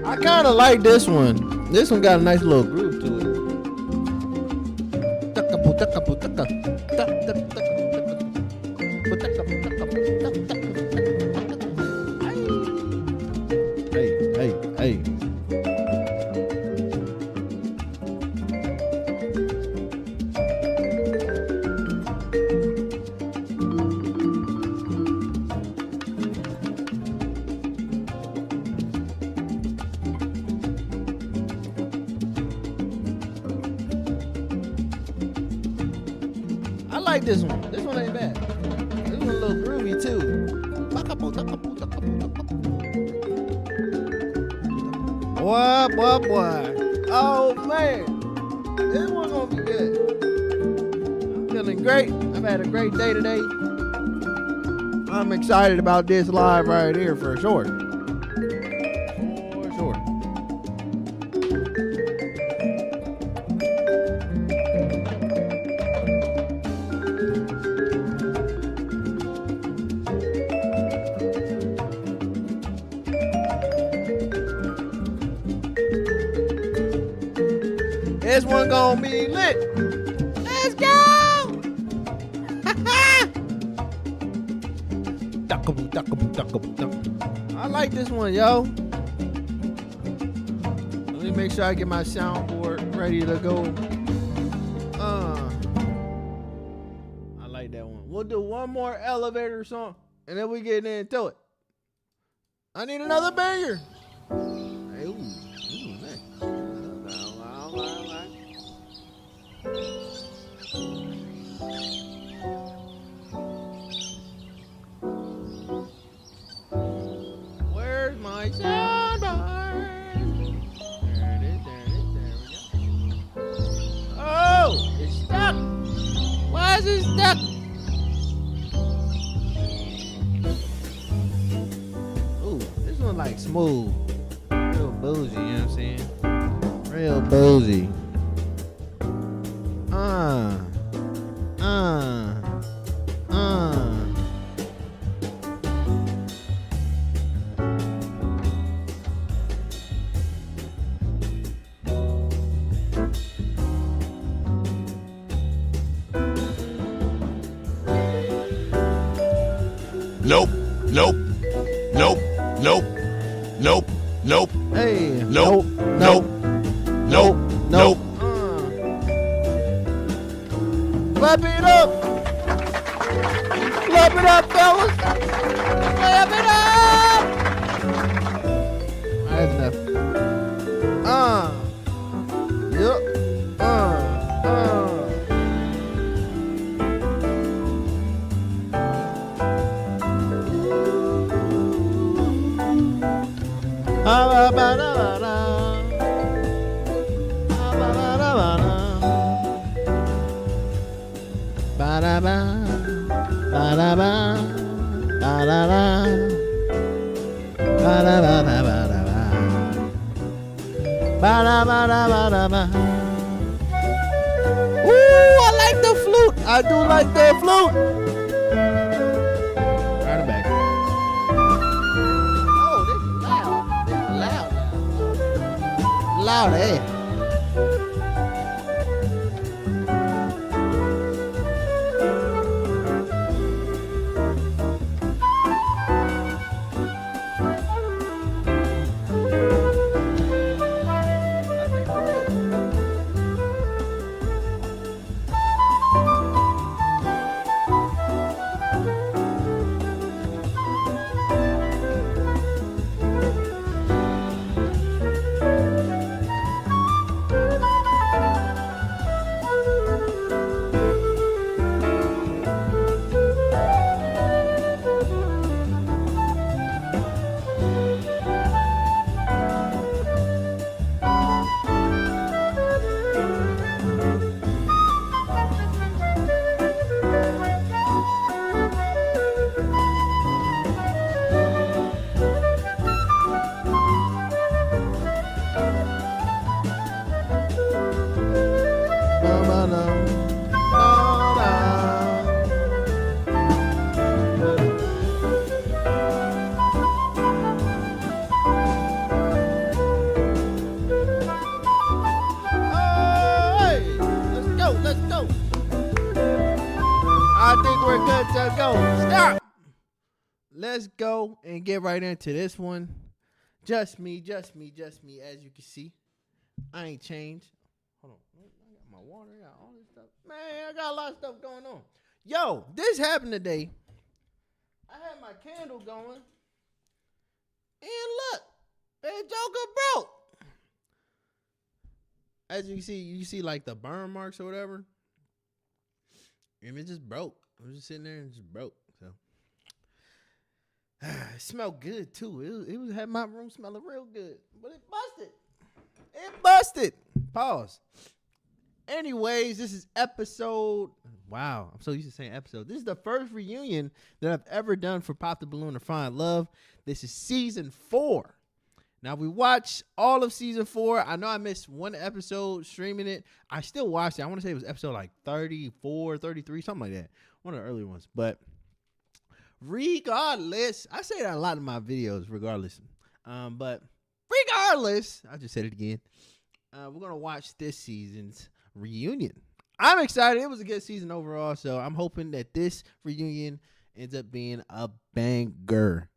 I kind of like this one. This one got a nice little groove to it. Hey. I like this one. This one ain't bad. This one a little groovy too. Boy. Oh man, this one's gonna be good. I'm feeling great. I've had a great day today. I'm excited about this live right here for sure. For sure. This one gonna be lit. Let's go! I like this one, yo. Let me make sure I get my soundboard ready to go. I like that one. We'll do one more elevator song, and then we get into it. I need another banger. Hey, ooh, nice. Where's my soundboard? There it is. There we go. Oh, it's stuck. Why is it stuck? Ooh, this one like smooth. Real bougie, you know what I'm saying? Real bougie. Nope. Hey. Nope. Clap it up. Clap it up, fellas. Clap it up. That's enough. Yep. Ooh, I like the flute. I do like the flute. Right back. Oh, this is loud. This is loud. Loud, eh? Let's go. Stop. Let's go and get right into this one. Just me, as you can see. I ain't changed. Hold on. I got my water. I got all this stuff. Man, I got a lot of stuff going on. Yo, this happened today. I had my candle going. And look, that joker broke. As you see like the burn marks or whatever. And it just broke. I was just sitting there and it just broke. So it smelled good too. It was had my room smelling real good. But it busted. It busted. Pause. Anyways, this is episode. Wow, I'm so used to saying episode. This is the first reunion that I've ever done for Pop the Balloon or Find Love. This is season 4. Now, we watched all of season 4. I know I missed one episode streaming it. I still watched it. I want to say it was episode like 34, 33, something like that. One of the early ones. But regardless, I say that a lot in my videos, regardless. But regardless, I just said it again. We're going to watch this season's reunion. I'm excited. It was a good season overall, so I'm hoping that this reunion ends up being a banger.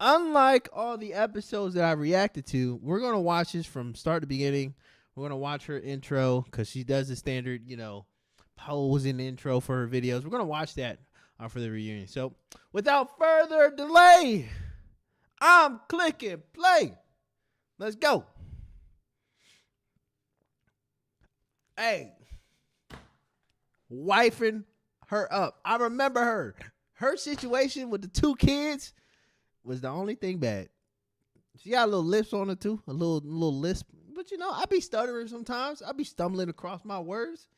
Unlike all the episodes that I reacted to, we're going to watch this from start to beginning. We're going to watch her intro because she does the standard, pose and intro for her videos. We're going to watch that for the reunion. So without further delay, I'm clicking play. Let's go. Hey, wifing her up. I remember her. Her situation with the 2 kids was the only thing bad. She got a little lisp on her too, a little lisp. But I be stuttering sometimes. I be stumbling across my words.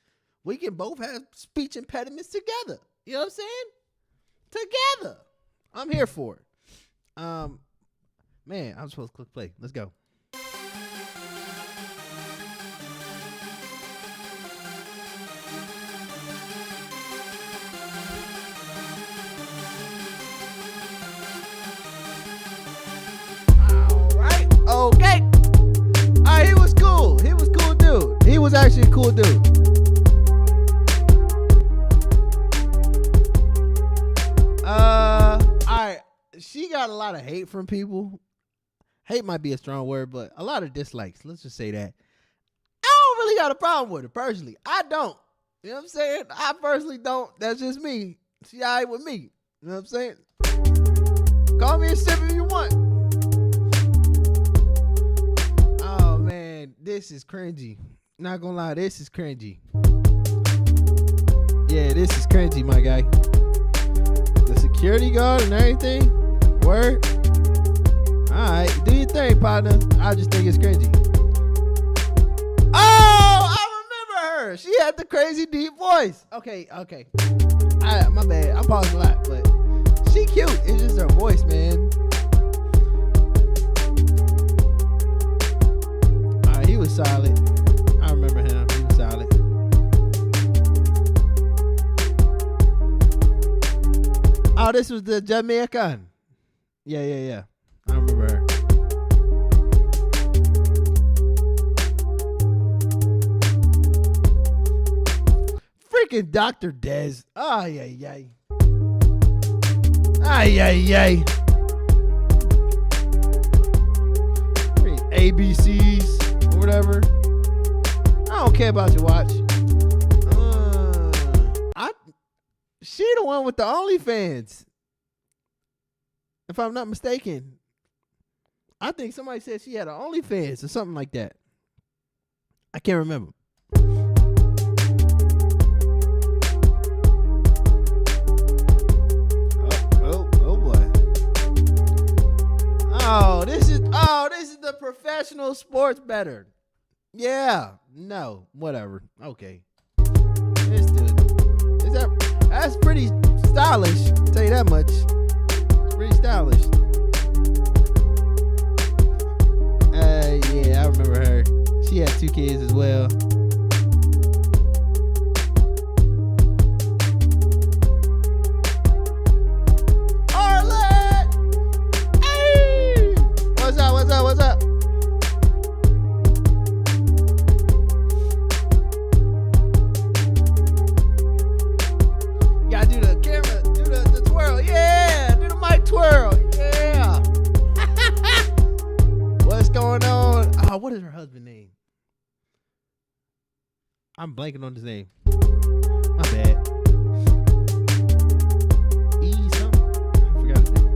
We can both have speech impediments together. You know what I'm saying? Together. I'm here for it. Man, I'm supposed to click play. Let's go. Okay. He was cool. He was cool dude. He was actually a cool dude. Alright. She got a lot of hate from people. Hate might be a strong word, but a lot of dislikes. Let's just say that. I don't really got a problem with her personally. I don't. You know what I'm saying? I personally don't. That's just me. She alright with me. You know what I'm saying? Call me a simp if you want. Man, this is cringy. Not gonna lie, this is cringy. Yeah, this is cringy, my guy. The security guard and everything. Word. Alright, do your thing, partner. I just think it's cringy. Oh, I remember her. She had the crazy deep voice. Okay. My bad. I paused a lot, but she cute. It's just her voice, man. He was solid. I remember him. He was solid. Oh, this was the Jamaican. Yeah. I remember her. Freaking Dr. Dez. Ay. ABCs. Whatever. I don't care about your watch. She the one with the OnlyFans. If I'm not mistaken. I think somebody said she had an OnlyFans or something like that. I can't remember. Oh boy. This is the professional sports bettor. Yeah, no, whatever. Okay. That's pretty stylish, I'll tell you that much. It's pretty stylish. Yeah, I remember her. She had 2 kids as well. Arlette! Hey! What's up? Gotta do the camera Oh, what is her husband's name? I'm blanking on his name. My bad. E something. I forgot his name.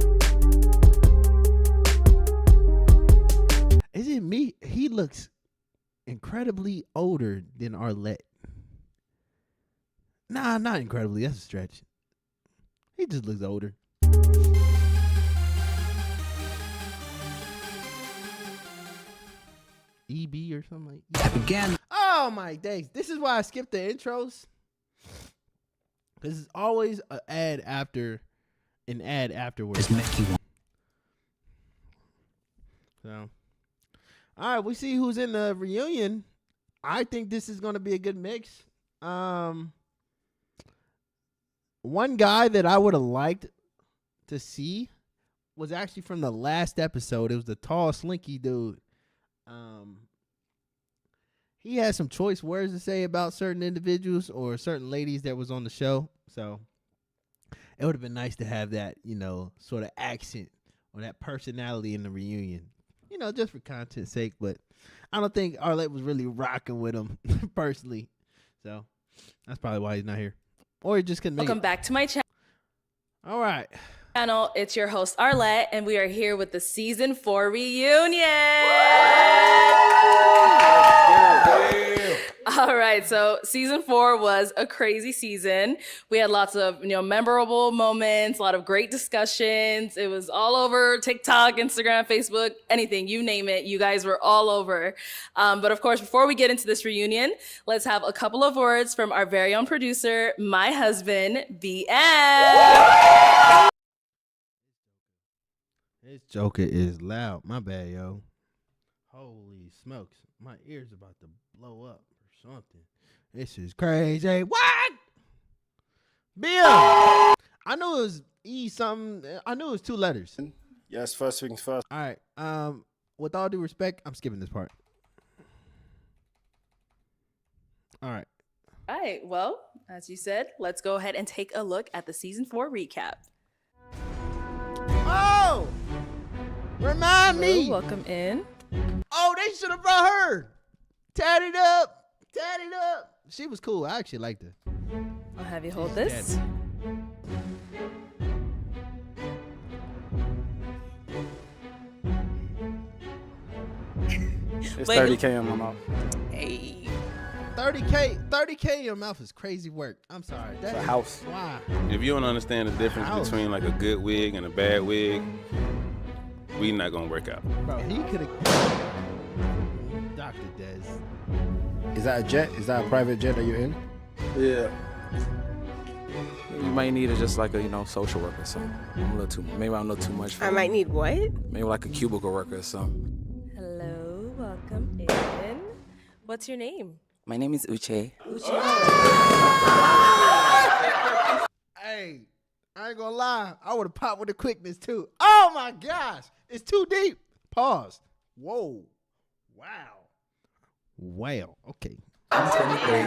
Is it me? He looks incredibly older than Arlette. Nah, not incredibly. That's a stretch. He just looks older. EB or something like that. Again. Oh my days. This is why I skip the intros. Because it's always an ad afterwards. So, all right, we see who's in the reunion. I think this is going to be a good mix. One guy that I would have liked to see was actually from the last episode. It was the tall, slinky dude. He had some choice words to say about certain individuals or certain ladies that was on the show. So it would have been nice to have that, sort of accent or that personality in the reunion, just for content's sake. But I don't think Arlette was really rocking with him personally. So that's probably why he's not here. Or he just couldn't make it. Welcome back to my channel. All right. It's your host, Arlette, and we are here with the Season 4 reunion. All right, so Season 4 was a crazy season. We had lots of, memorable moments, a lot of great discussions. It was all over TikTok, Instagram, Facebook, anything, you name it. You guys were all over. But of course, before we get into this reunion, let's have a couple of words from our very own producer, my husband, BM. This Joker is loud. My bad, yo. Holy smokes. My ear's about to blow up or something. This is crazy. What? Bill! I knew it was E something. I knew it was 2 letters. Yes, first things first. All right. With all due respect, I'm skipping this part. All right. All right, well, as you said, let's go ahead and take a look at the Season 4 recap. Oh! Remind me. Welcome in. Oh, they should have brought her. Tatted up. She was cool. I actually liked her. I'll have you hold this. It's 30K in my mouth. Hey. 30K in your mouth is crazy work. I'm sorry. That's a house. Why? If you don't understand the difference between like a good wig and a bad wig, we not gonna work out. Bro, he could have. Dr. Dez. Is that a jet? Is that a private jet that you're in? Yeah. You might need just like a social worker or something. Maybe I'm a little too much for I might need what? Maybe like a cubicle worker or something. Hello, welcome in. What's your name? My name is Uche. Hey, I ain't gonna lie. I would have popped with the quickness too. Oh my gosh. It's too deep. Pause. Whoa. Wow. Okay. I'm 23.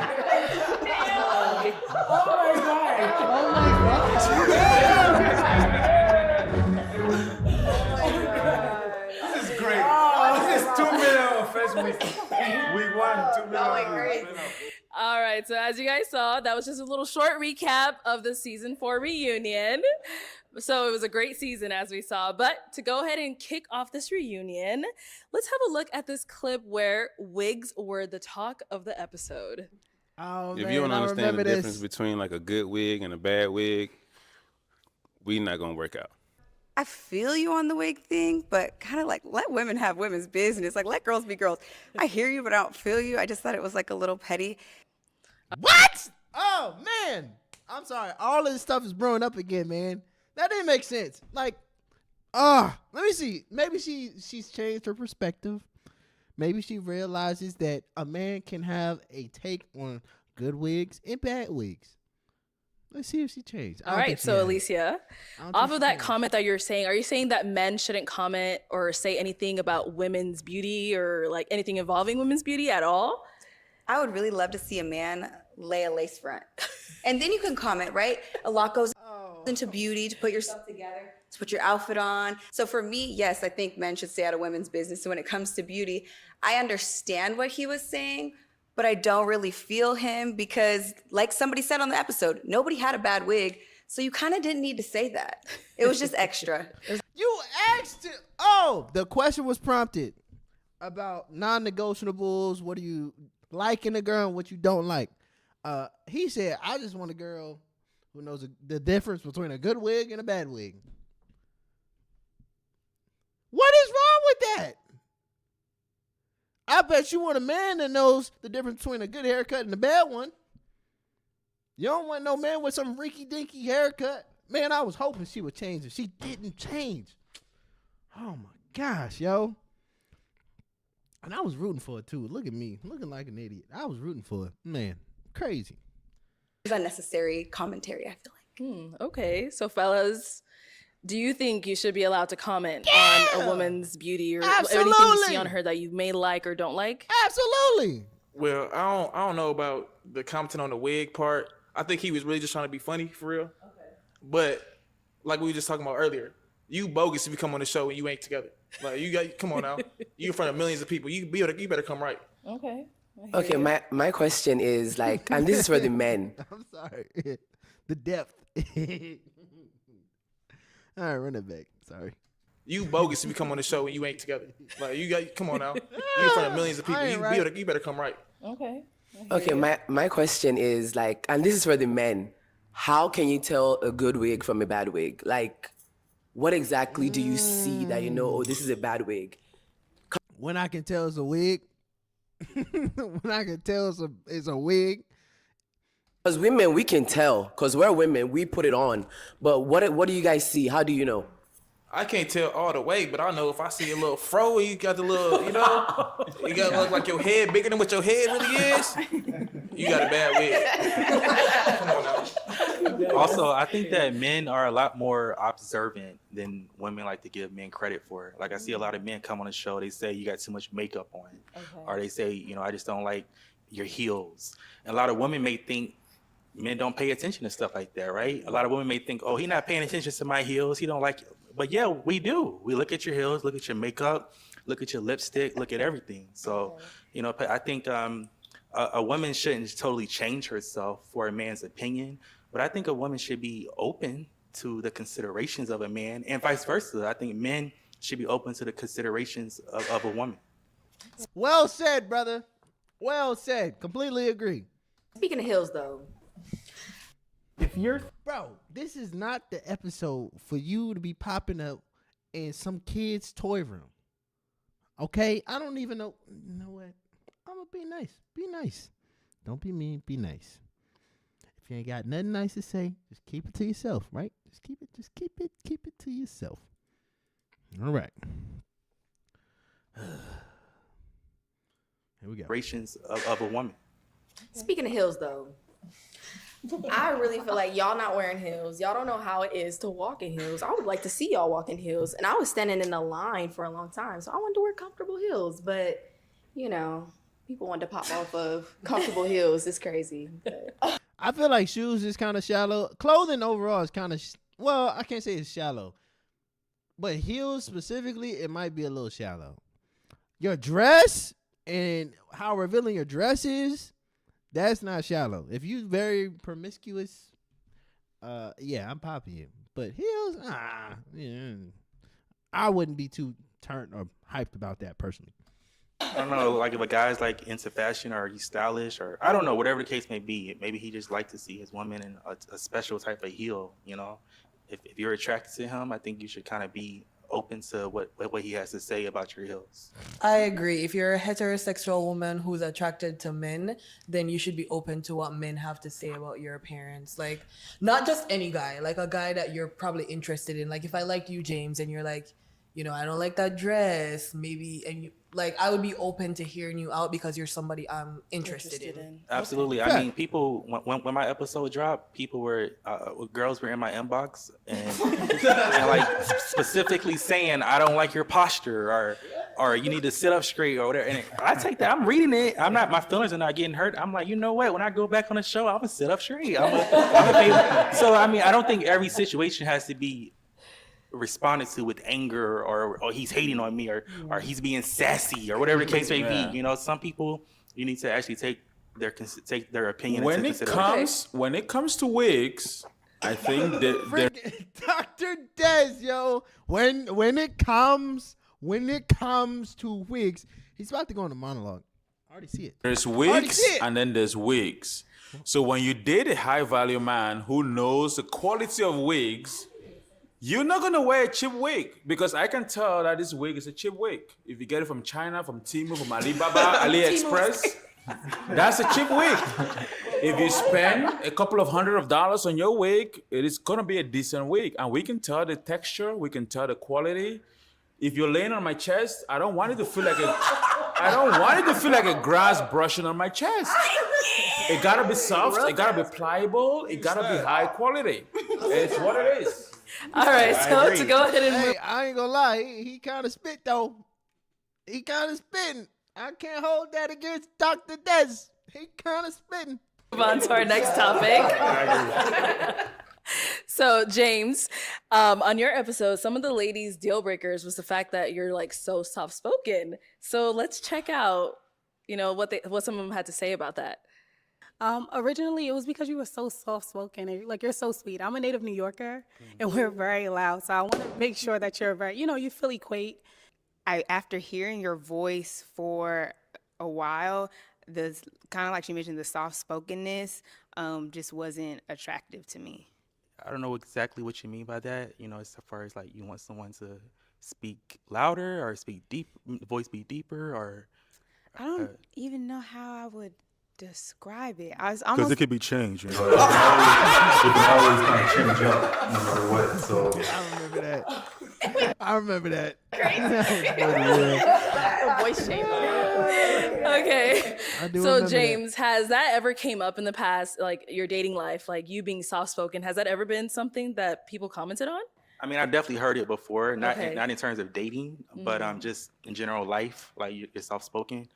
This is great. This is 2 million first week. Week 1, 2 million. All right, so as you guys saw, that was just a little short recap of the Season 4 reunion. So it was a great season, as we saw. But to go ahead and kick off this reunion, let's have a look at this clip where wigs were the talk of the episode. Oh, If you don't understand the difference between like a good wig and a bad wig, we not gonna work out. I feel you on the wig thing, but kind of like let women have women's business. Like let girls be girls. I hear you, but I don't feel you. I just thought it was like a little petty. What? Oh, man. I'm sorry. All of this stuff is brewing up again, man. That didn't make sense. Like, let me see. Maybe she's changed her perspective. Maybe she realizes that a man can have a take on good wigs and bad wigs. Let's see if she changed. All right, so Alicia, off of that comment that you're saying, are you saying that men shouldn't comment or say anything about women's beauty or like anything involving women's beauty at all? I would really love to see a man lay a lace front. And then you can comment, right? A lot goes into beauty to put yourself together. to put your outfit on. So for me, yes, I think men should stay out of women's business. So when it comes to beauty, I understand what he was saying, but I don't really feel him because, like somebody said on the episode, nobody had a bad wig. So you kind of didn't need to say that. It was just extra. You asked it. Oh, the question was prompted about non-negotiables. What do you like in a girl and what you don't like? He said, I just want a girl who knows the difference between a good wig and a bad wig. What is wrong with that? I bet you want a man that knows the difference between a good haircut and a bad one. You don't want no man with some rinky-dinky haircut. Man, I was hoping she would change, and she didn't change. Oh, my gosh, yo. And I was rooting for it, too. Look at me, looking like an idiot. I was rooting for it. Man, crazy. It's unnecessary commentary, I feel like. Okay, so fellas, do you think you should be allowed to comment on a woman's beauty or anything you see on her that you may like or don't like? Absolutely. Well, I don't know about the commenting on the wig part. I think he was really just trying to be funny for real. Okay. But like we were just talking about earlier, you bogus if you come on the show and you ain't together. Like come on now. You in front of millions of people. You better come right. Okay. Okay, my question is like, and this is for the men. I'm sorry. The depth. All right, run it back. Sorry. You bogus if you come on the show and you ain't together. Like come on now. You in front of millions of people. You better come right. Okay. Okay, my question is like, and this is for the men. How can you tell a good wig from a bad wig? Like, what exactly do you see that you know, oh, this is a bad wig? When I can tell it's a wig. When I can tell it's a wig. Because women, we can tell. Because we're women, we put it on. But what do you guys see? How do you know? I can't tell all the way, but I know if I see a little fro, you got the little, you got to look like your head bigger than what your head really is. You got a bad wig. Come on now. Also, I think that men are a lot more observant than women like to give men credit for. Like I see a lot of men come on the show, they say you got too much makeup on. Okay. Or they say, I just don't like your heels. And a lot of women may think men don't pay attention to stuff like that, right? A lot of women may think, oh, he's not paying attention to my heels. He don't like it. But yeah, we do. We look at your heels, look at your makeup, look at your lipstick, look at everything. So, I think a woman shouldn't totally change herself for a man's opinion, but I think a woman should be open to the considerations of a man and vice versa. I think men should be open to the considerations of a woman. Well said, brother. Well said. Completely agree. Speaking of heels, though. Bro, this is not the episode for you to be popping up in some kid's toy room. Okay? I don't even know. You know what? I'm going to be nice. Be nice. Don't be mean. Be nice. If you ain't got nothing nice to say, just keep it to yourself, right? Just keep it to yourself. All right. Here we go. Considerations of a woman. Speaking of heels, though, I really feel like y'all not wearing heels. Y'all don't know how it is to walk in heels. I would like to see y'all walk in heels. And I was standing in a line for a long time, so I wanted to wear comfortable heels. But, people want to pop off of comfortable heels. It's crazy. But. I feel like shoes is kind of shallow. Clothing overall is kind of, I can't say it's shallow. But heels specifically, it might be a little shallow. Your dress and how revealing your dress is, that's not shallow. If you very promiscuous, I'm popping you. But heels, I wouldn't be too turned or hyped about that personally. I don't know, like if a guy's like into fashion or he's stylish or I don't know, whatever the case may be, maybe he just likes to see his woman in a special type of heel, If you're attracted to him, I think you should kind of be open to what he has to say about your heels. I agree. If you're a heterosexual woman who's attracted to men, then you should be open to what men have to say about your appearance. Like, not just any guy, like a guy that you're probably interested in. Like, if I liked you, James, and you're like, I don't like that dress, maybe, and you, like, I would be open to hearing you out because you're somebody I'm interested in. Absolutely. Okay. I mean, people, when my episode dropped, people were, girls were in my inbox and like specifically saying, I don't like your posture or you need to sit up straight or whatever. And I take that, I'm reading it. My feelings are not getting hurt. I'm like, you know what? When I go back on the show, I'm gonna sit up straight. So, I mean, I don't think every situation has to be responded to with anger or he's hating on me or he's being sassy or whatever the case may be. You know, some people you need to actually take their opinion into consideration. When it comes to wigs, I think that Dr. Des, yo, when it comes to wigs, he's about to go on a monologue. I already see it. there's wigs and then there's wigs. So when you date a high value man who knows the quality of wigs, you're not gonna wear a cheap wig because I can tell that this wig is a cheap wig. If you get it from China, from Temu, from Alibaba, AliExpress, that's a cheap wig. If you spend a couple of $100s on your wig, it is gonna be a decent wig, and we can tell the texture, we can tell the quality. If you're laying on my chest, I don't want it to feel like a grass brushing on my chest. It gotta be soft, it gotta be pliable, it gotta be high quality. It's what it is. All right, so to go ahead and Hey, I ain't gonna lie, he kind of spit though. He kind of spitting. I can't hold that against Dr. Des. He kind of spitting. move on to our next topic. So James, on your episode, some of the ladies' deal breakers was the fact that you're like so soft spoken. So let's check out, what some of them had to say about that. Originally, it was because you were so soft-spoken and like you're so sweet. I'm a native New Yorker, and we're very loud, so I want to make sure that you're very, you feel equate. After hearing your voice for a while, the kind of like she mentioned, the soft-spokenness just wasn't attractive to me. I don't know exactly what you mean by that. As far as like you want someone to speak louder or speak deep, voice be deeper, or I don't even know how I would describe it. I was because almost it could be changed. It can always kind of change up no matter what. So I remember that. Voice shape. Okay. So James, has that ever came up in the past, like your dating life, like you being soft spoken? Has that ever been something that people commented on? I mean, I've definitely heard it before, not Okay. not in terms of dating, but just in general life, like you're soft spoken.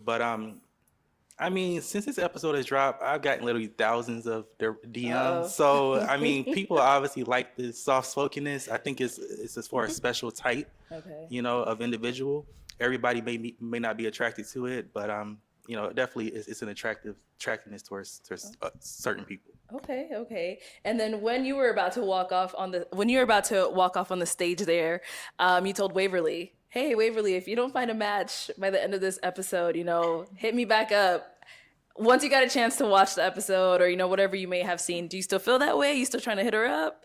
But I mean, since this episode has dropped, I've gotten literally thousands of their DMs. Uh-oh. So I mean, people obviously like the soft spokenness. I think it's as far as special type, of individual. Everybody may not be attracted to it, but definitely it's an attractiveness towards certain people. Okay. And then when you were about to walk off on the stage there, you told Waverly, "Hey Waverly, if you don't find a match by the end of this episode, hit me back up." Once you got a chance to watch the episode or whatever you may have seen, do you still feel that way? You still trying to hit her up?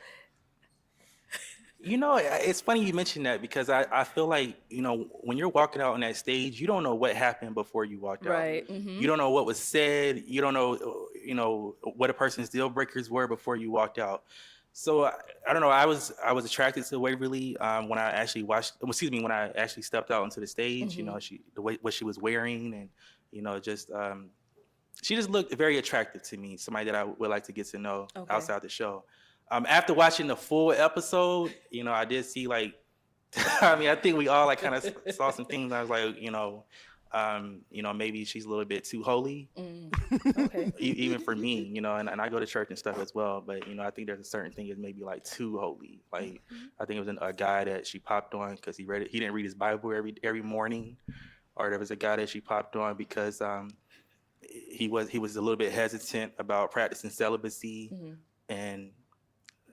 It's funny you mentioned that because I feel like, when you're walking out on that stage, you don't know what happened before you walked out. Right. Mm-hmm. You don't know what was said. You don't know, what a person's deal breakers were before you walked out. So I don't know. I was attracted to Waverly when I actually when I actually stepped out onto the stage. Mm-hmm. What she was wearing, and she just looked very attractive to me. Somebody that I would like to get to know outside the show. After watching the full episode, I did see I think we all kind of saw some things. I was like, maybe she's a little bit too holy, Okay. even for me, and I go to church and stuff as well. But I think there's a certain thing is maybe too holy. I think it was a guy that she popped on because he didn't read his Bible every morning, or there was a guy that she popped on because he was a little bit hesitant about practicing celibacy, and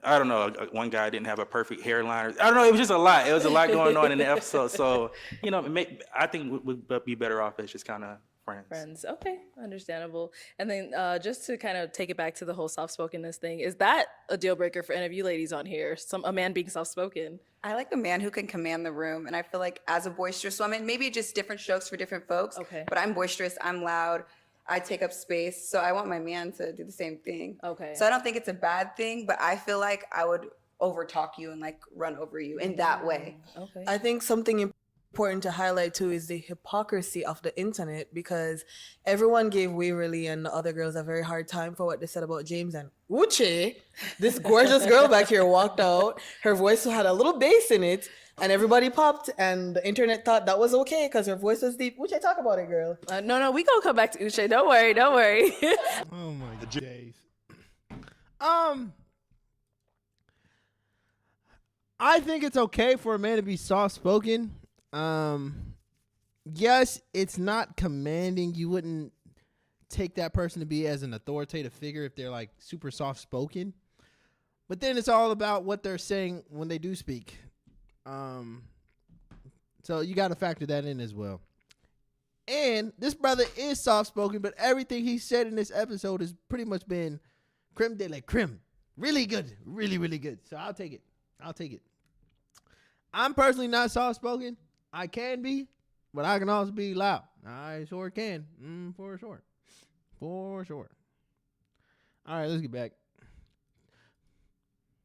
I don't know. One guy didn't have a perfect hairline. I don't know. It was just a lot. It was a lot going on in the episode. So, I think we'd be better off as just kind of friends. Okay, understandable. And then just to kind of take it back to the whole soft-spokenness thing, is that a deal breaker for any of you ladies on here? A man being soft-spoken? I like a man who can command the room. And I feel like as a boisterous woman, maybe just different strokes for different folks. Okay. But I'm boisterous. I'm loud. I take up space. So I want my man to do the same thing. Okay. So I don't think it's a bad thing, but I feel like I would overtalk you and run over you in that way. Okay. I think something important to highlight too is the hypocrisy of the internet, because everyone gave Waverly and the other girls a very hard time for what they said about James, and Uche, this gorgeous girl back here, walked out. Her voice had a little bass in it, and everybody popped, and the internet thought that was okay because her voice was deep. Uche, talk about it, girl. No, we gonna come back to Uche. Don't worry. Oh my days. I think it's okay for a man to be soft spoken. Yes, it's not commanding. You wouldn't take that person to be as an authoritative figure if they're like super soft spoken. But then it's all about what they're saying when they do speak. So you got to factor that in as well. And this brother is soft spoken, but everything he said in this episode has pretty much been creme de la creme. Really good. Really, really good. So I'll take it. I'm personally not soft spoken. I can be, but I can also be loud. I sure can. For sure. All right, let's get back.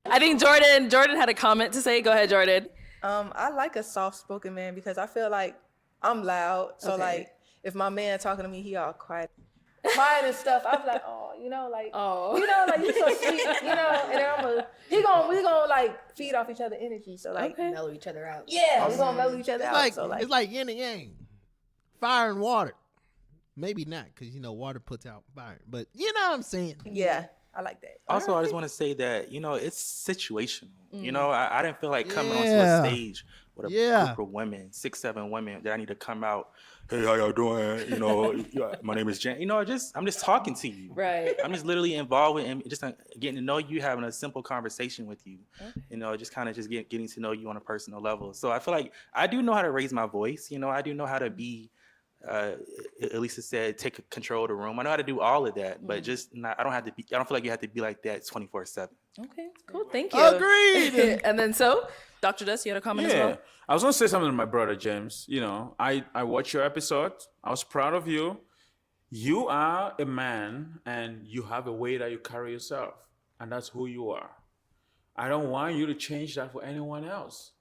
I think Jordan had a comment to say. Go ahead, Jordan. I like a soft-spoken man because I feel like I'm loud. So Okay. like if my man talking to me, he all quiet and stuff. I'm like, oh, you know, like you so sweet, and then we gonna like feed off each other energy. So like mellow each other out. yeah, we gonna mellow each other It's out. like, So like it's like yin and yang. Fire and water. Maybe not, because water puts out fire. But you know what I'm saying. yeah, I like that. Also, I just want to say that, it's situational. I didn't feel like coming onto Yeah. a stage with a Yeah. group of women, 6-7 women, that I need to come out. Hey, how y'all doing? My name is Jen. I'm just talking to you. Right. I'm just literally involved in just getting to know you, having a simple conversation with you. Just kind of just getting to know you on a personal level. So I feel like I do know how to raise my voice. I do know how to be. Elisa said, take control of the room. I know how to do all of that, but just not. I don't feel like you have to be like that 24/7. Okay, cool. Thank you. Agreed. And then Dr. Dust, you had a comment as well? I was gonna say something to my brother James. I watched your episode. I was proud of you. You are a man, and you have a way that you carry yourself, and that's who you are. I don't want you to change that for anyone else.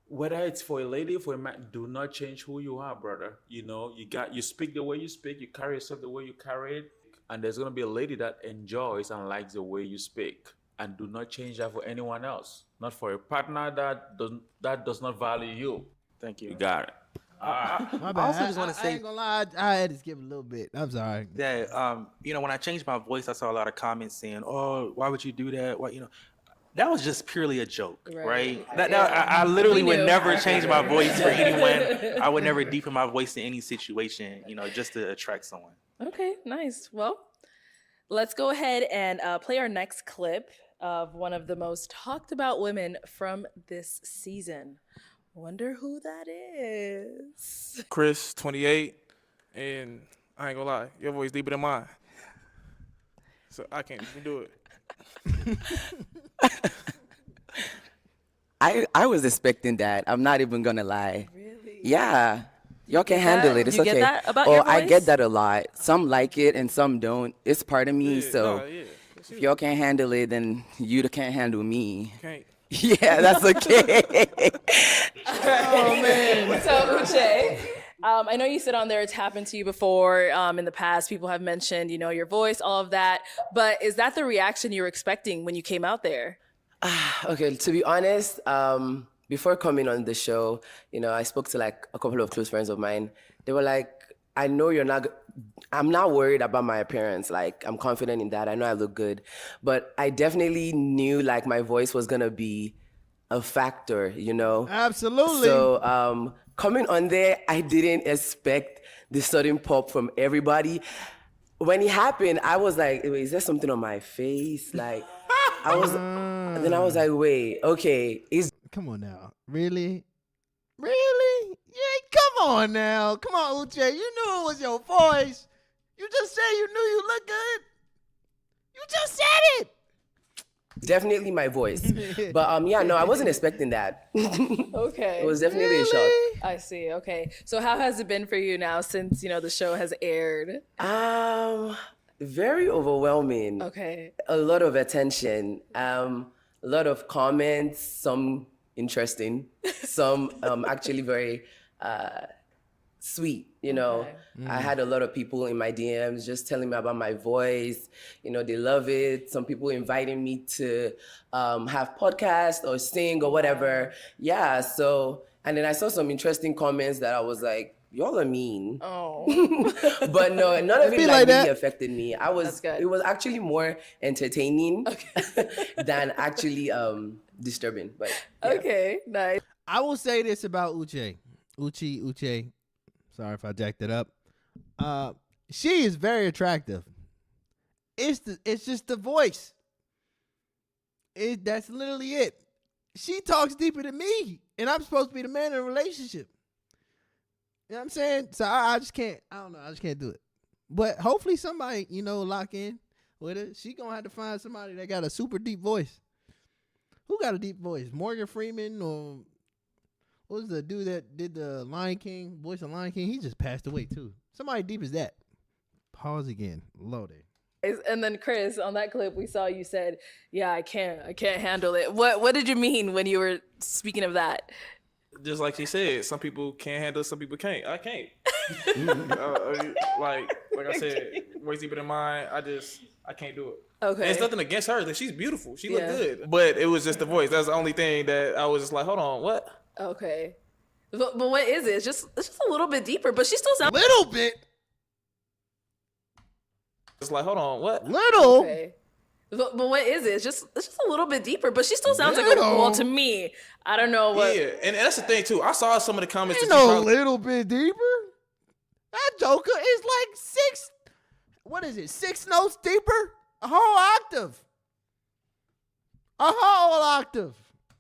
Whether it's for a lady, for a man, do not change who you are, brother. You speak the way you speak, you carry yourself the way you carry it, and there's gonna be a lady that enjoys and likes the way you speak. And do not change that for anyone else. Not for a partner that does not value you. Thank you. You got it. My bad. I also just want I to say ain't gonna lie. I had to skip a little bit. I'm sorry. that when I changed my voice, I saw a lot of comments saying, "Oh, why would you do that?" That was just purely a joke, right? I literally would never change my voice for anyone. I would never deepen my voice in any situation, just to attract someone. Okay, nice. Well, let's go ahead and play our next clip of one of the most talked about women from this season. Wonder who that is. Chris, 28, and I ain't gonna lie, your voice deeper than mine. So I can't even do it. I was expecting that. I'm not even gonna lie. Really? Yeah. Y'all can handle it. It's You okay. get that about your I voice? get that a lot. Some like it and some don't. It's part of me. So if y'all can't handle it, then you can't handle me. Can't. Yeah, that's okay. Oh man. So Uche, I know you said on there it's happened to you before in the past. People have mentioned, your voice, all of that. But is that the reaction you were expecting when you came out there? Okay, to be honest, before coming on the show, I spoke to like a couple of close friends of mine. They were like, I know I'm not worried about my appearance. Like, I'm confident in that. I know I look good. But I definitely knew like my voice was gonna be a factor, Absolutely. So coming on there, I didn't expect the sudden pop from everybody. When it happened, I was like, wait, is there something on my face? Like, then I was like, wait, okay, Come on now. Really? Yeah, come on now. Come on, Uche. You knew it was your voice. You just said you knew you look good. You just said it. definitely my voice. But yeah, no, I wasn't expecting that. Okay. It was definitely a shock. I see. Okay. So how has it been for you now since, the show has aired? Very overwhelming. Okay. A lot of attention. A lot of comments, some interesting, some actually very sweet, I had a lot of people in my DMs just telling me about my voice. They love it. Some people inviting me to have podcasts or sing or whatever. Yeah, so, and then I saw some interesting comments that I was like, y'all are mean. Oh. But no, none of Be it like like that. really affected me. It was actually more entertaining than actually disturbing. But yeah. Okay, nice. I will say this about Uche. Uche. Sorry if I jacked it up. She is very attractive. It's just the voice. That's literally it. She talks deeper than me, and I'm supposed to be the man in a relationship. You know what I'm saying? So I just can't. I don't know. I just can't do it. But hopefully somebody, lock in with her. She gonna have to find somebody that got a super deep voice. Who got a deep voice? Morgan Freeman or what was the dude that did the Lion King, voice of Lion King? He just passed away too. Somebody deep as that. Pause again. Loaded. And then Chris, on that clip we saw, you said, "Yeah, I can't handle it." What did you mean when you were speaking of that? Just like she said, some people can't handle it, some people can't. I can't. Like I said, way deeper than mine. I can't do it. Okay. And it's nothing against her. Like, she's beautiful. She looked Yeah. good. But it was just the voice. That's the only thing that I was just like, hold on, what? Okay. But what is it? It's just a little bit deeper, but she still sounds Little bit. It's like, hold on, what? Little. Okay. But what is it? It's just a little bit deeper, but she still sounds like a Little. well to me. I don't know what. Yeah, and that's the thing too. I saw some of the comments. Ain't that you no probably- little bit deeper. That Joker is like 6. What is it? 6 notes deeper? A whole octave. A whole octave.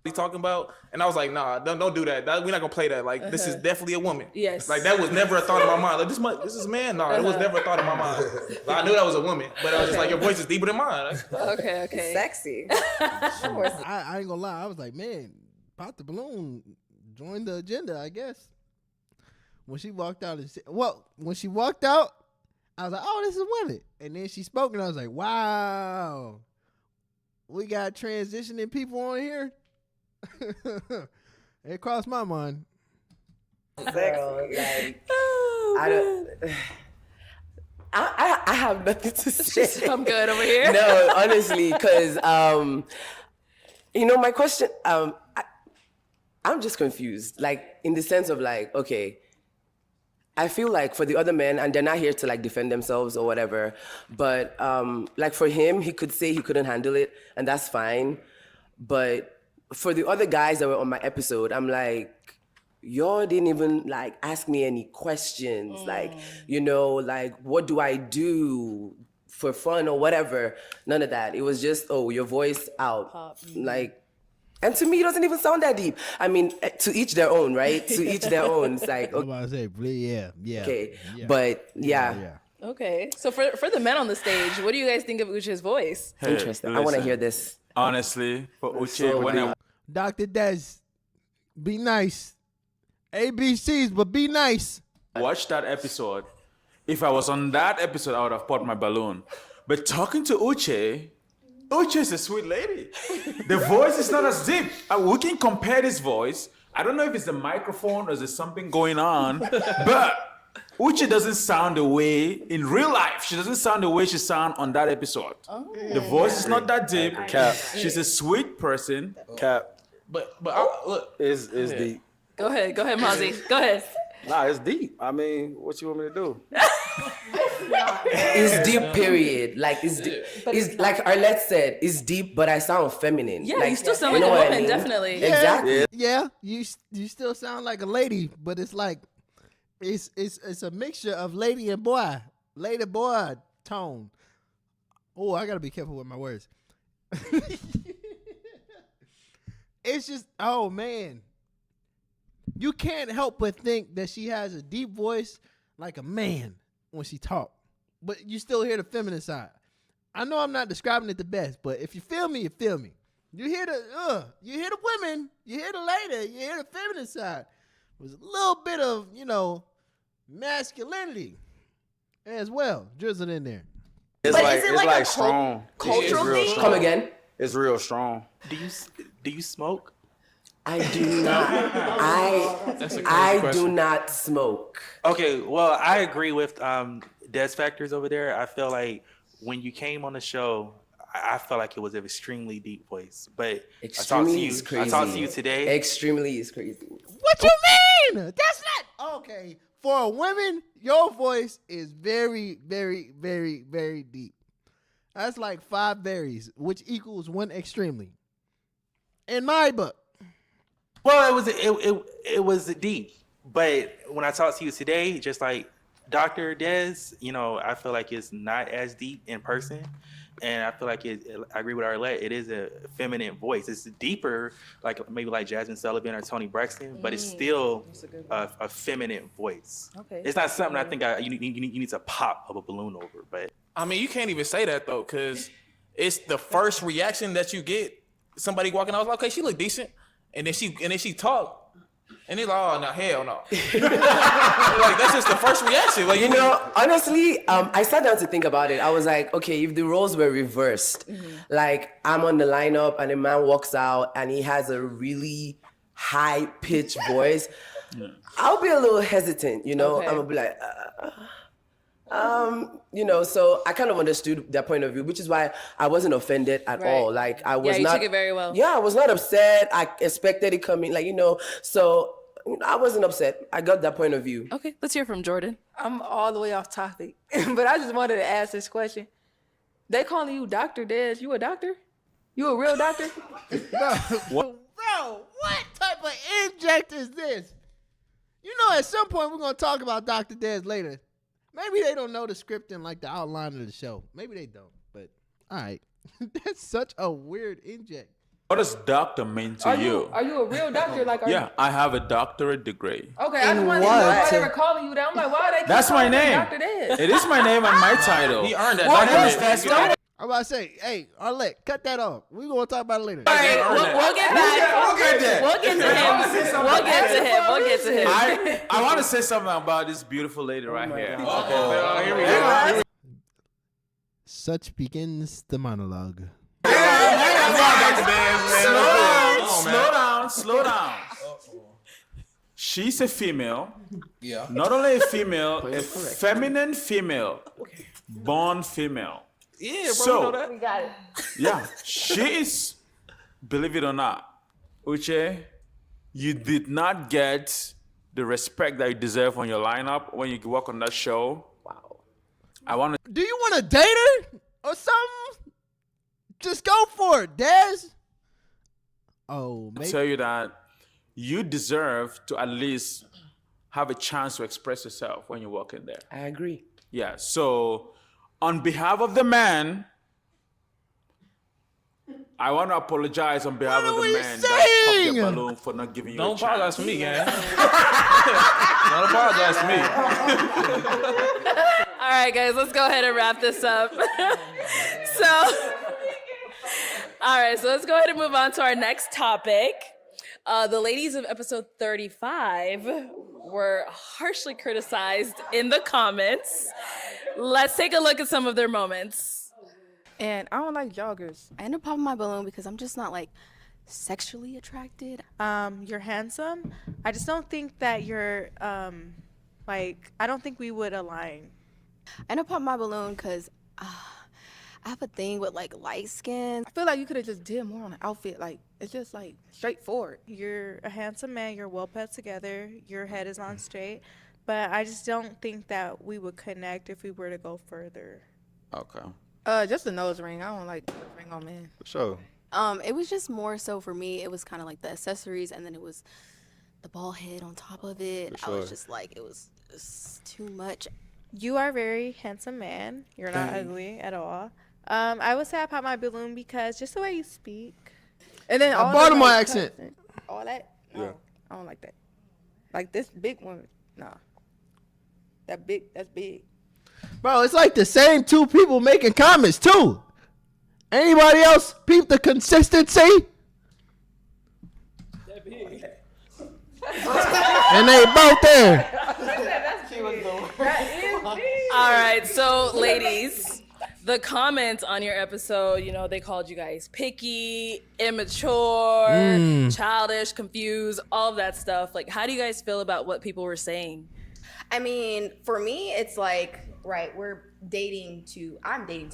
be talking about, and I was like, nah, don't do that. We're not gonna play that. Like, this is definitely a woman. Yes. Like, that was never a thought in my mind. Like, this is a man. No, it was never a thought in my mind. Like, I knew that was a woman, but I was just like, your voice is deeper than mine. Okay. Sexy. I ain't gonna lie. I was like, man, Pop the Balloon joined the agenda, I guess. When she walked out, when she walked out, I was like, oh, this is women. And then she spoke, and I was like, wow, we got transitioning people on here. It crossed my mind. Girl, like, I don't. I have nothing to say. I'm good over here. No, honestly, because my question. I'm just confused. Like, in the sense of like, okay, I feel like for the other men, and they're not here to like defend themselves or whatever, but like for him, he could say he couldn't handle it, and that's fine. But for the other guys that were on my episode, I'm like, y'all didn't even like ask me any questions. Like, like, what do I do for fun or whatever? None of that. It was just, oh, your voice out. Pop. Like, and to me, it doesn't even sound that deep. I mean, to each their own, right? To each their own. It's like, I'm about to say, yeah. okay. But yeah. Okay. So for the men on the stage, what do you guys think of Uche's voice? Interesting. I want to hear this. Honestly, for Uche, when I Dr. Des, be nice. ABCs, but be nice. watched that episode, if I was on that episode, I would have popped my balloon. But talking to Uche is a sweet lady. The voice is not as deep. We can compare this voice. I don't know if it's the microphone or is there something going on, but Uche doesn't sound the way in real life. She doesn't sound the way she sound on that episode. Oh. The voice is not that deep. Cap. She's a sweet person. Cap But look, is deep. Go ahead, Mozzie. Go ahead. Nah, it's deep. I mean, what you want me to do? It's deep, period. Like, it's deep. It's like Arlette said, it's deep, but I sound feminine. Yeah, like, you still sound you like a know what woman, I mean? definitely. Exactly. Yeah, you still sound like a lady, but it's like it's a mixture of lady and boy tone. Oh, I gotta be careful with my words. It's just, oh man, you can't help but think that she has a deep voice like a man when she talk, but you still hear the feminine side. I know I'm not describing it the best, but if you feel me, you feel me. You hear the women, you hear the lady, you hear the feminine side. There's a little bit of, masculinity as well drizzled in there. It's But like is it it's like like a strong. cultural It's real thing? strong. Come again? It's real strong. Do you smoke? I do not. That's a crazy I question. do not smoke. Okay, well, I agree with Des Factors over there. I feel like when you came on the show, I felt like it was an extremely deep voice. But Extremely is crazy. I talked to you today. Extremely is crazy. What you mean? That's not okay. for a woman, your voice is very, very, very, very deep. That's like 5 berries, which equals 1 extremely. In my book. Well, it was deep, but when I talked to you today, just like Dr. Dez, I feel like it's not as deep in person, and I feel like I agree with Arlette. It is a feminine voice. It's deeper, like maybe like Jasmine Sullivan or Toni Braxton, but it's still a feminine voice. Okay. It's not something I think you need to pop of a balloon over, but. I mean, you can't even say that though, because it's the first reaction that you get. Somebody walking out, okay, she look decent, and then she talk, and they're like, oh no, hell no. Like that's just the first reaction. Like Honestly, I sat down to think about it. I was like, okay, if the roles were reversed, like I'm on the lineup and a man walks out and he has a really high pitched voice, I'll be a little hesitant. I'm gonna be like. So I kind of understood their point of view, which is why I wasn't offended at all. Like I was you not. took it very well. Yeah, I was not upset. I expected it coming, so I wasn't upset. I got that point of view. Okay, let's hear from Jordan. I'm all the way off topic, but I just wanted to ask this question. They calling you Dr. Dez. You a doctor? You a real doctor? Bro, what type of inject is this? At some point we're gonna talk about Dr. Dez later. Maybe they don't know the script and like the outline of the show. Maybe they don't. But all right, that's such a weird inject. What does doctor mean to you? Are you a real doctor? Yeah, I have a doctorate degree. Okay, I just wanted to know why they were calling you that. I'm like, why are they? That's my name. Dr. Dez? It is my name and my title. He earned that. I'm about to say, hey, Arlette, cut that off. We're going to talk about it later. All right, we'll get back. We'll get to him. I want to say something about this beautiful lady right here. Okay, here we go. Such begins the monologue. Slow down. She's a female. Yeah. Not only a female, a feminine female. Born female. Yeah, bro, So, know that. We got it. Yeah, she is, believe it or not, Uche, you did not get the respect that you deserve on your lineup when you work on that show. Wow. Do you want to date her or something? Just go for it, Dez. Oh, maybe. I tell you that you deserve to at least have a chance to express yourself when you walk in there. I agree. Yeah, so on behalf of the man, I want to apologize on behalf of the man that popped your balloon for not giving you a chance. Don't apologize for me, gang. Don't apologize to me. All right, guys, let's go ahead and wrap this up. All right, so let's go ahead and move on to our next topic. The ladies of episode 35 were harshly criticized in the comments. Let's take a look at some of their moments. And I don't like joggers. I ended up popping my balloon because I'm just not like sexually attracted. You're handsome. I just don't think that you're I don't think we would align. I ended up popping my balloon because I have a thing with like light skin. I feel like you could have just did more on the outfit. Like it's just like straightforward. You're a handsome man. You're well put together. Your head is on straight. But I just don't think that we would connect if we were to go further. Okay. Just a nose ring. I don't like nose ring on men. For sure. It was just more so for me. It was kind of like the accessories, and then it was the bald head on top of it. For I was sure. just like, it was too much. You are a very handsome man. You're not ugly at all. I would say I popped my balloon because just the way you speak. And then all Baltimore accent. All that? No, Yeah. I don't like that. Like this big one. Nah. That's big. Bro, it's like the same 2 people making comments, too. Anybody else peep the consistency? And they both there. All right, so ladies, the comments on your episode, they called you guys picky, immature, childish, confused, all of that stuff. Like, how do you guys feel about what people were saying? I mean, for me, it's like, right, I'm dating to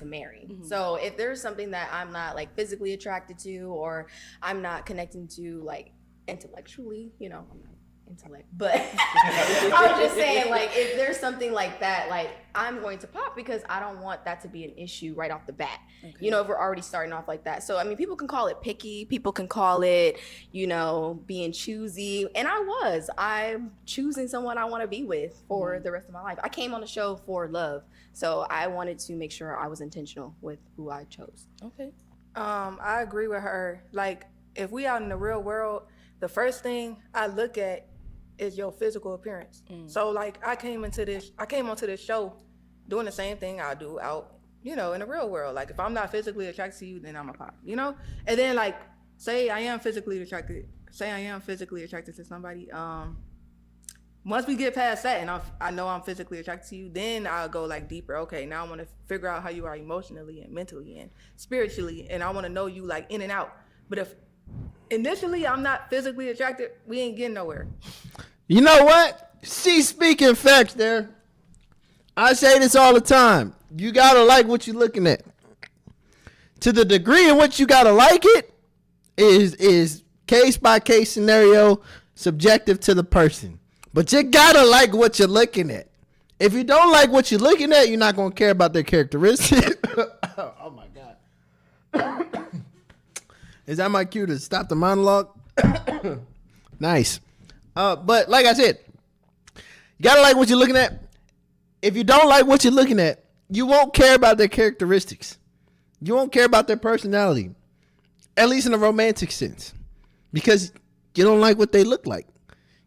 marry. Mm-hmm. So if there's something that I'm not like physically attracted to, or I'm not connecting to like intellectually, I'm not intellect, but I'm just saying, like, if there's something like that, like, I'm going to pop because I don't want that to be an issue right off the bat. Okay. You know, if we're already starting off like that. So, I mean, people can call it picky. People can call it, you know, being choosy. And I'm choosing someone I want to be with for the rest of my life. I came on the show for love. So I wanted to make sure I was intentional with who I chose. Okay. I agree with her. Like, if we out in the real world, the first thing I look at is your physical appearance. So like I came onto this show doing the same thing I do out, you know, in the real world. Like if I'm not physically attracted to you, then I'm a pop, you know? And then like say I am physically attracted to somebody, once we get past that and I know I'm physically attracted to you, then I'll go like deeper. Okay, now I want to figure out how you are emotionally and mentally and spiritually, and I want to know you like in and out. But if initially I'm not physically attracted, we ain't getting nowhere. You know what? She's speaking facts there. I say this all the time. You gotta like what you're looking at. To the degree in which you gotta like it is case by case scenario, subjective to the person. But you gotta like what you're looking at. If you don't like what you're looking at, you're not gonna care about their characteristics. Oh my God. Is that my cue to stop the monologue? Nice. But like I said, you gotta like what you're looking at. If you don't like what you're looking at, you won't care about their characteristics. You won't care about their personality, at least in a romantic sense, because you don't like what they look like.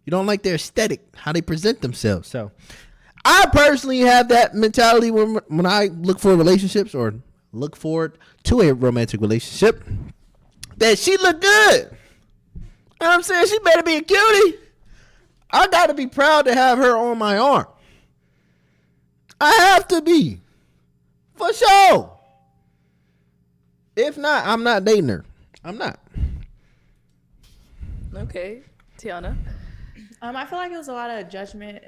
You don't like their aesthetic, how they present themselves. So I personally have that mentality when I look for relationships or look forward to a romantic relationship, that she look good. You know what I'm saying? She better be a cutie. I got to be proud to have her on my arm. I have to be. For sure. If not, I'm not dating her. I'm not. Okay. Tiana? I feel like it was a lot of judgment,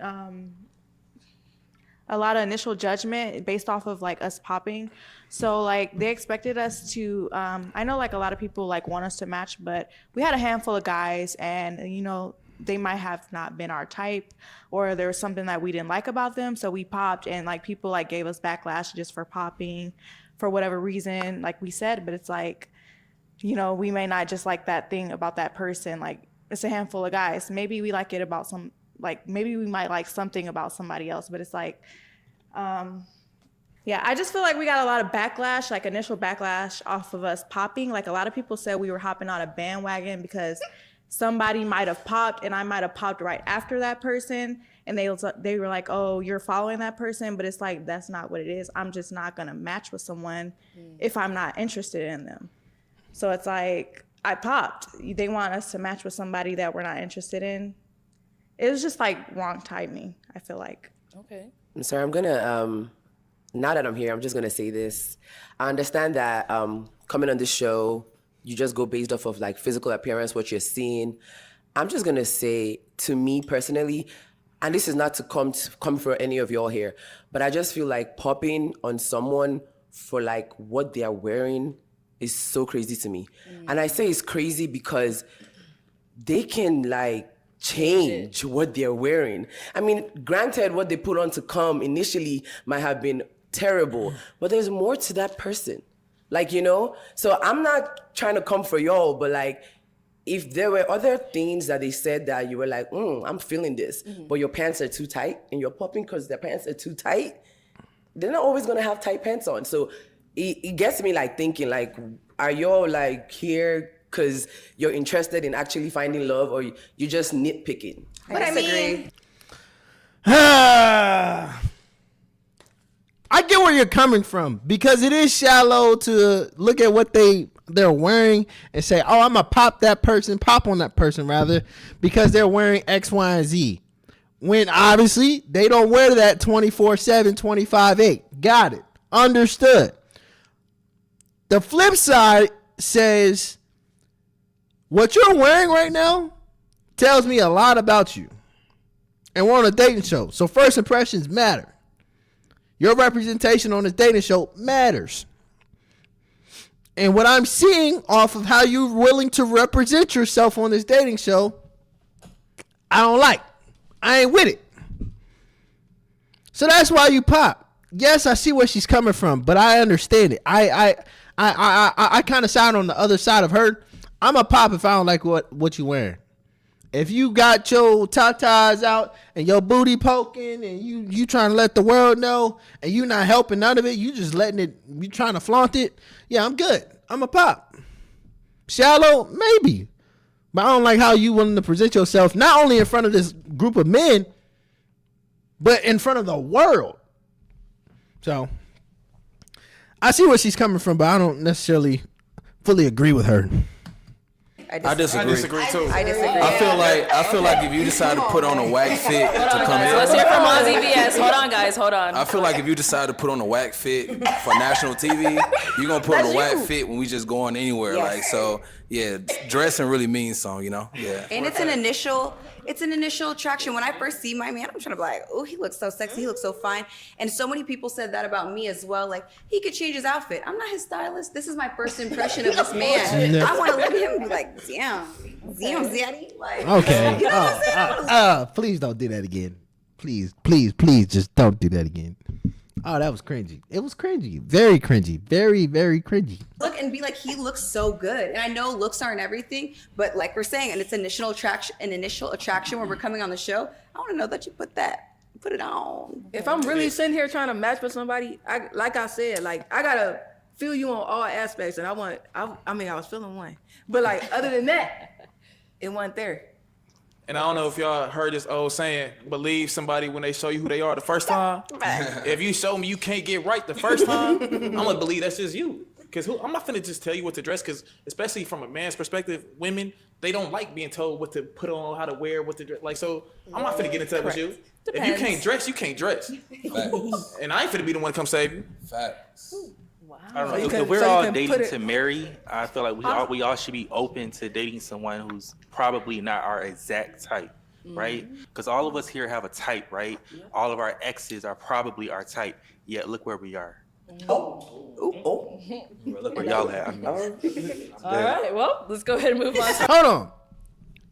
a lot of initial judgment based off of like us popping. So like they expected us to, I know like a lot of people like want us to match, but we had a handful of guys and you know, they might have not been our type or there was something that we didn't like about them. So we popped and like people like gave us backlash just for popping for whatever reason, like we said, but it's like, you know, we may not just like that thing about that person. Like it's a handful of guys. Maybe we like it about some, like maybe we might like something about somebody else, but it's like, yeah, I just feel like we got a lot of backlash, like initial backlash off of us popping. Like a lot of people said we were hopping on a bandwagon because somebody might have popped and I might have popped right after that person. And they were like, oh, you're following that person. But it's like, that's not what it is. I'm just not going to match with someone if I'm not interested in them. So it's like, I popped. They want us to match with somebody that we're not interested in. It was just like wrong timing, I feel like. Okay. I'm sorry, I'm gonna, now that I'm here, I'm just gonna say this. I understand that coming on this show, you just go based off of like physical appearance, what you're seeing. I'm just gonna say, to me personally, and this is not to come for any of y'all here, but I just feel like popping on someone for like what they are wearing is so crazy to me. And I say it's crazy because they can like change what they're wearing. I mean, granted, what they put on to come initially might have been terrible, but there's more to that person. Like, you know? So I'm not trying to come for y'all, but like, if there were other things that they said that you were like, I'm feeling this, but your pants are too tight and you're popping because their pants are too tight, they're not always gonna have tight pants on. So it gets me like thinking like, are y'all like here because you're interested in actually finding love or you just nitpicking? But I mean, I get where you're coming from because it is shallow to look at what they're wearing and say, oh, I'm gonna pop on that person rather because they're wearing X, Y, and Z. When obviously they don't wear that 24/7, 25/8. Got it. Understood. The flip side says what you're wearing right now tells me a lot about you. And we're on a dating show. So first impressions matter. Your representation on this dating show matters. And what I'm seeing off of how you're willing to represent yourself on this dating show, I don't like. I ain't with it. So that's why you pop. Yes, I see where she's coming from, but I understand it. I kind of sound on the other side of her. I'm a pop if I don't like what you wearing. If you got your tatas out and your booty poking and you trying to let the world know and you not helping none of it, you just letting it, you trying to flaunt it, yeah, I'm good. I'm a pop. Shallow, maybe. But I don't like how you willing to present yourself not only in front of this group of men, but in front of the world. So I see where she's coming from, but I don't necessarily fully agree with her. I disagree. I disagree too. I disagree. I feel like if you decide to put on a whack fit to come in, Let's hear from Ozzy VS. Hold on, guys. Hold on. I feel like if you decide to put on a whack fit for national TV, you're gonna put on a whack fit when we just going anywhere. Yes. Like so, yeah, dressing really means something, you know. Yeah. And it's an initial attraction. When I first see my man, I'm trying to be like, oh, he looks so sexy, he looks so fine. And so many people said that about me as well. Like, he could change his outfit. I'm not his stylist. This is my first impression of this man. I want to look at him and be like, damn, zaddy. Like, Okay. you know what I'm saying? Please don't do that again. Please, just don't do that again. Oh, that was cringy. It was cringy. Very cringy. Very, very cringy. Look and be like, he looks so good. And I know looks aren't everything, but like we're saying, and it's initial attraction when we're coming on the show. I want to know that you put it on. If I'm really sitting here trying to match with somebody, like I said, like I gotta feel you on all aspects, and I was feeling one, but like other than that, it wasn't there. And I don't know if y'all heard this old saying, believe somebody when they show you who they are the first time. If you show me you can't get right the first time, I'm gonna believe that's just you. Because I'm not finna just tell you what to dress, because especially from a man's perspective, women, they don't like being told what to put on, how to wear, what to dress. Like, so I'm not finna get into that with you. If you can't dress, you can't dress. Facts. And I ain't finna be the one to come save you. Facts. I don't know. So If we're you all can dating put it- to marry, I feel like we all should be open to dating someone who's probably not our exact type, right? Because all of us here have a type, right? All of our exes are probably our type. Yet look where we are. Look where y'all at. All right. Well, let's go ahead and move on. Hold on.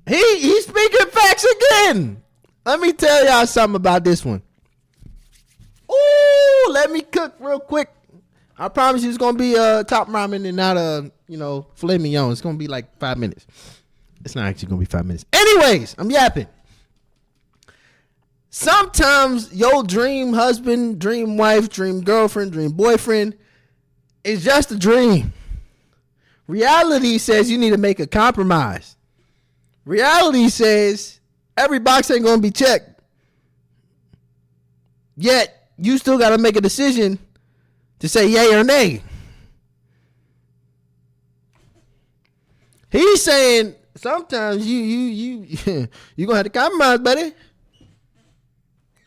He's speaking facts again. Let me tell y'all something about this one. Ooh, let me cook real quick. I promise you it's going to be top ramen and not filet mignon. It's going to be like 5 minutes. It's not actually going to be 5 minutes. Anyways, I'm yapping. Sometimes your dream husband, dream wife, dream girlfriend, dream boyfriend is just a dream. Reality says you need to make a compromise. Reality says every box ain't going to be checked. Yet, you still got to make a decision to say yay or nay. He's saying sometimes you gonna have to compromise, buddy.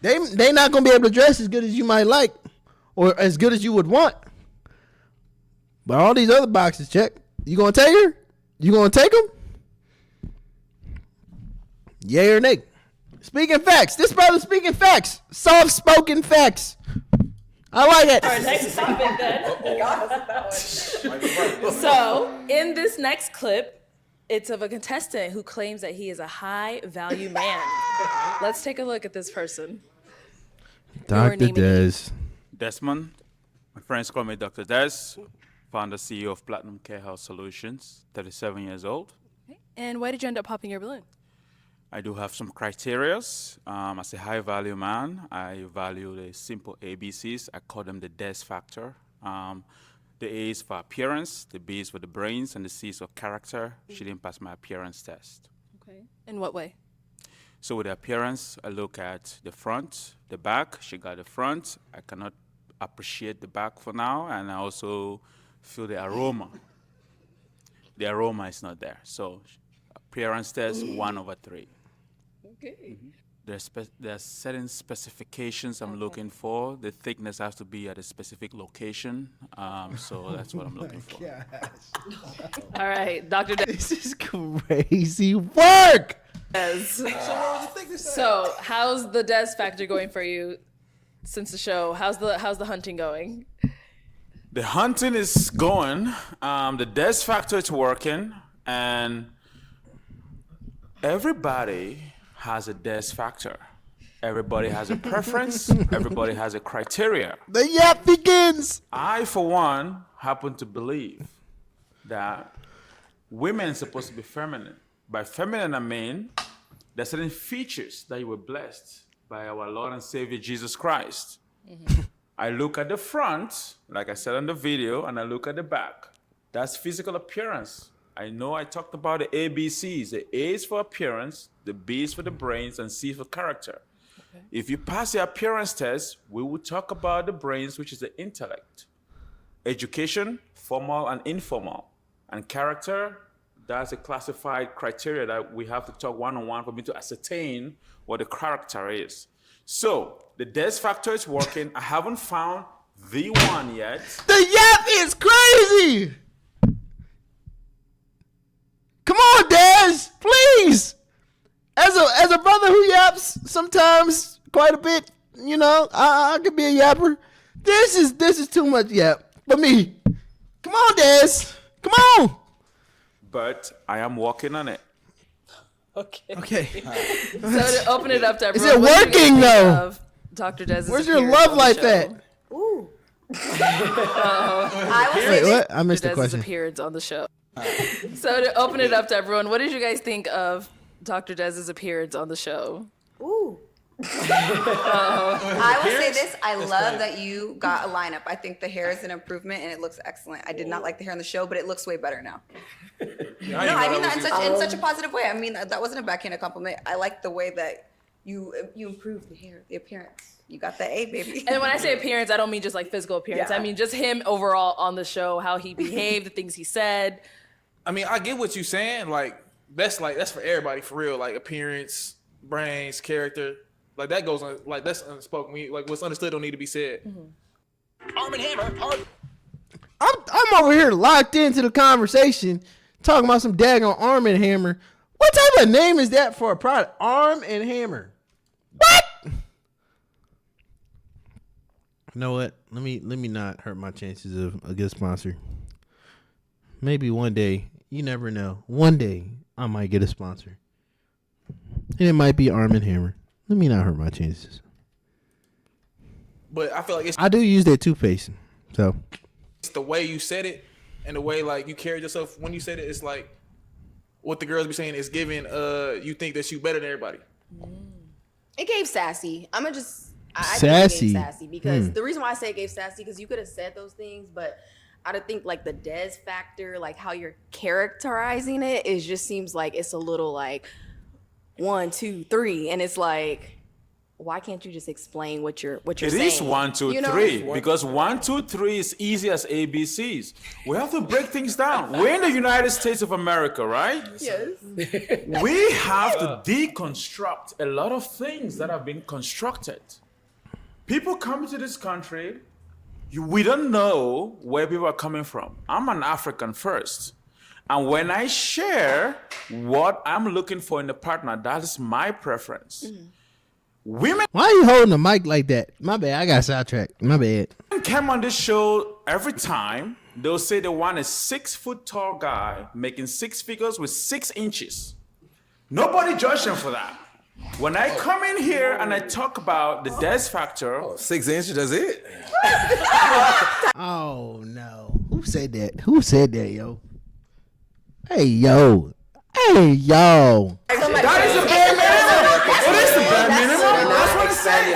They not gonna be able to dress as good as you might like, or as good as you would want. But all these other boxes checked. You gonna take her? You gonna take them? Yay or nay? Speaking facts. This brother speaking facts. Soft spoken facts. I like it. Our next topic then. So, in this next clip, it's of a contestant who claims that he is a high value man. Let's take a look at this person. Dr. Des. Desmond. My friends call me Dr. Des, founder CEO of Platinum Care Health Solutions, 37 years old. And why did you end up popping your balloon? I do have some criterias. As a high value man, I value the simple ABCs. I call them the Des factor. The A is for appearance, the B is for the brains, and the C is for character. She didn't pass my appearance test. Okay. In what way? So with the appearance, I look at the front, the back. She got the front. I cannot appreciate the back for now, and I also feel the aroma. The aroma is not there. So appearance test, 1/3. Okay. There's certain specifications I'm looking for. The thickness has to be at a specific location. So that's what I'm looking for. All right, Dr. Des. This is crazy work. So, how's the Des factor going for you since the show? How's the hunting going? The hunting is going. The Des factor is working, and everybody has a Des factor. Everybody has a preference. Everybody has a criteria. The yap begins. I, for one, happen to believe that women are supposed to be feminine. By feminine, I mean there's certain features that you were blessed by our Lord and Savior Jesus Christ. I look at the front, like I said in the video, and I look at the back. That's physical appearance. I know I talked about the ABCs. The A is for appearance, the B is for the brains, and C for character. Okay. If you pass the appearance test, we will talk about the brains, which is the intellect. Education, formal and informal. And character, that's a classified criteria that we have to talk one-on-one for me to ascertain what the character is. So, the Des factor is working. I haven't found the one yet. The yap is crazy. Come on, Des, please. As a brother who yaps sometimes quite a bit, you know, I could be a yapper. This is too much yap for me. Come on, Des. Come on. But I am working on it. Okay. So to open it up to Is everyone, it what do you guys working, think though? of Dr. Dez's Where's your appearance love on the life show? at? Ooh. I will Wait, what? I missed the Dez's question. appearance on the show. So to open it up to everyone, what did you guys think of Dr. Dez's appearance on the show? Ooh. I will say this. I love that you got a lineup. I think the hair is an improvement and it looks excellent. I did not like the hair on the show, but it looks way better now. No, I mean that in such a positive way. I mean, that wasn't a backhanded compliment. I like the way that you improved the hair, the appearance. You got the A, baby. And when I say appearance, I don't mean just like physical appearance. Yeah. I mean just him overall on the show, how he behaved, the things he said. I mean, I get what you're saying. That's for everybody, for real. Like appearance, brains, character. Like that goes on. Like that's unspoken. Like what's understood don't need to be said. Arm and Hammer. I'm over here locked into the conversation, talking about some daggone Arm and Hammer. What type of name is that for a product? Arm and Hammer. What? You know what? Let me not hurt my chances of a good sponsor. Maybe one day, you never know. One day I might get a sponsor, and it might be Arm and Hammer. Let me not hurt my chances. But I feel like I do use that toothpaste, so it's the way you said it and the way like you carried yourself when you said it. It's like what the girls be saying is giving. You think that you better than everybody. It gave sassy. I think Sassy. it gave sassy because the reason why I say it gave sassy because you could have said those things, but I don't think like the Des factor, like how you're characterizing it, it just seems like it's a little like 1, 2, 3, and it's like, why can't you just explain what you're saying? It is 1, 2, You know? 3 because 1, 2, 3 is easy as ABCs. We have to break things down. We're in the United States of America, right? Yes. We have to deconstruct a lot of things that have been constructed. People come to this country, we don't know where people are coming from. I'm an African first. And when I share what I'm looking for in a partner, that is my preference. Women why are you holding the mic like that? My bad. I got sidetracked. My bad. come on this show every time. They'll say they want a 6-foot tall guy making 6 figures with 6 inches. Nobody judge them for that. When I come in here and I talk about the Des factor, 6 inches, that's it. Oh no! Who said that? Who said that, yo? Hey yo! Hey yo! that is a bare minimum. What is the bare minimum? That's what it's saying.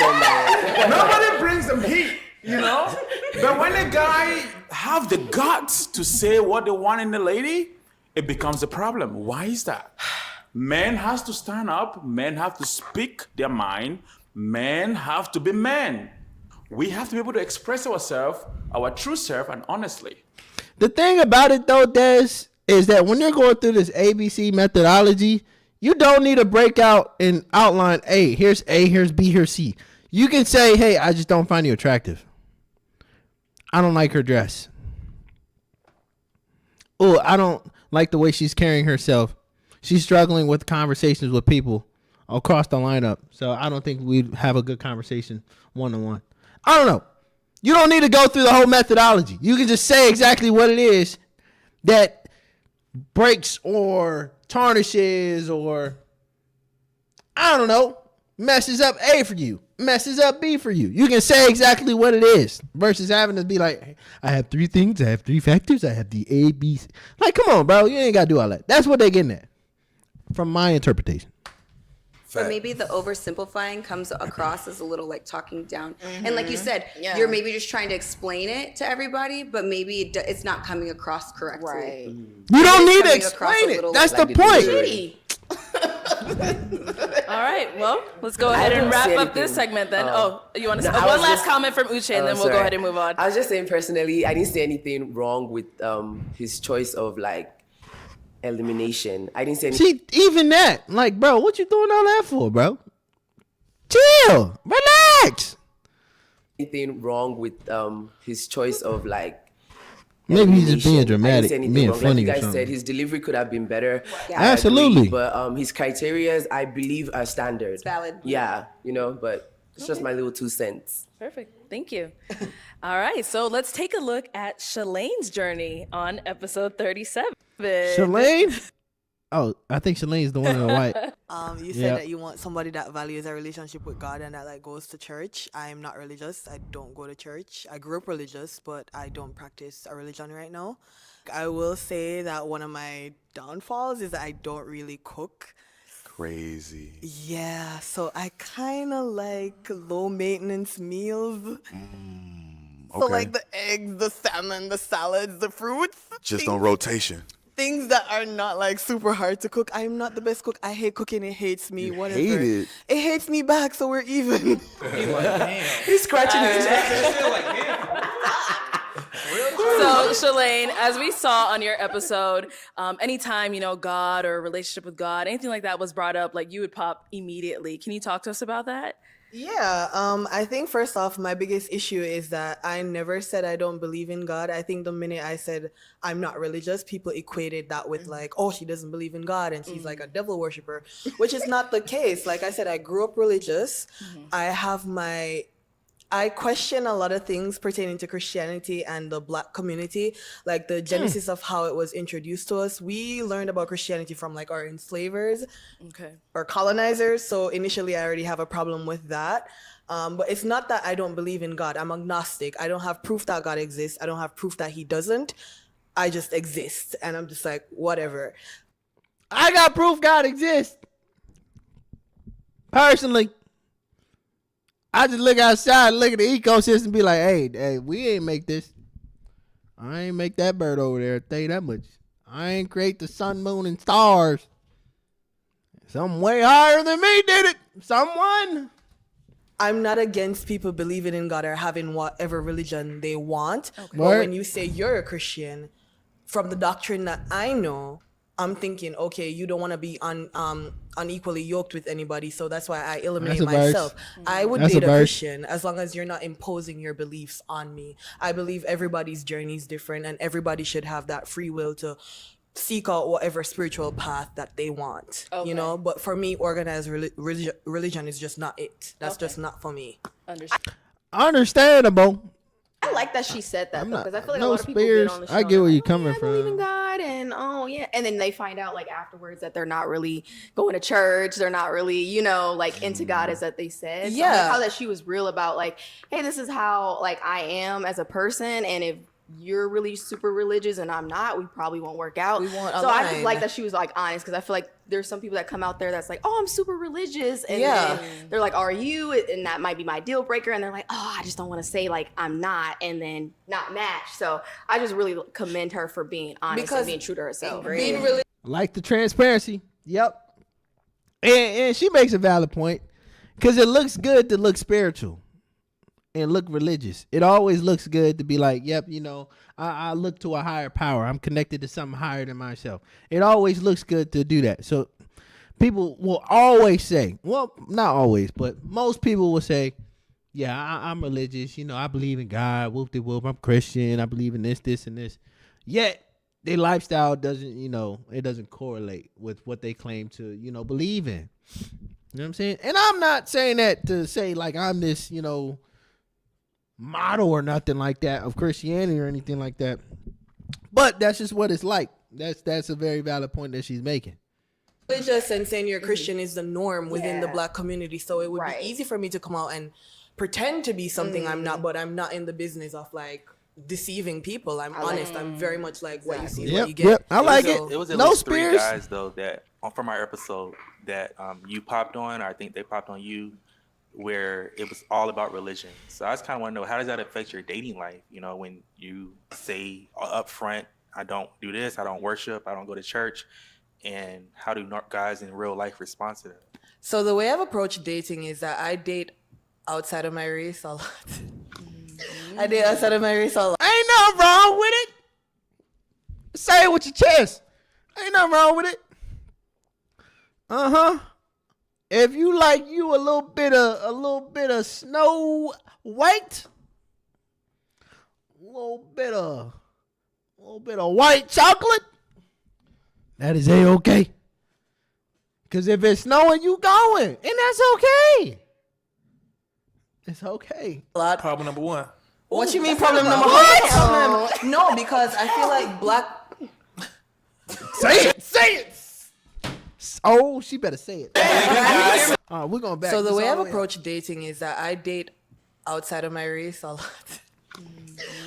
Nobody brings them heat, you know? But when a guy have the guts to say what they want in the lady, it becomes a problem. Why is that? Men has to stand up. Men have to speak their mind. Men have to be men. We have to be able to express ourselves, our true self, and honestly. The thing about it though, Des, is that when you're going through this ABC methodology, you don't need to break out and outline A, here's B, here's C. You can say, hey, I just don't find you attractive. I don't like her dress. Oh, I don't like the way she's carrying herself. She's struggling with conversations with people across the lineup. So I don't think we'd have a good conversation one-on-one. I don't know. You don't need to go through the whole methodology. You can just say exactly what it is that breaks or tarnishes or I don't know, messes up A for you, messes up B for you. You can say exactly what it is versus having to be like, hey, I have 3 things, I have 3 factors, I have the A, B, C. Like, come on, bro. You ain't got to do all that. That's what they getting at from my interpretation. But maybe the oversimplifying comes across as a little like talking down. Mm-hmm. And like you said, you're maybe just trying to explain it to everybody, but maybe it's not coming across correctly. Right. You don't need to explain it. That's the point. All right, well, let's go ahead and wrap up this segment then. You want to say one last comment from Uche, and then we'll go ahead and move on. I was just saying personally, I didn't see anything wrong with his choice of like elimination. I didn't say anything. See, even that, like, bro, what you doing all that for, bro? Chill, relax. Anything wrong with his choice of like. Maybe he's just being dramatic, being wrong. funny Like you or guys something. said, his delivery could have been better. Yeah. Absolutely. But his criteria, I believe, are standard. It's valid. Yeah, but it's just my little 2 cents. Perfect. Thank you. All right, so let's take a look at Shalane's journey on episode 37. Shalane? Oh, I think Shalane's the one in the white. You said that you want somebody that values a relationship with God and that like goes to church. I'm not religious. I don't go to church. I grew up religious, but I don't practice a religion right now. I will say that one of my downfalls is that I don't really cook. Crazy. Yeah, so I kind of like low maintenance meals. So Okay. like the eggs, the salmon, the salads, the fruits. Just on rotation. Things that are not like super hard to cook. I'm not the best cook. I hate cooking. It hates me. Whatever. hate it? It hates me back, so we're even. He's scratching his neck. So, Shalane, as we saw on your episode, anytime, God or relationship with God, anything like that was brought up, like you would pop immediately. Can you talk to us about that? Yeah, I think first off, my biggest issue is that I never said I don't believe in God. I think the minute I said I'm not religious, people equated that with like, oh, she doesn't believe in God and she's like a devil worshiper, which is not the case. Like I said, I grew up religious. I question a lot of things pertaining to Christianity and the Black community, like the genesis of how it was introduced to us. We learned about Christianity from like our enslavers or colonizers. So initially I already have a problem with that. But it's not that I don't believe in God. I'm agnostic. I don't have proof that God exists. I don't have proof that he doesn't. I just exist. And I'm just like, whatever. I got proof God exists. Personally. I just look outside, look at the ecosystem, and be like, hey, we ain't make this. I ain't make that bird over there. Tell you that much. I ain't create the sun, moon, and stars. Some way higher than me did it. Someone. I'm not against people believing in God or having whatever religion they want. But Right. when you say you're a Christian, from the doctrine that I know, I'm thinking, okay, you don't want to be unequally yoked with anybody, so that's why I eliminate That's a verse. myself. I would That's date a a verse. Christian as long as you're not imposing your beliefs on me. I believe everybody's journey is different and everybody should have that free will to seek out whatever spiritual path that they want, But for me, organized religion is just not it. That's just not for me. Understandable. I like that she said that though, because I feel like a no lot of people spears. get on the show. I get where you're coming I believe in from. God, and and then they find out like afterwards that they're not really going to church. They're not really, like into God as that they said. So I like Yeah. how that she was real about like, hey, this is how like I am as a person, and if you're really super religious and I'm not, we probably won't work out. We won't So I just align. like that she was like honest, because I feel like there's some people that come out there that's like, oh, I'm super religious, and Yeah. then they're like, are you? And that might be my deal breaker, and they're like, oh, I just don't want to say like I'm not, and then not match. So I just really commend her for being honest Because and being true to herself. being really Like the transparency. Yep. And she makes a valid point. Because it looks good to look spiritual and look religious. It always looks good to be like, yep, I look to a higher power. I'm connected to something higher than myself. It always looks good to do that. So people will always say, well, not always, but most people will say, yeah, I'm religious. I believe in God. Whoop-de-whoop. I'm Christian. I believe in this, this, and this. Yet their lifestyle doesn't, it doesn't correlate with what they claim to, believe in. You know what I'm saying? And I'm not saying that to say like I'm this, model or nothing like that of Christianity or anything like that. But that's just what it's like. That's a very valid point that she's making. Religious and saying you're a Christian is the norm within the Black community. So it would be easy for me to come out and pretend to be something I'm not, but I'm not in the business of like deceiving people. I'm honest. I'm very much like what you see is what you get. Yep, I like it. It was at No least three spears. guys though that from our episode that you popped on, or I think they popped on you, where it was all about religion. So I just kind of want to know, how does that affect your dating life? You know, when you say up front, I don't do this, I don't worship, I don't go to church, and how do guys in real life respond to that? So the way I've approached dating is that I date outside of my race a lot. I date outside of my race a lot. Ain't nothing wrong with it. Say it with your chest. Ain't nothing wrong with it. If you like you a little bit of Snow White, a little bit of white chocolate, that is A-okay. Cause if it's snowing, you going, and that's okay. It's okay. Problem number one. What you mean problem number one? No, because I feel like Black. Say it. Oh, she better say it. We're going back. So the way I've approached dating is that I date outside of my race a lot.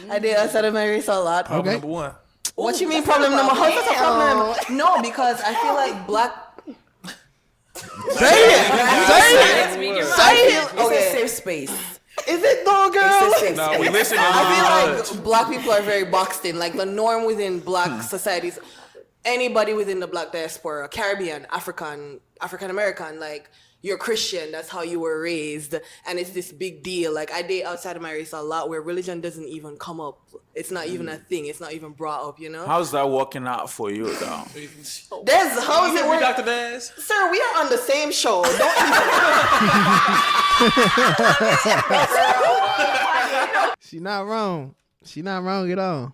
I date outside of my race a lot. Problem number one. What you mean problem number one? How's that a problem? No, because I feel like Black. Say it. It's a safe space. Is it though, girl? It's a safe No, space. we listen to I the feel judge. like Black people are very boxed in. Like the norm within Black societies, anybody within the Black diaspora, Caribbean, African American, like you're Christian, that's how you were raised, and it's this big deal. Like I date outside of my race a lot where religion doesn't even come up. It's not even a thing. It's not even brought up, you know? How's that working out for you, though? How is it working? Dr. Daz? Sir, we are on the same show. She not wrong. She not wrong at all.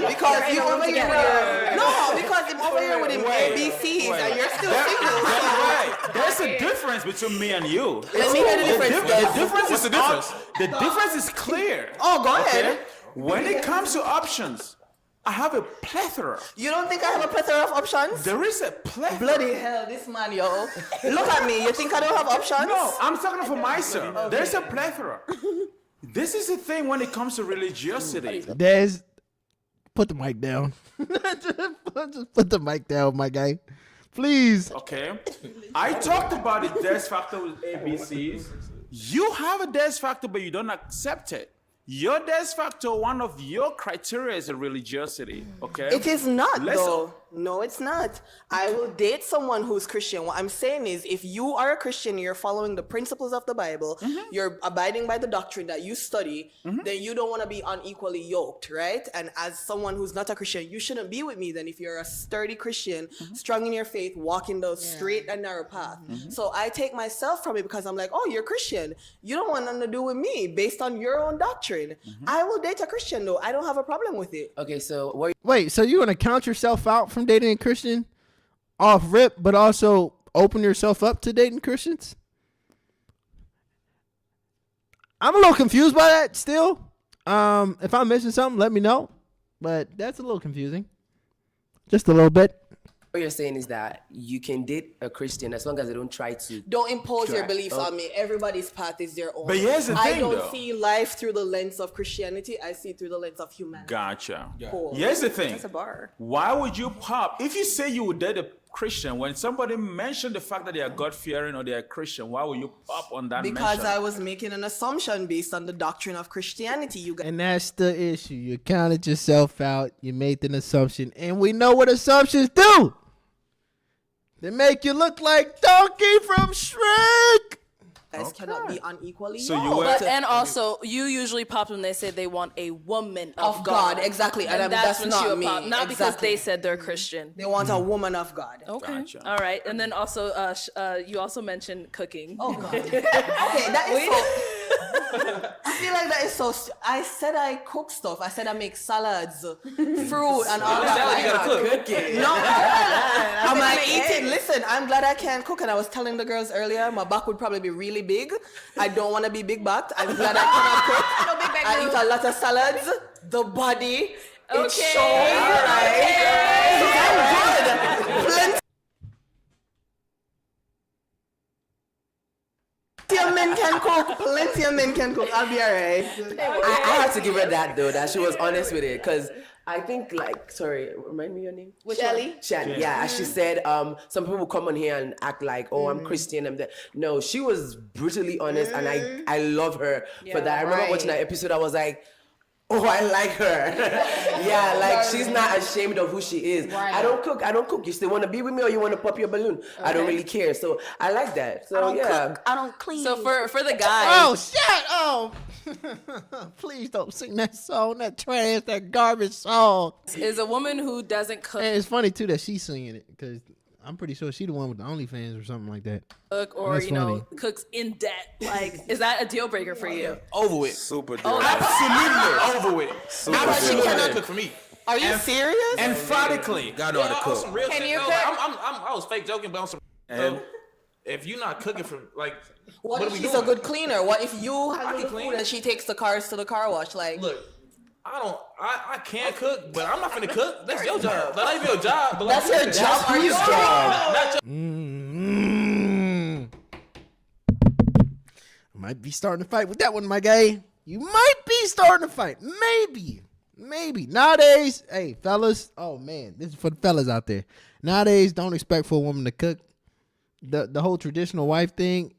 Because you over here with because I'm over here with him ABCs and you're still single. There's a difference between me and you. Let me hear the difference. What's the difference? The difference is clear. Oh, go ahead. When it comes to options, I have a plethora. You don't think I have a plethora of options? There is a plethora. Bloody hell, this man, yo. Look at me. You think I don't have options? No, I'm talking for myself. Okay. There's a plethora. This is the thing when it comes to religiosity. Des, put the mic down. Just put the mic down, my guy. Please. Okay. I talked about the Des factor with ABCs. You have a Des factor, but you don't accept it. Your Des factor, one of your criteria is a religiosity. Okay. It is not, though. No, it's not. I will date someone who's Christian. What I'm saying is, if you are a Christian, you're following the principles of the Bible, you're abiding by the doctrine that you study, then you don't want to be unequally yoked, right? And as someone who's not a Christian, you shouldn't be with me then if you're a sturdy Christian, strong in your faith, walking the straight and narrow path. So I take myself from it because I'm like, oh, you're Christian. You don't want nothing to do with me based on your own doctrine. I will date a Christian, though. I don't have a problem with it. Okay, so Wait, so you want to count yourself out from dating a Christian off rip, but also open yourself up to dating Christians? I'm a little confused by that still. If I'm missing something, let me know. But that's a little confusing. Just a little bit. what you're saying is that you can date a Christian as long as they don't try to. Don't impose your Right. beliefs Oh. on me. Everybody's path is their own. But here's the I thing, don't though. see life through the lens of Christianity. I see it through the lens of humanity. Gotcha. Cool. Here's the thing. That's a bar. Why would you pop? If you say you would date a Christian, when somebody mentioned the fact that they are God-fearing or they are Christian, why would you pop on that Because mention? I was making an assumption based on the doctrine of Christianity. You guys. And that's the issue. You counted yourself out. You made an assumption. And we know what assumptions do. They make you look like Donkey from Shrek. Guys cannot be unequally So yoked. you were- But, and also, you usually pop when they say they want a woman of God, exactly. And that's that's when not she would me. pop. Not because Exactly. they said they're Christian. They want a woman of God. Okay. All right. And then also, you also mentioned cooking. Oh, God. Okay, that is so... I feel like that is so... I said I cook stuff. I said I make salads, fruit, and all that. Salad, you gotta cook. No, I'm like eating. Listen, I'm glad I can cook. And I was telling the girls earlier, my back would probably be really big. I don't want to be big backed. I'm glad I cannot cook. I eat a lot of salads. The body. Okay. It shows, right? I'm good. Plenty of men can cook. Plenty of men can cook. I'll be alright. I have to give her that though, that she was honest with it, because I think remind me your name. Shelly. Shelly. Yeah, as she said, some people come on here and act like, oh, I'm Christian. I'm that. No, she was brutally honest, and I love her for that. I remember watching that episode. I was like, oh, I like her. Yeah, like she's not ashamed of who she is. Right. I don't cook. You still want to be with me or you want to pop your balloon? Okay. I don't really care. So I like that. So I don't cook. I don't clean. So for the guys. Oh, shut up. Please don't sing that song, that trash, that garbage song. Is a woman who doesn't cook. And it's funny too that she's singing it, because I'm pretty sure she the one with the OnlyFans or something like that. Cook or cooks in debt. Like, is that a deal breaker for you? Over with. Super deal. Absolutely over with. Super She cannot cook for me. Are you serious? Emphatically. God know how to cook. On some real Can shit. you No, cook? I was fake joking, but on some. And If you're not cooking for like, What what if are we she's doing? a good cleaner? What if you I have can the clean. food and she takes the cars to the car wash? Like, Look, I can't cook, but I'm not finna cook. That's your job. That ain't your job. But that's your job. Are you Not your Might be starting to fight with that one, my guy. You might be starting to fight. Maybe. Nowadays, hey, fellas. Oh, man. This is for the fellas out there. Nowadays, don't expect for a woman to cook. The whole traditional wife thing,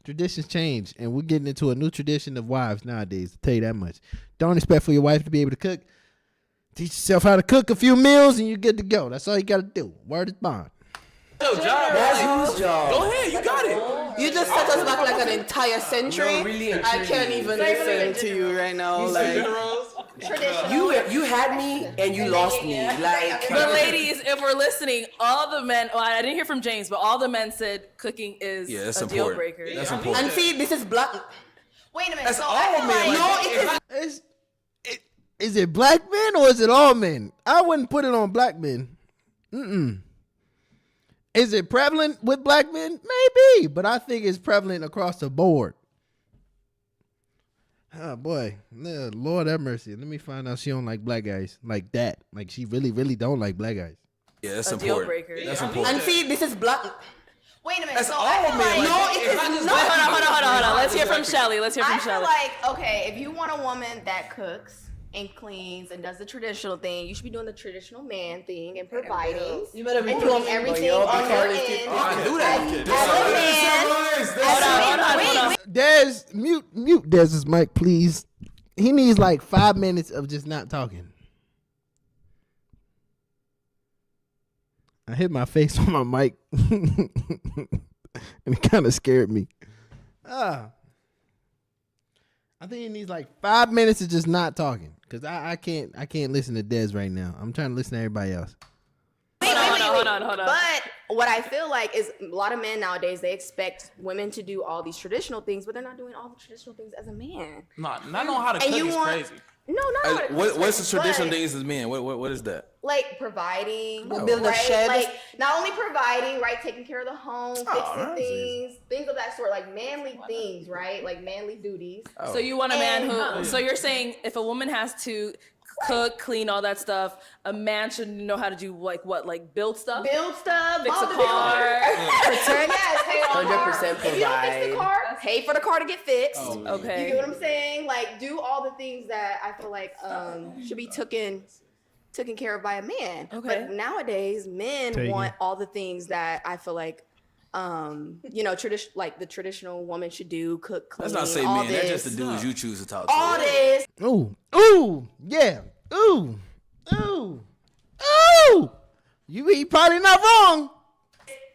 traditions change. And we're getting into a new tradition of wives nowadays. I'll tell you that much. Don't expect for your wife to be able to cook. Teach yourself how to cook a few meals and you're good to go. That's all you got to do. Word is bond. job. That's whose job? Go ahead, you got it. you just set us back like an entire century. No, really and I truly. can't even listen to you right now. Like, You had me and you lost me. Like, But ladies, if we're listening, all the men, well, I didn't hear from James, but all the men said cooking is that's a deal important. breaker. That's important. and see, this is black. Wait a minute. That's so all I feel men. like, No, Is it black men or is it all men? I wouldn't put it on black men. Is it prevalent with black men? Maybe, but I think it's prevalent across the board. Oh boy, Lord have mercy. Let me find out she don't like black guys like that. Like she really, really don't like black guys. Yeah, that's A deal important. breaker. That's important. And see, this is black. wait a minute. That's so all I feel men. like, No, it's Hold not. on. Let's hear from Shelly. I feel like, okay, if you want a woman that cooks and cleans and does the traditional thing, you should be doing the traditional man thing and providing. You better be and doing doing everything on your end. I can do that. Hold on. Des, mute Des's mic, please. He needs like 5 minutes of just not talking. I hit my face on my mic, and it kind of scared me. I think he needs like 5 minutes of just not talking, because I can't listen to Des right now. I'm trying to listen to everybody else. Hold on. But what I feel like is a lot of men nowadays, they expect women to do all these traditional things, but they're not doing all the traditional things as a man. Not know how to And cook you is want- crazy. No, not how to cook, What's the traditional but, things as men? What is that? like providing, building a right? shed. Like not only providing, right, taking care of the home, fixing that's things of that sort, like manly things, right, like manly duties. So you want a man And- who? So you're saying if a woman has to cook, clean, all that stuff, a man should know how to do like what, like build stuff, fix a multiple car, things. yes, pay on 100% If you don't fix the car, pay for the car to get fixed. Okay. You get what I'm saying? Like do all the things that I feel like should be taken care of by a man. Okay. But nowadays, men want all the things that I feel like like the traditional woman should do, cook, clean, Let's not say all men. That's just the this. dudes you choose to talk to. All this. Ooh, yeah, ooh. He probably not wrong.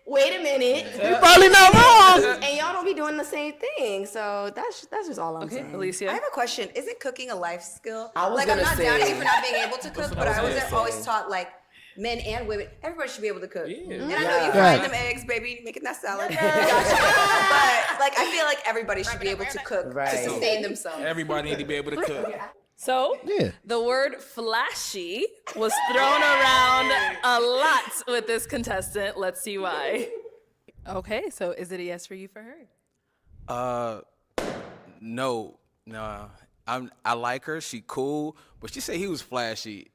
Wait a minute. You probably not wrong. And y'all don't be doing the same thing. So that's just all I'm saying. Alicia. I have a question. Isn't cooking a life skill? I was like gonna I'm not say- down to you for not being able to cook, but I was gonna always say. taught like men and women, everybody should be able to cook. And I know Yeah. you frying them eggs, baby, making that salad. But like I feel like everybody should be able to cook Right. to sustain themselves. Everybody need to be able to cook. So Yeah. the word flashy was thrown around a lot with this contestant. Let's see why. Okay, so is it a yes for you for her? No. I like her. She cool, but she said he was flashy.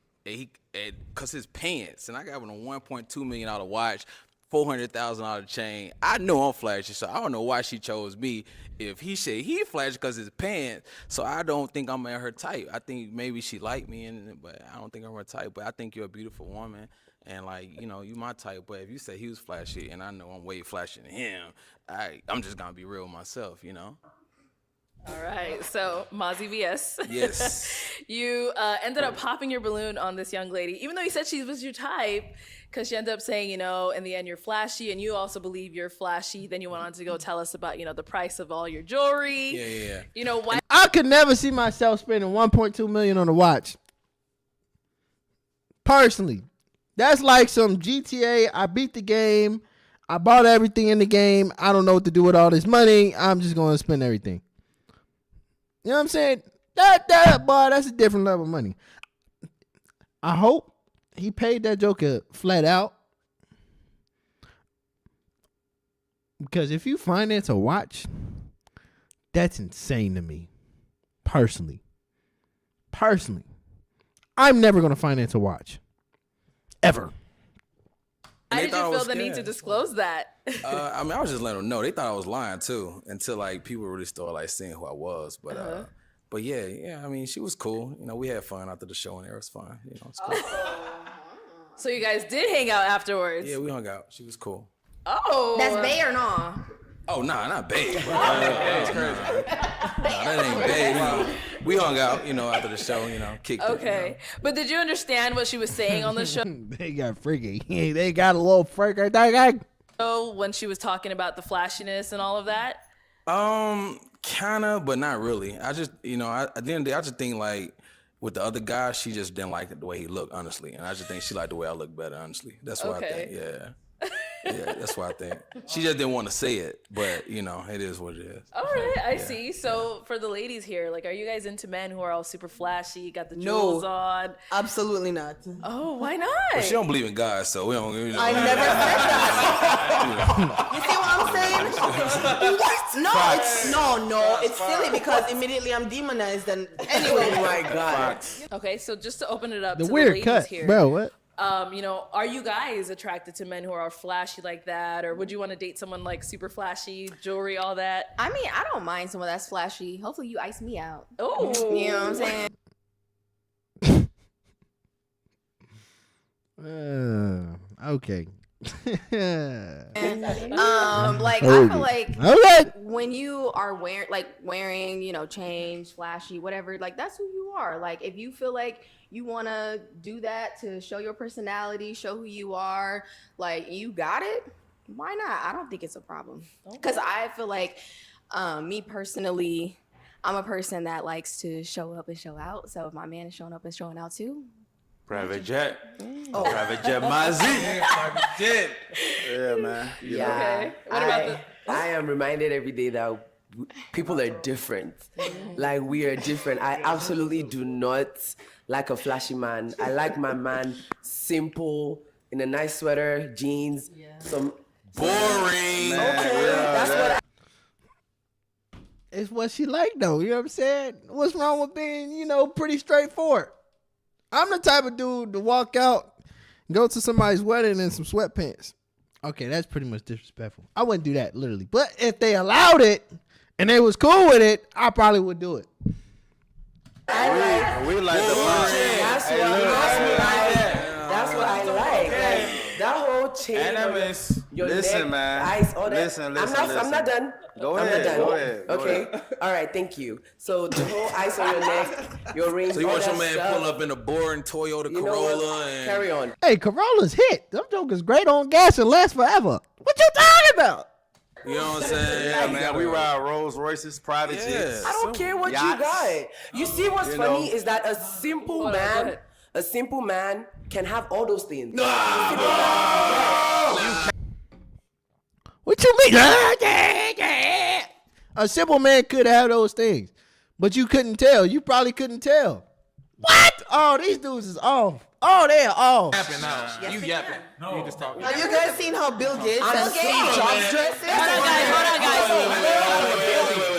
cause his pants, and I got him a $1.2 million watch, $400,000 chain. I know I'm flashy, so I don't know why she chose me. If he said he flashy because his pants, so I don't think I'm at her type. I think maybe she liked me, but I don't think I'm her type. But I think you're a beautiful woman, and like you my type. But if you say he was flashy, and I know I'm way flashier than him, I'm just gonna be real with myself, All right, so Mozzie VS. Yes. You ended up popping your balloon on this young lady, even though you said she was your type, because she ended up saying, in the end you're flashy, and you also believe you're flashy. Then you went on to go tell us about, the price of all your jewelry. Yeah. Why? I could never see myself spending $1.2 million on a watch. Personally, that's like some GTA. I beat the game. I bought everything in the game. I don't know what to do with all this money. I'm just going to spend everything. You know what I'm saying? Boy, that's a different level of money. I hope he paid that joker flat out. Because if you finance a watch, that's insane to me. Personally. I'm never going to finance a watch. Ever. Why did you feel the need to disclose that? I was just letting them know. They thought I was lying too, until like people really started seeing who I was. But yeah. I mean, she was cool. We had fun after the show, and it was fun. It's cool. So you guys did hang out afterwards? Yeah, we hung out. She was cool. Oh, that's bae or nah? Oh, nah, not babe. That's crazy. That ain't babe. We hung out, after the show, kicked it. Okay. But did you understand what she was saying on the show? They got freaky. They got a little freaky. When she was talking about the flashiness and all of that? Kinda, but not really. I just, at the end of the day, I just think with the other guy, she just didn't like the way he looked, honestly. And I just think she liked the way I look better, honestly. That's what I think, yeah. Yeah, that's what I think. She just didn't want to say it, but it is what it is. All right, I see. So for the ladies here, are you guys into men who are all super flashy, got the jewels on? Absolutely not. Oh, why not? Well, she don't believe in God, so we don't. I never said that. You see what I'm saying? What? No. It's silly because immediately I'm demonized. And anyway, Oh my God. Okay, so just to open it up The to weird the ladies cut, here. bro. What? Are you guys attracted to men who are flashy like that, or would you want to date someone super flashy, jewelry, all that? I mean, I don't mind someone that's flashy. Hopefully, you ice me out. Oh, you know what I'm saying? Okay. I feel like when you are wearing, change, flashy, whatever, that's who you are. If you feel like you want to do that to show your personality, show who you are, you got it, why not? I don't think it's a problem. Because I feel like, me personally, I'm a person that likes to show up and show out. So if my man is showing up and showing out too. Private jet. Private jet, Mozzie. Private jet. Yeah, man. Yeah. Okay. What about I am reminded every day that people are different. We are different. I absolutely do not like a flashy man. I like my man simple, in a nice sweater, jeans, some boring. That's what It's what she like, though. You know what I'm saying? What's wrong with being, pretty straightforward? I'm the type of dude to walk out, go to somebody's wedding in some sweatpants. Okay, that's pretty much disrespectful. I wouldn't do that, literally. But if they allowed it and they was cool with it, I probably would do it. I We like the fun. That's what I like. That whole chain. Enemies. Your Listen, neck, man. eyes, all that. Listen. I'm not done. Go I'm ahead. not done. Go ahead. Okay. All right. Thank you. So the whole ice on your neck, your rings. So you all want your that man stuff. pull up in a boring Toyota You know what? Corolla and Carry on. Hey, Corolla's hit. Them jokers great on gas and last forever. What you talking about? You know what I'm saying? Yeah, man. We ride Rolls Royces, private jets. I don't care what Yachts. you got. You see what's You funny know. is that a simple man can have all those things. What you mean? A simple man could have those things, but you couldn't tell. You probably couldn't tell. What? Oh, these dudes is off. Oh, they're off. Yapping now. You yapping. No. You just talking. Have you guys seen how Bill Gates and Steve Jobs dresses? Hold on, guys.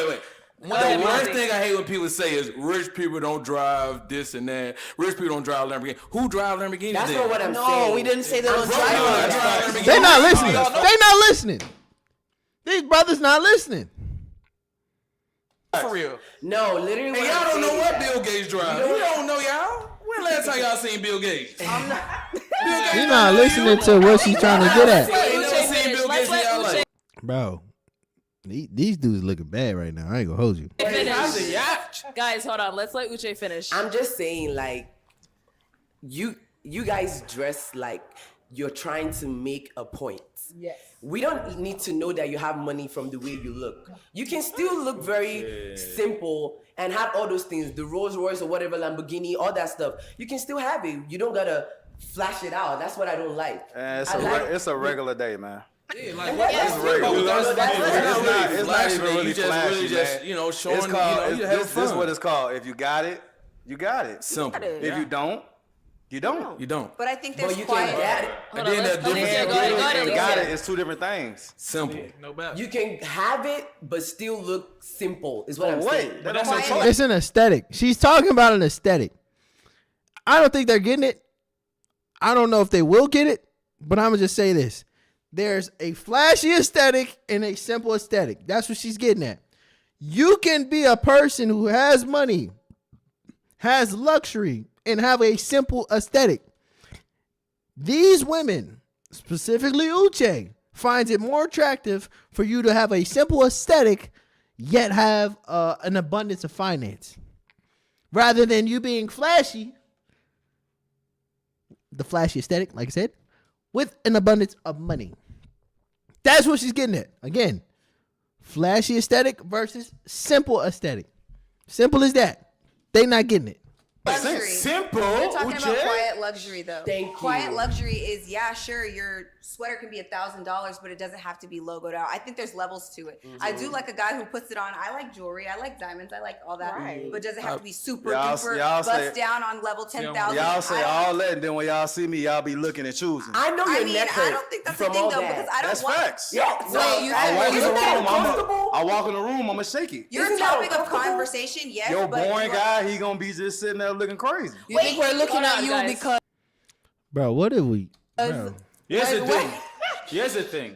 Wait. The worst thing I hate when people say is rich people don't drive this and that. Rich people don't drive Lamborghini. Who drive Lamborghini? That's then? not what I'm No, saying. we didn't say they I'm don't broke, drive I like drive that. Lamborghini. They not listening. They not listening. These brothers not listening. For real. No, literally. And what y'all I'm don't know saying what is Bill Gates drives. You don't know y'all. When the last time y'all seen Bill Gates? I'm not. You're not listening to what she's trying to get at. I ain't never seen Bill Gates in y'all life. Bro, these dudes looking bad right now. I ain't gonna hold you. Finish. Guys, hold on. Let's let Uche finish. I'm just saying, like, you guys dress like you're trying to make a point. Yes. We don't need to know that you have money from the way you look. You can still look very simple and have all those things, the Rolls Royce or whatever, Lamborghini, all that stuff. You can still have it. You don't gotta flash it out. That's what I don't like. It's a regular day, man. Yeah, like Yes, it's regular. It's not even really flashy, really just, man. you know, showing, It's called, you have this fun. is what it's called. If you got it, you got it. Simple. If you don't, you don't. You don't. But I think there's you quiet. can get it. And then that difference. Alicia, Get it ahead, and Alicia. got it is two different things. Simple. No bad. You can have it, but still look simple, is what I'm saying. Wait, that's a choice. It's an aesthetic. She's talking about an aesthetic. I don't think they're getting it. I don't know if they will get it, but I'm gonna just say this. There's a flashy aesthetic and a simple aesthetic. That's what she's getting at. You can be a person who has money, has luxury, and have a simple aesthetic. These women, specifically Uche, finds it more attractive for you to have a simple aesthetic yet have an abundance of finance. Rather than you being flashy, the flashy aesthetic, like I said, with an abundance of money. That's what she's getting at. Again, flashy aesthetic versus simple aesthetic. Simple as that. They not getting it. Luxury. Simple. You're talking Uche. about quiet luxury, though. Thank you. Quiet luxury is, yeah, sure, your sweater can be $1,000, but it doesn't have to be logoed out. I think there's levels to it. I do like a guy who puts it on. I like jewelry. I like diamonds. I like all that. Right. But does it have to be super y'all duper say- bust down on level 10,000? Y'all say all that, and then when y'all see me, y'all be looking and choosing. I know your neck hurt I don't think that's the from thing, all though, that. because I don't That's want. facts. Yeah, so Wait, you I said walk in the isn't that room, uncomfortable? I walk in the room, I'ma shake it. You're Isn't that topic of uncomfortable? conversation, yes, Your but boring you- guy, he gonna be just sitting there looking crazy. You think we're looking at you guys. because Bro, what did we... Bro. Here's the thing. Here's the thing.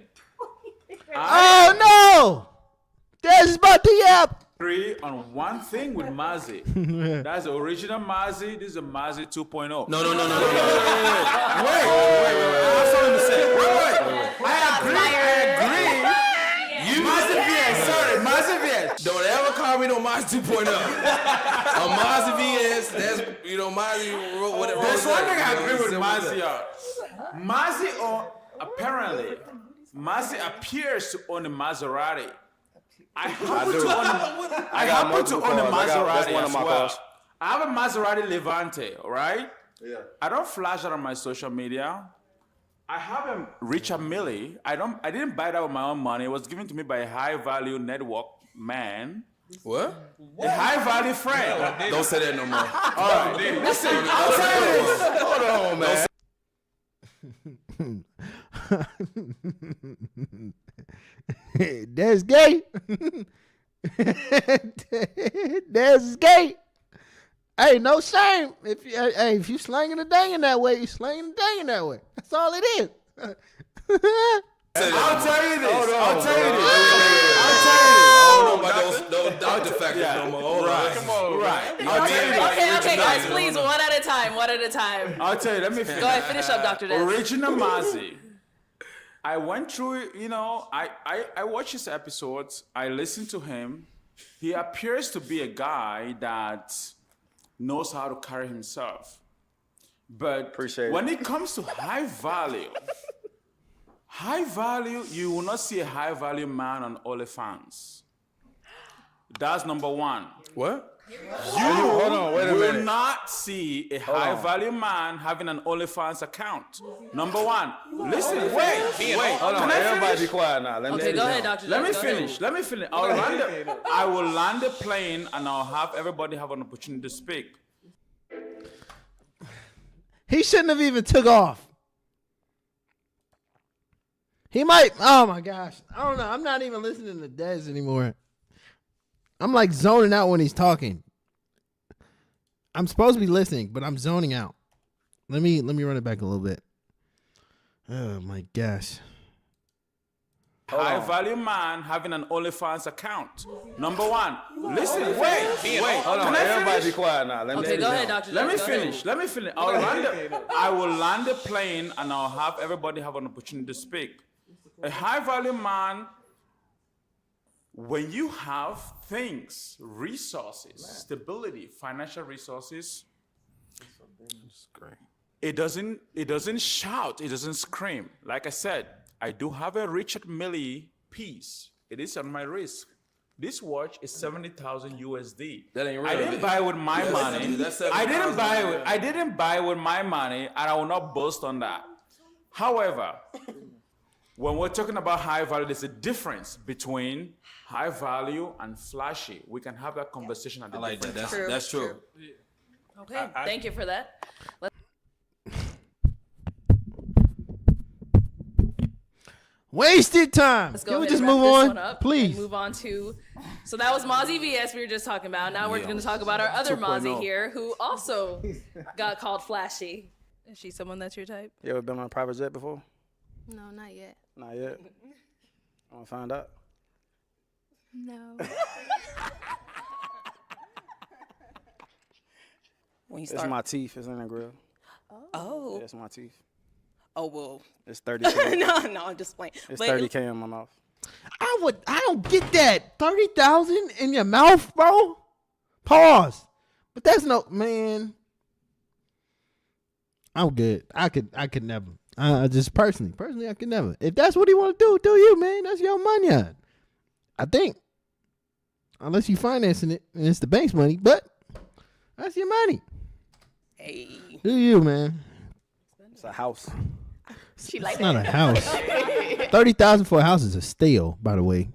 Oh, no! That's about to yap. Agree on one thing with Mazi. That's the original Mazi. This is a Mazi 2.0. No. Wait. I have something to say. Wait. I agree. You Mazda VS. Sorry, Mazda VS. Don't ever call me no Mazda 2.0. A Mazda VS. That's Mazda. Whatever. There's one thing I agree with Mazda. Mazi. Apparently, Mazi appears to own a Maserati. I happen do. to own I got multiple a cars. That's Maserati one of as my well. cars. I have a Maserati Levante, all right? Yeah. I don't flash that on my social media. I have a Richard Mille. I didn't buy that with my own money. It was given to me by a high value network man. What? A high value friend. Don't say that no more. All right. Listen, I'll tell you this. Hold on, man. That's gay. That's gay. Hey, no shame. If you slanging the dang in that way, you slanging the dang in that way. That's all it is. I'll tell you this. I'll tell you this. I don't know about those doctor factors no more. Hold on. Right. Come on. Right. Okay, guys, please, one at a time. I'll tell you. Let me finish. Go ahead, finish up, Dr. Des. Original Mazi. I went through, I watched his episodes. I listened to him. He appears to be a guy that knows how to carry himself. But when it comes to high value, you will not see a high value man on OnlyFans. That's number one. What? Hold on, wait a will minute. not see a high value man having an OnlyFans account. Number one. Listen, wait. Hold on, Can I everybody finish? be quiet now. Let me Okay, go ahead, Dr. Let me Des, go finish. Let me finish. I will land the plane and I'll have everybody have an opportunity to speak. He shouldn't have even took off. He might. Oh my gosh. I don't know. I'm not even listening to Dez anymore. I'm like zoning out when he's talking. I'm supposed to be listening, but I'm zoning out. Let me run it back a little bit. Oh my gosh. High value man having an OnlyFans account. Number one. Listen, wait. Hold on, Can I everybody finish? be quiet now. Let Okay, me go ahead, Dr. Let me Jones, go ahead. finish. Let me finish. I will land the plane and I'll have everybody have an opportunity to speak. A high value man, when you have things, resources, stability, financial resources, it doesn't shout, it doesn't scream. Like I said, I do have a Richard Mille piece. It is on my wrist. This watch is 70,000 USD. That ain't real. I didn't buy it with my money. That's I didn't $70,000. buy it with my money, and I will not boast on that. However, when we're talking about high value, there's a difference between high value and flashy. We can have that conversation at the I like that. different That's time. true. Okay, thank you for that. Wasted time. Let's go Can we ahead just and wrap move this on, one up please? and move on to. So that was Mozzie VS we were just talking about. Now we're going to talk about our other 2.0. Mozzie here, who also got called flashy. Is she someone that's your type? You ever been on a private jet before? No, not yet. Not yet. I want to find out. No. When you It's start. my teeth. It's in the grill. Oh. Yeah, it's my teeth. Oh well. It's 30K. no, I'm just playing. It's But 30K in my mouth. I don't get that. 30,000 in your mouth, bro. Pause. But that's no man. I'm good. I could never. Just personally, I could never. If that's what he want to do you, man. That's your money. I think, unless you financing it and it's the bank's money, but that's your money. Hey. Do you, man? It's a house. She like It's not a that. house. 30,000 for a house is a steal, by the way.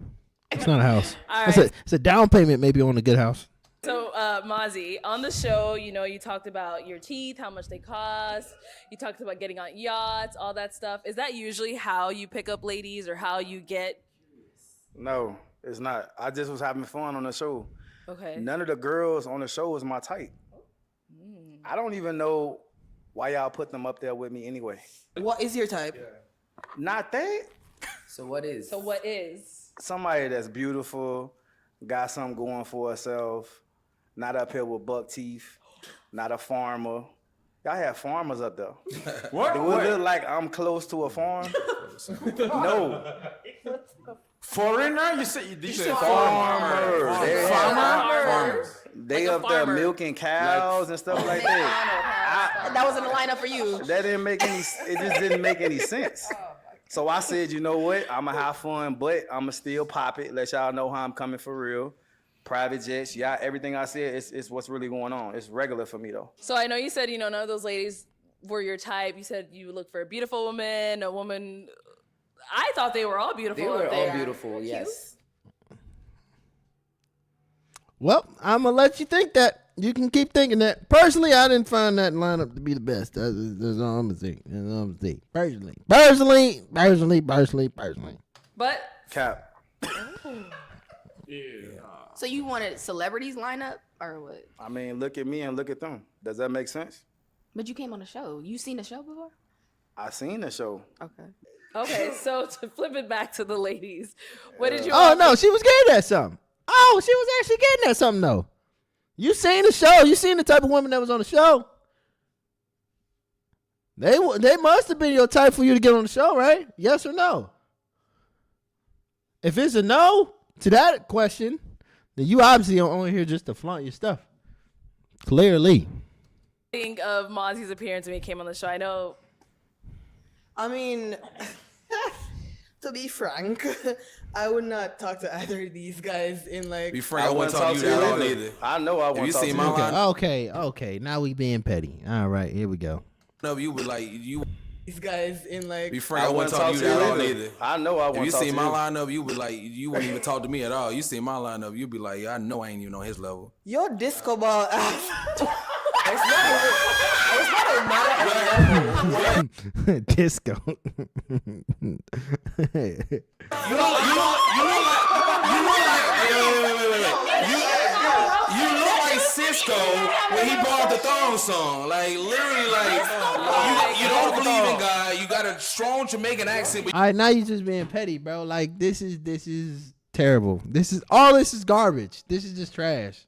It's not a house. All It's right. it's a down payment maybe on a good house. So, Mozzie, on the show, you talked about your teeth, how much they cost. You talked about getting on yachts, all that stuff. Is that usually how you pick up ladies or how you get? No, it's not. I just was having fun on the show. Okay. None of the girls on the show was my type. I don't even know why y'all put them up there with me anyway. What is your type? Not that. So what is? So what is? Somebody that's beautiful, got something going for herself, not up here with buck teeth, not a farmer. Y'all have farmers up there. What? Do it look like I'm close to a farm? No. Foreigner? You said Farmers. They have- Farmers. They Like a up there farmer. milking cows and stuff like that. That was in the lineup for you. That didn't make any. It just didn't make any sense. So I said, you know what? I'ma have fun, but I'ma still pop it. Let y'all know how I'm coming for real. Private jets, yeah. Everything I said is what's really going on. It's regular for me though. So I know you said, none of those ladies were your type. You said you would look for a beautiful woman, a woman. I thought they were all beautiful. They were up all there. beautiful. Yes. Well, I'm going to let you think that. You can keep thinking that. Personally, I didn't find that lineup to be the best. That's all I'm going to say. That's all I'm going to say. Personally. But Cap. So you wanted celebrities lineup or what? I mean, look at me and look at them. Does that make sense? But you came on the show. You seen the show before? I seen the show. Okay. Okay, so to flip it back to the ladies, what did you? Oh, no, she was getting at something. Oh, she was actually getting at something, though. You seen the show. You seen the type of woman that was on the show. They must have been your type for you to get on the show, right? Yes or no? If it's a no to that question, then you obviously are only here just to flaunt your stuff. Clearly. Think of Mozzie's appearance when he came on the show. I know. I mean, to be frank, I would not talk to either of these guys in like. Be frank, I wouldn't talk to you at all either. I know I wouldn't you talk seen to my you. line? Okay. Now we being petty. All right, here we go. No, you would like you. These guys in like. Be frank, I wouldn't talk to you at all either. I know I If wouldn't you talk seen to my you. lineup, you would like you wouldn't even talk to me at all. You seen my lineup, you'd be like, yeah, I know I ain't even on his level. Your disco ball ass. Disco. You disco when he brought the thong song. Like literally, like you don't believe in God. You got a strong Jamaican accent. All right, now you just being petty, bro. Like this is terrible. This is garbage. This is just trash.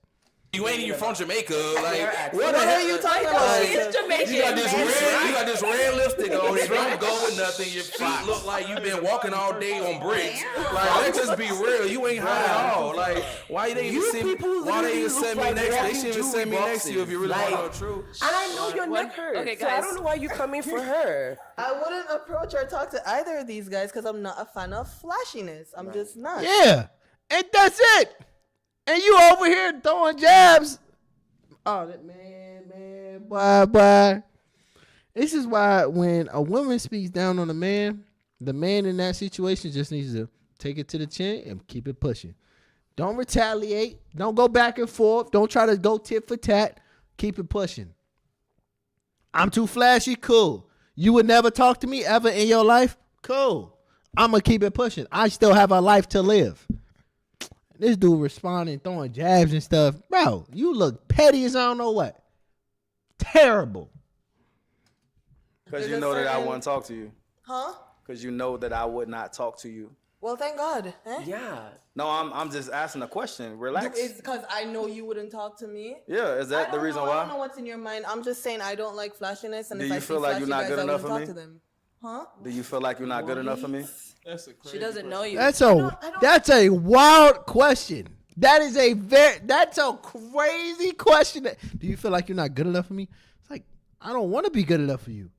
You ain't even from Jamaica. Like What are you talking about? He's Jamaican. You got this red lipstick on. It don't go with nothing. Your feet look like you've been walking all day on bricks. Like let's just be real. You ain't high at all. Like why they even send me? Why they even send me next? They shouldn't even send me next to you if you really want to know the truth. And I know your neck hurts. Okay, So I guys. don't know why you coming for her. I wouldn't approach or talk to either of these guys because I'm not a fan of flashiness. I'm just not. Yeah, and that's it. And you over here throwing jabs. Oh, that man, boy. This is why when a woman speaks down on a man, the man in that situation just needs to take it to the chin and keep it pushing. Don't retaliate. Don't go back and forth. Don't try to go tit for tat. Keep it pushing. I'm too flashy. Cool. You would never talk to me ever in your life? Cool. I'm going to keep it pushing. I still have a life to live. This dude responding, throwing jabs and stuff. Bro, you look petty as I don't know what. Terrible. Because you know that I wouldn't talk to you. Huh? Because you know that I would not talk to you. Well, thank God. Eh? Yeah. No, I'm just asking a question. Relax. It's because I know you wouldn't talk to me. Yeah, is that the reason I don't know why? what's in your mind. I'm just saying I don't like flashiness, and Do if you I see feel like flashy you're not guys, good I enough wouldn't for talk me? to them. Huh? Do you feel like you're not good enough for me? That's a crazy She doesn't know you. That's a wild question. That's a crazy question. Do you feel like you're not good enough for me? It's like, I don't want to be good enough for you.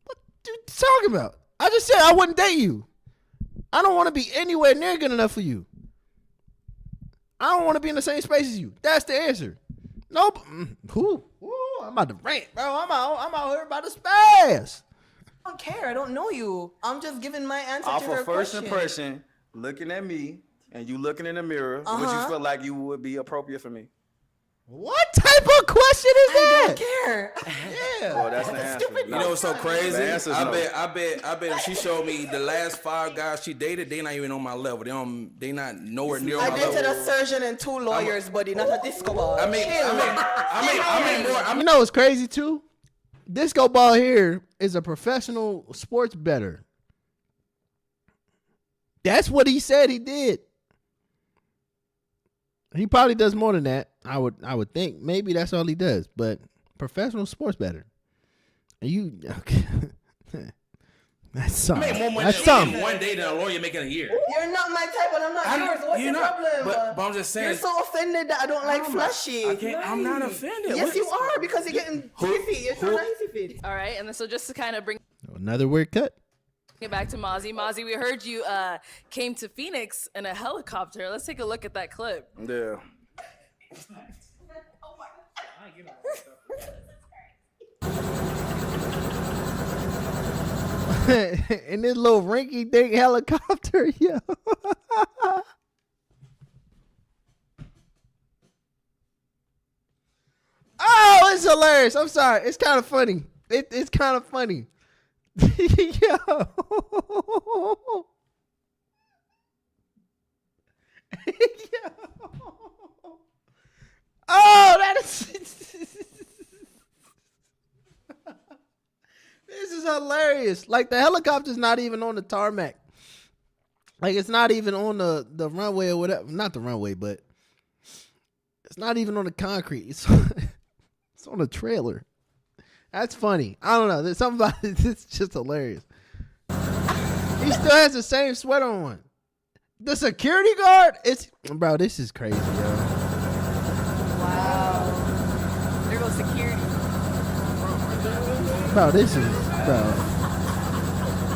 What are you talking about? I just said I wouldn't date you. I don't want to be anywhere near good enough for you. I don't want to be in the same space as you. That's the answer. Nope. Who? I'm about to rant, bro. I'm out here about to spaz. I don't care. I don't know you. I'm just giving my answer Off to her of first question. impression, looking at me and you looking in the mirror, would you feel like you would be appropriate for me? What type of question is that? I don't care. Yeah. Well, that's the answer. You know what's so crazy? The answer's I no. bet if she showed me the last 5 guys she dated, they not even on my level. They not nowhere near I my dated level. a surgeon and 2 lawyers, buddy, not a disco ball. I mean more. You know what's crazy too? Disco Ball here is a professional sports bettor. That's what he said he did. He probably does more than that. I would think maybe that's all he does. But professional sports bettor. And you okay? That's something. I make more money That's in something. one day than a lawyer making a year. You're not my type, and I'm not yours. What's you're the not, problem? but I'm just saying. You're so offended that I don't like flashy. I'm not offended. Yes, What- you are, because you're getting hissy. You're trying to hissy fit. All right, and then so just to kind of bring Another weird cut. it back to Mozzie. Mozzie, we heard you came to Phoenix in a helicopter. Let's take a look at that clip. Yeah. In this little rinky dink helicopter, yo. Oh, it's hilarious. I'm sorry. It's kind of funny. It's kind of funny. Yo. Yo. Oh, that is. This is hilarious. Like the helicopter's not even on the tarmac. Like it's not even on the runway or whatever. Not the runway, but it's not even on the concrete. It's on a trailer. That's funny. I don't know. There's something about it. It's just hilarious. He still has the same sweater on. The security guard, bro, this is crazy, yo. Wow. There goes security. Bro, this is, bro.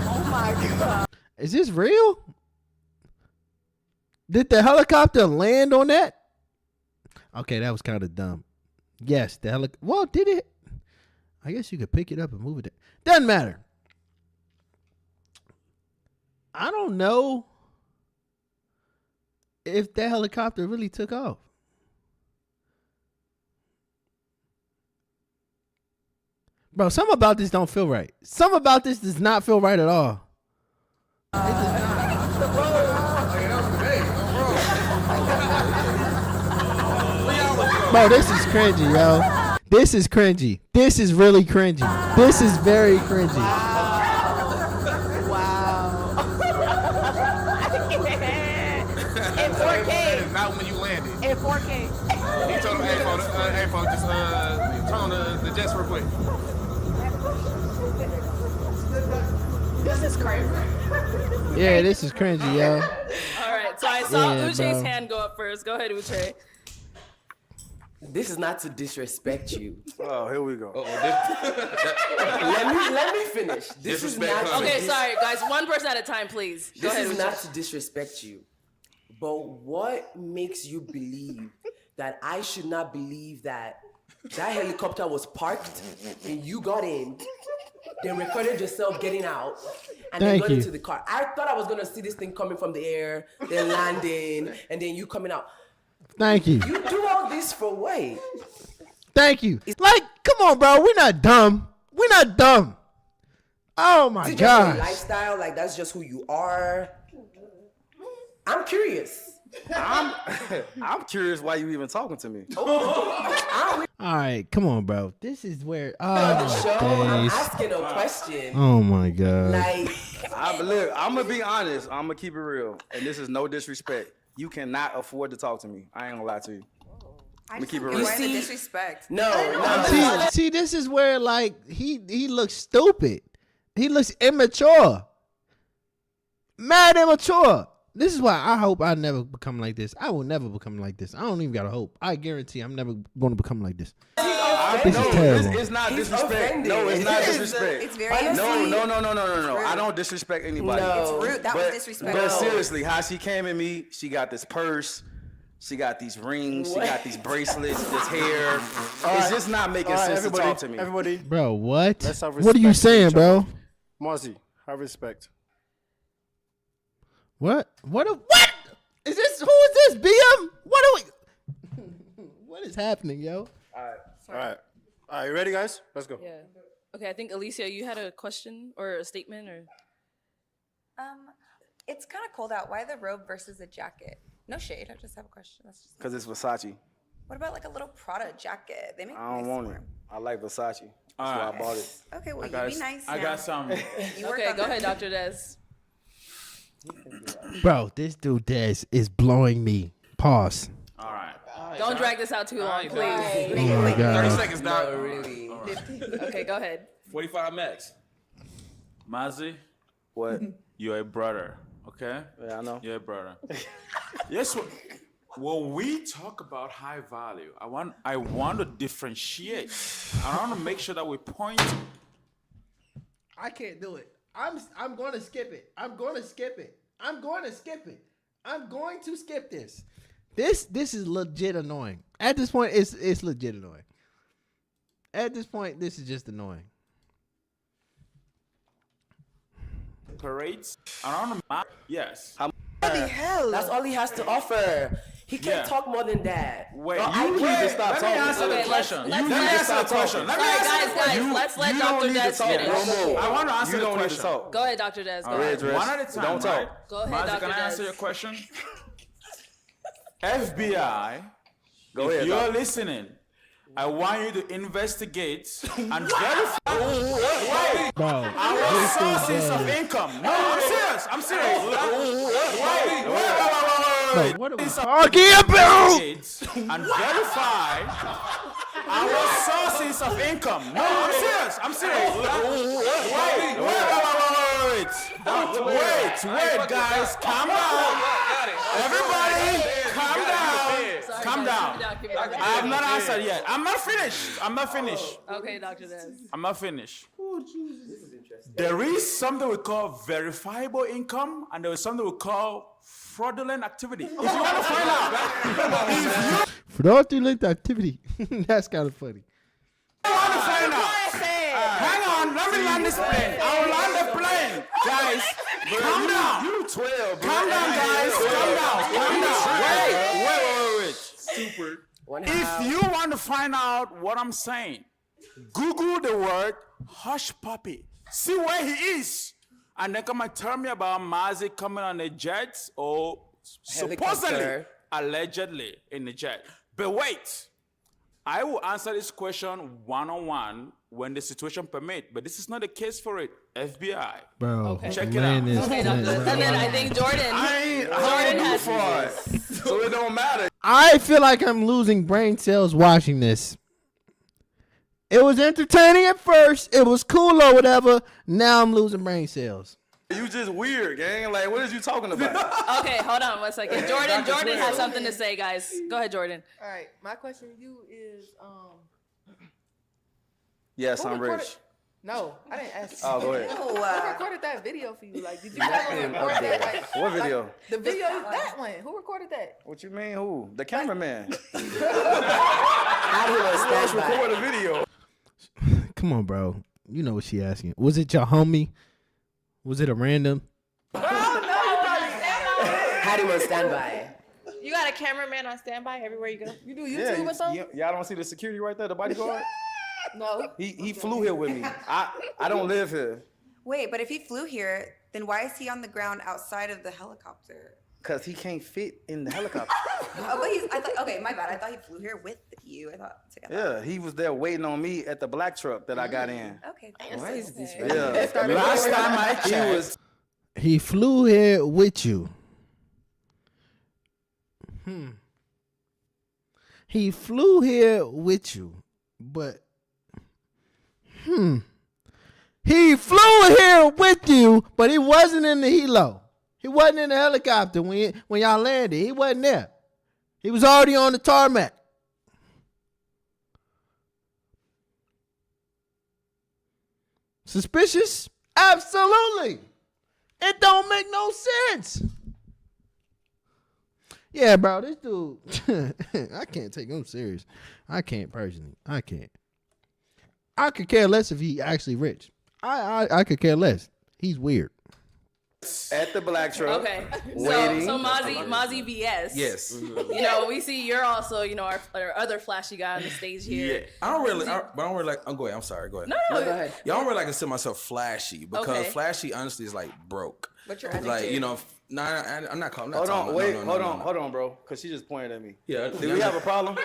Oh my God. Is this real? Did the helicopter land on that? Okay, that was kind of dumb. Yes, the helicopter. Well, did it? I guess you could pick it up and move it. Doesn't matter. I don't know if that helicopter really took off. Bro, something about this don't feel right. Something about this does not feel right at all. Bro, this is cringy, yo. This is cringy. This is really cringy. This is very cringy. Wow. In 4K. Not when you landed. In 4K. He told him, hey, folks, just turn on the jets real quick. This is crazy. Yeah, this is cringy, yo. All right, so I saw Yeah, Uche's bro. hand go up first. Go ahead, Uche. This is not to disrespect you. Oh, here we go. let me finish. This is not. Okay, sorry, guys. One person at a time, please. Go This ahead, is Uche. not to disrespect you, but what makes you believe that I should not believe that that helicopter was parked and you got in, then recorded yourself getting out, and then Thank got you. into the car? I thought I was gonna see this thing coming from the air, then landing, and then you coming out. Thank you. You do all this for what? Thank you. Like, come on, bro. We're not dumb. We're not dumb. Oh my Is it just your gosh. lifestyle? Like that's just who you are? I'm curious. I'm curious why you even talking to me. All right, come on, bro. This is where. On the show, I'm days. asking a question. Oh my god. Like, Look, I'm gonna be honest. I'm gonna keep it real, and this is no disrespect. You cannot afford to talk to me. I ain't gonna lie to you. I'm gonna keep it real. Why the disrespect? See, this is where like he looks stupid. He looks immature. Mad immature. This is why I hope I never become like this. I will never become like this. I don't even gotta hope. I guarantee I'm never going to become like this. This is terrible. It's not He's disrespect. offended. No, it's not It is. disrespect. It's very No. I don't disrespect anybody. No. It's rude. That was disrespectful. But seriously, how she came at me, she got this purse, she got these rings, she got these bracelets, this hair. It's just not making sense to talk to me. Everybody, Bro, what? let's have What are you respect for saying, each bro? other. Marzi, have respect. What? What is this? Who is this? BM? What are we? What is happening, yo? All right. You ready, guys? Let's go. Yeah. Okay, I think Alicia, you had a question or a statement or. It's kind of cold out. Why the robe versus a jacket? No shade. I just have a question. That's just. Because it's Versace. What about like a little Prada jacket? They make. I don't nice want it. warm. I like Versace. That's why I Alright. bought it. Okay, well, I you be nice. I now. got some. You work Okay, on go that. ahead, Dr. Des. Bro, this dude Des is blowing me. Pause. All right. Don't drag this out too long, please. Oh my 30 god. seconds, Doc. no, really. Okay, go ahead. 45 max. Mazi, What? you're a brother, okay? Yeah, I know. You're a brother. Yes, when we talk about high value, I want to differentiate. I want to make sure that we point. I can't do it. I'm going to skip it. I'm going to skip it. I'm going to skip it. I'm going to skip this. This is legit annoying. At this point, it's legit annoying. At this point, this is just annoying. Parades around the map. Yes. Holy hell. That's all he has to offer. He can't Yeah. talk more than that. Wait, No, you need to stop Let me talking. answer the Okay, question. let's You need to answer stop the talking. Let me All right, answer the guys, question. let's let you Dr. don't need Des to talk finish. no more. I want to answer You the don't need to question. talk. Go ahead, Dr. Des. Go All ahead. right, one at a time. Don't talk. Right? Go ahead, Mazi, Dr. can I Des. answer your question? FBI, Go if ahead, you're Doc. listening, I want you to investigate and verify Bro. our sources of income. No, I'm serious. I'm serious. Bro, what are we talking about? And verify our sources of income. No, I'm serious. I'm serious. Wait, guys, calm down. Everybody, calm down. Sorry, Calm guys, down. keep it down. I have not answered yet. I'm not finished. Okay, Dr. Des. I'm not finished. There is something we call verifiable income, and there is something we call fraudulent activity. If you want to find out, Fraudulent activity. That's kind of funny. hang on, let me land this plane. I'll land the plane, guys. Calm down. You 12, bro. Calm down, guys. Calm down. Wait. Super. If you want to find out what I'm saying, Google the word hush puppy. See where he is. And then come and tell me about Mazi coming on a jet or supposedly, Helicopter. allegedly in the jet. But wait, I will answer this question one-on-one when the situation permit, but this is not the case for it. FBI. Bro, Check it Lynn out. is- Okay, that's good. And then I think Jordan. Jordan has. So it don't matter. I feel like I'm losing brain cells watching this. It was entertaining at first. It was cool or whatever. Now I'm losing brain cells. You just weird, gang. Like, what is you talking about? Okay, hold on 1 second. Jordan has something to say, guys. Go ahead, Jordan. All right, my question to you is, Yes, who I'm recorded- rich. No, I didn't ask. Oh, go ahead. Who recorded that video for you? Like, did you tell them to record that? Like, What video? Like, the video, that one. Who recorded that? What you mean? Who? The cameraman. How do you stand by? Record a video. Come on, bro. You know what she asking. Was it your homie? Was it a random? How do you on standby? You got a cameraman on standby everywhere you go. You do YouTube or something? Y'all don't see the security right there, the bodyguard? No. He flew here with me. I don't live here. Wait, but if he flew here, then why is he on the ground outside of the helicopter? Because he can't fit in the helicopter. Oh, but I thought, okay, my bad. I thought he flew here with you. I thought together. Yeah, he was there waiting on me at the black truck that I got in. Okay. Why is this? Okay. Yeah. Last time I checked, He flew here with you. He flew here with you, but he flew here with you, but he wasn't in the helo. He wasn't in the helicopter when y'all landed. He wasn't there. He was already on the tarmac. Suspicious? Absolutely. It don't make no sense. Yeah, bro, this dude, I can't take him serious. I can't personally. I can't. I could care less if he actually rich. I could care less. He's weird. at the black truck. Okay. Waiting. So Mozzie VS. Yes. You know, we see you're also, you know, our other flashy guy on the stage here. Yeah, I don't really like. I'm going. I'm sorry. Go ahead. No, go ahead. Y'all don't really like consider myself flashy because Okay. flashy, honestly, is like broke. What's your Like adjective? you know, I'm not calling. Hold on, wait, hold on, bro, because she just pointed at me. Yeah. Do we have a problem?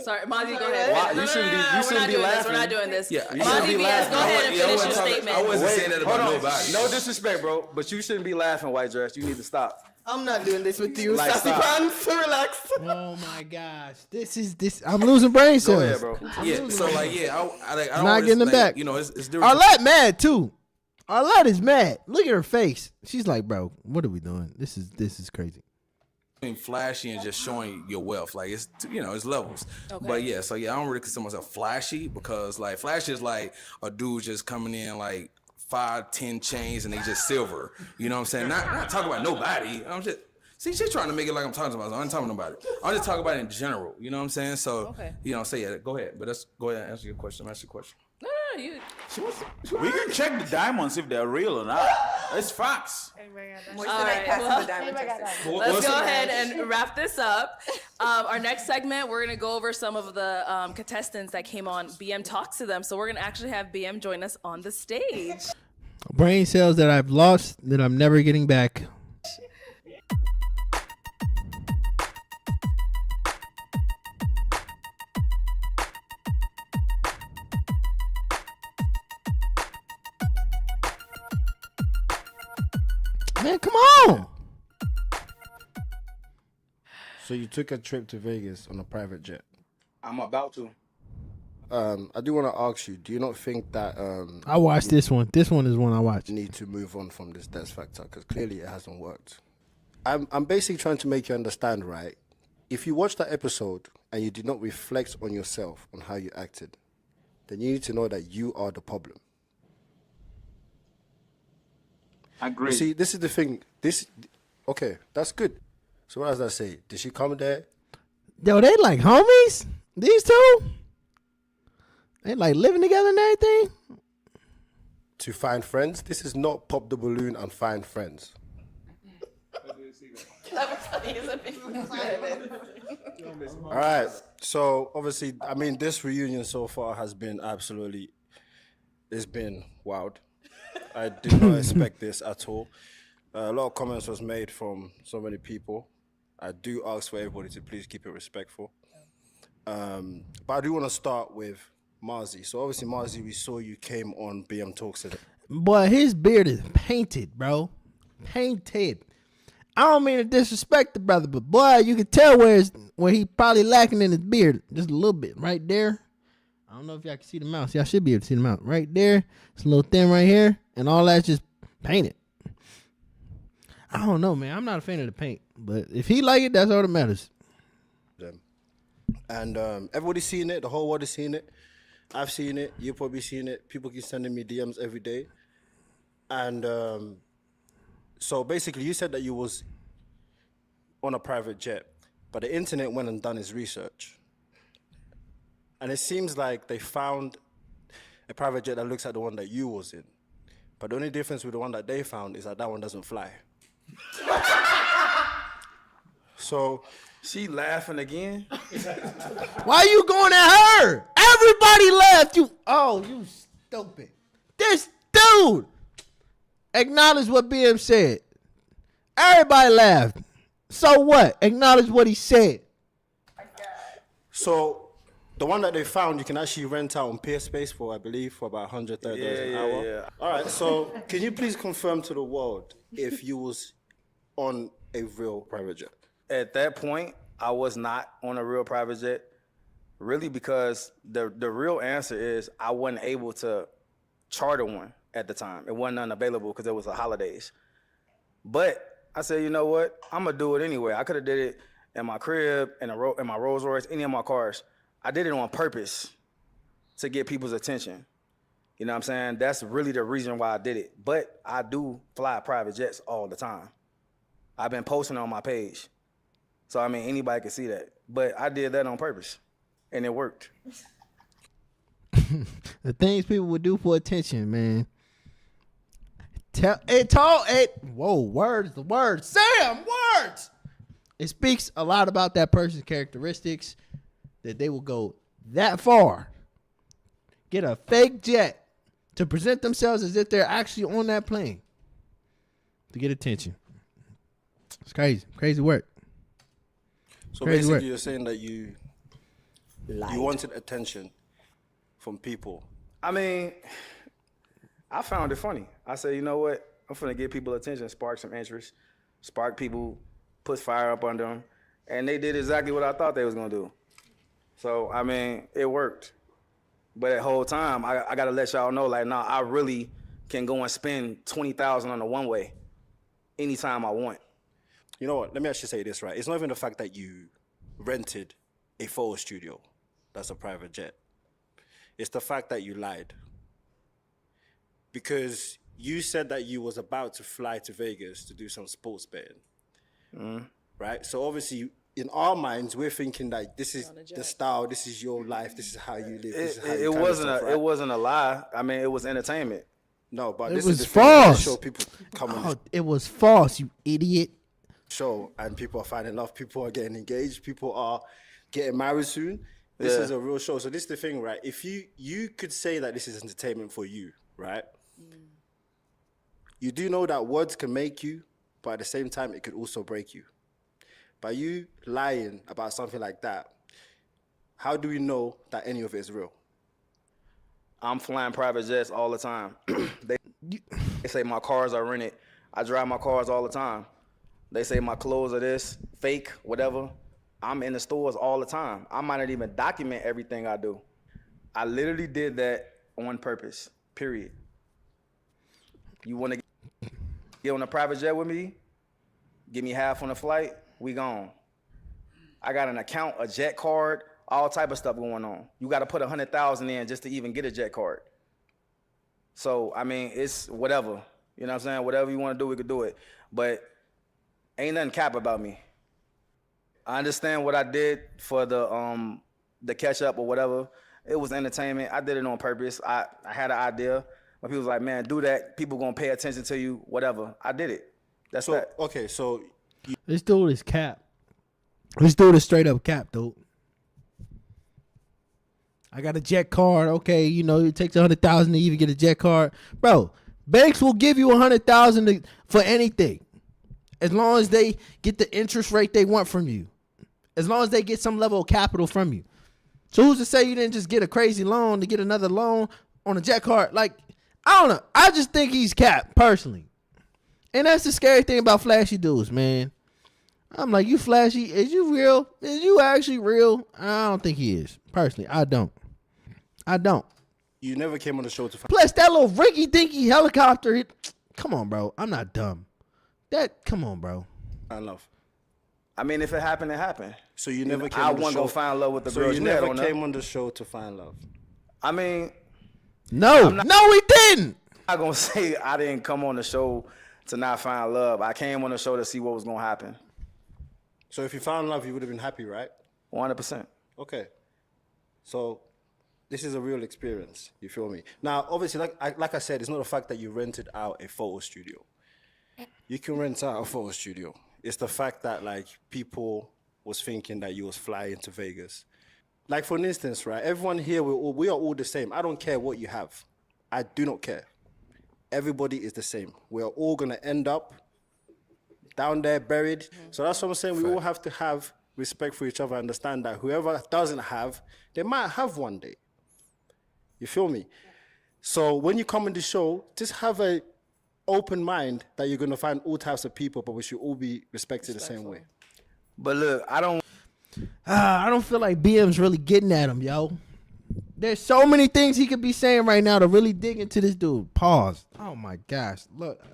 Sorry, Mozzie, go ahead. Why- you shouldn't be- you shouldn't be laughing. We're not doing this. Yeah, You shouldn't Mozzie be VS, go laughing. ahead and finish your statement. I wasn't saying that about hold on. nobody. No disrespect, bro, but you shouldn't be laughing, white dress. You need to stop. I'm not doing this with you, Like, sassy stop. pants. Relax. Oh my gosh, this. I'm losing brain Go cells. ahead, bro. Yeah. So like, yeah, I don't Not always, getting them like, back. You know, it's different. Arlette mad too. Arlette is mad. Look at her face. She's like, bro, what are we doing? This is crazy. Between flashy and just showing your wealth, like it's it's levels. Okay. But yeah, so yeah, I don't really consider myself flashy because like flashy is like a dude just coming in like 5-10 chains and they just silver. You know what I'm saying? Not talking about nobody. I'm just she's trying to make it like I'm talking about. I'm not talking about it. I'm just talking about it in general. You know what I'm saying? So Okay. so yeah, go ahead. But let's go ahead and answer your question. Ask your question. No, you. We can check the diamonds if they're real or not. It's facts. Moissanite All right, passes well, the diamond test. Let's go ahead and wrap this up. Our next segment, we're gonna go over some of the contestants that came on BM Talks to them. So we're gonna actually have BM join us on the stage. Brain cells that I've lost that I'm never getting back. Man, come on. So you took a trip to Vegas on a private jet. I'm about to. I do want to ask you, do you not think that I watched this one. This one is one I watched. you need to move on from this death factor? Because clearly it hasn't worked. I'm basically trying to make you understand, right? If you watch that episode and you did not reflect on yourself, on how you acted, then you need to know that you are the problem. Agree. You see, this is the thing. Okay, that's good. So what does that say? Did she come there? Yo, they like homies? These two? They like living together and everything? To find friends? This is not pop the balloon and find friends. All right. So obviously, I mean, this reunion so far has been it's been wild. I did not expect this at all. A lot of comments was made from so many people. I do ask for everybody to please keep it respectful. But I do want to start with Marzi. So obviously, Marzi, we saw you came on BM Talks today. Boy, his beard is painted, bro. Painted. I don't mean to disrespect the brother, but boy, you can tell where he probably lacking in his beard. Just a little bit right there. I don't know if y'all can see the mouse. Y'all should be able to see the mouse. Right there. It's a little thin right here. And all that's just painted. I don't know, man. I'm not a fan of the paint. But if he like it, that's all that matters. And everybody's seen it. The whole world is seeing it. I've seen it. You've probably seen it. People keep sending me DMs every day. And so basically, you said that you was on a private jet, but the internet went and done its research. And it seems like they found a private jet that looks like the one that you was in. But the only difference with the one that they found is that one doesn't fly. So she laughing again. Why you going at her? Everybody laughed. You stupid. This dude. Acknowledge what BM said. Everybody laughed. So what? Acknowledge what he said. So the one that they found, you can actually rent out on Peerspace for, I believe, for about $130 an hour. Yeah. All right, so can you please confirm to the world if you was on a real private jet? At that point, I was not on a real private jet, really, because the real answer is I wasn't able to charter one at the time. It wasn't unavailable because it was the holidays. But I said, you know what? I'm gonna do it anyway. I could have did it in my crib, in my Rolls Royce, any of my cars. I did it on purpose to get people's attention. You know what I'm saying? That's really the reason why I did it. But I do fly private jets all the time. I've been posting on my page. So, I mean, anybody can see that. But I did that on purpose, and it worked. The things people would do for attention, man. Words. Sam, words. It speaks a lot about that person's characteristics that they will go that far, get a fake jet to present themselves as if they're actually on that plane to get attention. It's crazy work. So basically, you're saying that you wanted attention from people. I mean, I found it funny. I said, you know what? I'm finna get people attention, spark some interest, spark people, put fire up under them. And they did exactly what I thought they was gonna do. So, I mean, it worked. But that whole time, I gotta let y'all know, like, I really can go and spend $20,000 on a one-way anytime I want. You know what? Let me actually say this, right? It's not even the fact that you rented a photo studio that's a private jet. It's the fact that you lied. Because you said that you was about to fly to Vegas to do some sports betting, right? So obviously, in our minds, we're thinking that this is the style, this is your life, this is how you live. This is how you It wasn't a lie. I mean, it was entertainment. No, but It this was is the false. Show people come on It was false, you idiot. show, and people are finding love. People are getting engaged. People are getting married soon. This is a real show. So this is the thing, right? If you could say that this is entertainment for you, right? You do know that words can make you, but at the same time, it could also break you. By you lying about something like that, how do we know that any of it is real? I'm flying private jets all the time. They say my cars are rented. I drive my cars all the time. They say my clothes are this, fake, whatever. I'm in the stores all the time. I might not even document everything I do. I literally did that on purpose, period. You want to get on a private jet with me? Give me half on the flight, we gone. I got an account, a jet card, all type of stuff going on. You got to put 100,000 in just to even get a jet card. So, I mean, it's whatever. You know what I'm saying? Whatever you want to do, we could do it. But ain't nothing cap about me. I understand what I did for the catch up or whatever. It was entertainment. I did it on purpose. I had an idea. But people was like, man, do that. People gonna pay attention to you, whatever. I did it. That's that. Okay, so This dude is cap. This dude is straight up cap, dude. I got a jet card. Okay, it takes 100,000 to even get a jet card, bro. Banks will give you 100,000 for anything, as long as they get the interest rate they want from you, as long as they get some level of capital from you. So who's to say you didn't just get a crazy loan to get another loan on a jet card? Like, I don't know. I just think he's capped, personally. And that's the scary thing about flashy dudes, man. I'm like, you flashy? Is you real? Is you actually real? I don't think he is. Personally, I don't. You never came on the show to find. Plus, that little rinky dinky helicopter. Come on, bro. I'm not dumb. Come on, bro. Find love. I mean, if it happened, it happened. So you never came I on the wasn't show. gonna find love with the So girls you you had never on there. came on the show to find love. I mean, No, we didn't. I'm not gonna say I didn't come on the show to not find love. I came on the show to see what was gonna happen. So if you found love, you would have been happy, right? 100%. Okay. So this is a real experience. You feel me? Now, obviously, like I said, it's not the fact that you rented out a photo studio. You can rent out a photo studio. It's the fact that like people was thinking that you was flying to Vegas. Like for instance, right? Everyone here, we are all the same. I don't care what you have. I do not care. Everybody is the same. We are all gonna end up down there buried. So that's what I'm saying. We all have to have respect for each other. Understand that whoever doesn't have, they might have one day. You feel me? So when you come on the show, just have a open mind that you're gonna find all types of people, but we should all be respected the same way. But look, I don't feel like BM's really getting at him, yo. There's so many things he could be saying right now to really dig into this dude. Pause. Oh my gosh. Look.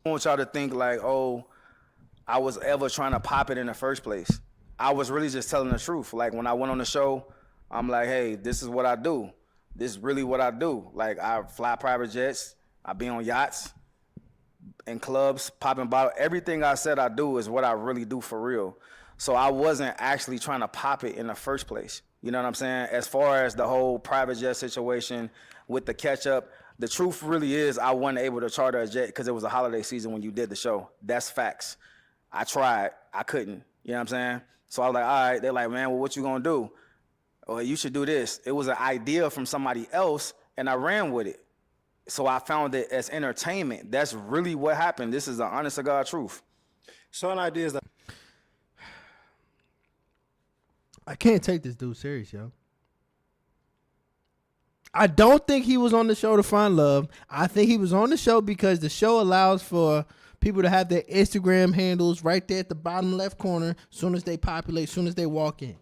I want y'all to think like, oh, I was ever trying to pop it in the first place. I was really just telling the truth. Like when I went on the show, I'm like, hey, this is what I do. This is really what I do. Like I fly private jets. I be on yachts, in clubs, popping bottles. Everything I said I do is what I really do for real. So I wasn't actually trying to pop it in the first place. You know what I'm saying? As far as the whole private jet situation with the catch up, the truth really is I wasn't able to charter a jet because it was a holiday season when you did the show. That's facts. I tried. I couldn't. You know what I'm saying? So I was like, all right. They're like, man, well, what you gonna do? Well, you should do this. It was an idea from somebody else, and I ran with it. So I found it as entertainment. That's really what happened. This is the honest to God truth. So an idea is that I can't take this dude serious, yo. I don't think he was on the show to find love. I think he was on the show because the show allows for people to have their Instagram handles right there at the bottom left corner as soon as they populate, as soon as they walk in.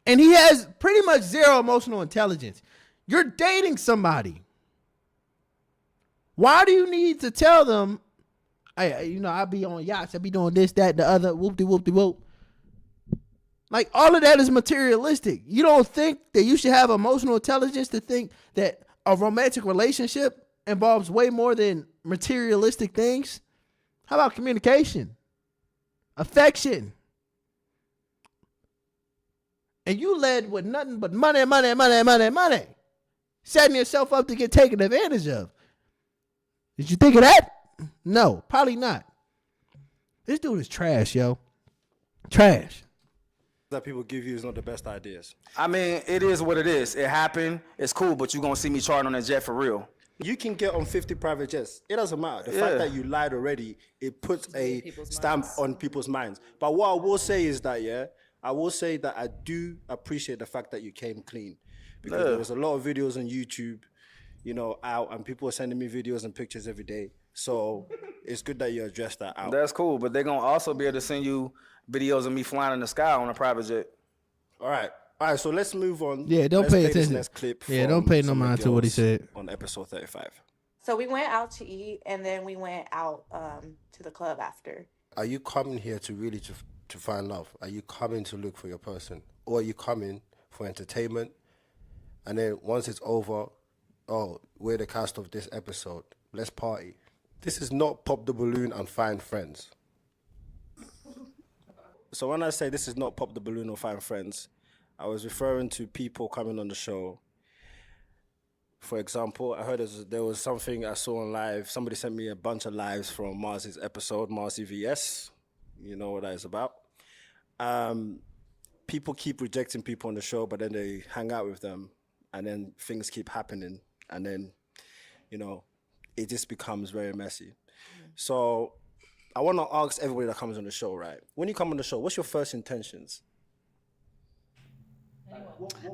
And he has pretty much zero emotional intelligence. You're dating somebody. Why do you need to tell them, hey, I be on yachts, I be doing this, that, the other, whoop-de-whoop-de-whoop. Like, all of that is materialistic. You don't think that you should have emotional intelligence to think that a romantic relationship involves way more than materialistic things? How about communication? Affection? And you led with nothing but money, setting yourself up to get taken advantage of. Did you think of that? No, probably not. This dude is trash, yo. Trash. That people give you is not the best ideas. I mean, it is what it is. It happened. It's cool, but you're going to see me charting on a jet for real. You can get on 50 private jets. It doesn't matter. The fact that you lied already, it puts a stamp on people's minds. But what I will say is that, I will say that I do appreciate the fact that you came clean. Because there was a lot of videos on YouTube, out, and people are sending me videos and pictures every day. So it's good that you addressed that out. That's cool, but they're going to also be able to send you videos of me flying in the sky on a private jet. All right, so let's move on. Yeah, don't Let's pay play this attention. next clip Yeah, from don't pay no some of the mind to what he girls said. on episode 35. So we went out to eat, and then we went out to the club after. Are you coming here to really to find love? Are you coming to look for your person? Or are you coming for entertainment? And then once it's over, oh, we're the cast of this episode. Let's party. This is not pop the balloon and find friends. So when I say this is not pop the balloon or find friends, I was referring to people coming on the show. For example, I heard there was something I saw on live. Somebody sent me a bunch of lives from Marzi's episode, Marzi VS. You know what that is about. People keep rejecting people on the show, but then they hang out with them, and then things keep happening, and then, it just becomes very messy. So I want to ask everybody that comes on the show, right? When you come on the show, what's your first intentions?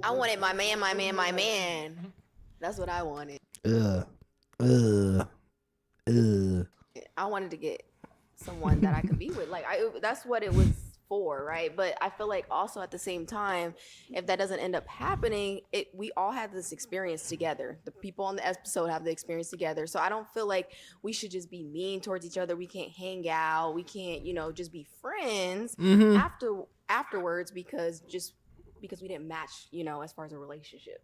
I wanted my man, my man, my man. That's what I wanted. I wanted to get someone that I could be with. Like that's what it was for, right? But I feel like also at the same time, if that doesn't end up happening, we all have this experience together. The people on the episode have the experience together. So I don't feel like we should just be mean towards each other. We can't hang out. We can't, just be friends afterwards because we didn't match, as far as a relationship.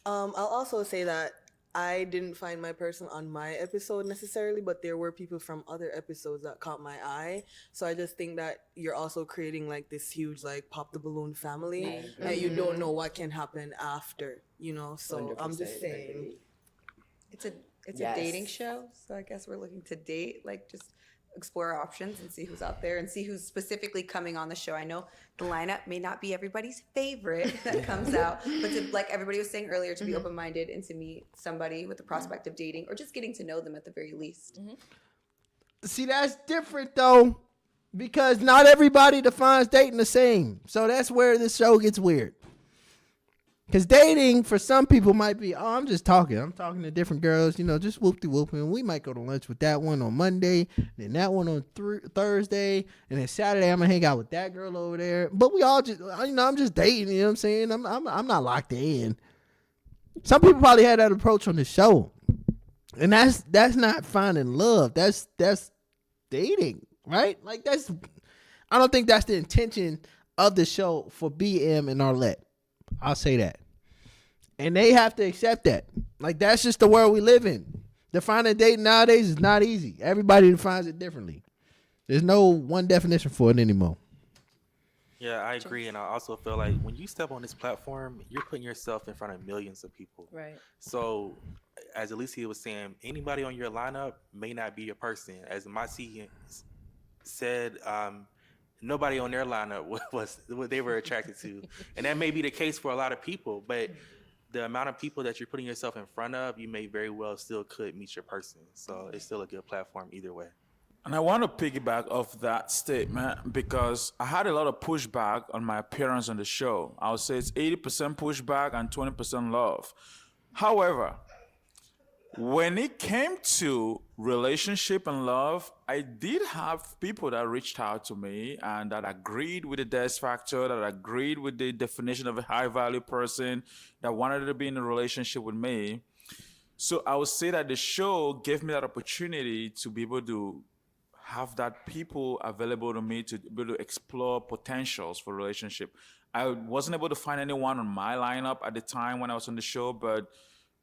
I'll also say that I didn't find my person on my episode necessarily, but there were people from other episodes that caught my eye. So I just think that you're also creating like this huge like pop the balloon family, and you don't know what can happen after, So I'm just saying, it's a dating show, so I guess we're looking to date, like just explore our options and see who's out there and see who's specifically coming on the show. I know the lineup may not be everybody's favorite that comes out, but to, like everybody was saying earlier, to be open-minded and to meet somebody with the prospect of dating or just getting to know them at the very least. See, that's different though, because not everybody defines dating the same. So that's where this show gets weird. Because dating for some people might be, I'm just talking. I'm talking to different girls, just whoop-de-whooping. We might go to lunch with that one on Monday, then that one on Thursday, and then Saturday I'm going to hang out with that girl over there. But we all just, I'm just dating, you know what I'm saying? I'm not locked in. Some people probably had that approach on the show. And that's not finding love. That's dating, right? Like I don't think that's the intention of the show for BM and Arlette. I'll say that. And they have to accept that. Like, that's just the world we live in. Defining dating nowadays is not easy. Everybody defines it differently. There's no one definition for it anymore. Yeah, I agree. And I also feel like when you step on this platform, you're putting yourself in front of millions of people. Right. So, as Alicia was saying, anybody on your lineup may not be your person. As Masi said, nobody on their lineup was what they were attracted to. And that may be the case for a lot of people, but the amount of people that you're putting yourself in front of, you may very well still could meet your person. So it's still a good platform either way. And I want to piggyback off that statement because I had a lot of pushback on my appearance on the show. I would say it's 80% pushback and 20% love. However, when it came to relationship and love, I did have people that reached out to me and that agreed with the Des factor, that agreed with the definition of a high-value person, that wanted to be in a relationship with me. So I would say that the show gave me that opportunity to be able to have that people available to me to be able to explore potentials for relationship. I wasn't able to find anyone on my lineup at the time when I was on the show, but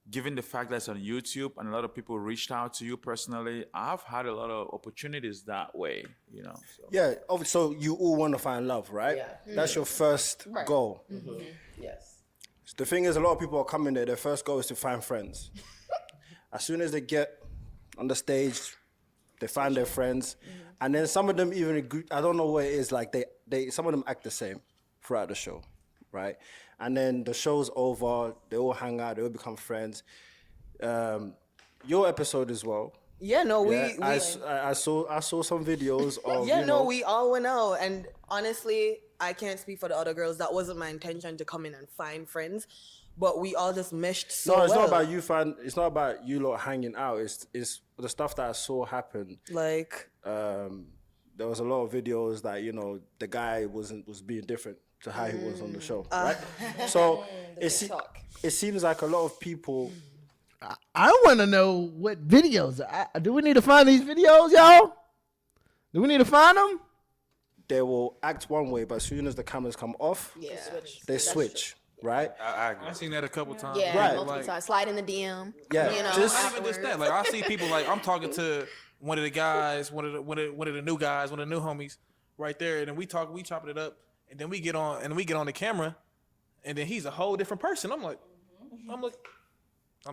given the fact that it's on YouTube and a lot of people reached out to you personally, I've had a lot of opportunities that way, So. Yeah, so you all want to find love, right? Yeah. That's your first goal. Yes. So the thing is, a lot of people are coming there, their first goal is to find friends. As soon as they get on the stage, they find their friends. And then some of them even agree, I don't know what it is, like some of them act the same throughout the show, right? And then the show's over, they all hang out, they all become friends. Your episode as well. Yeah, no, I saw some videos of, we all went out. And honestly, I can't speak for the other girls. That wasn't my intention to come in and find friends. But we all just meshed so well. No, it's not about you it's not about you lot hanging out. It's the stuff that I saw happen. Like there was a lot of videos that, the guy was being different to how he was on the show, right? So it seems like a lot of people. I want to know what videos. Do we need to find these videos, y'all? Do we need to find them? They will act one way, but as soon as the cameras come off, they switch. Right? I agree. I've seen that a couple times. Yeah, right. multiple times. Slide in the DM. Yeah, not even just that. Like I see people like I'm talking to one of the guys, one of the new guys, one of the new homies, right there, and then we chopping it up, and then we get on the camera, and then he's a whole different person. I'm like,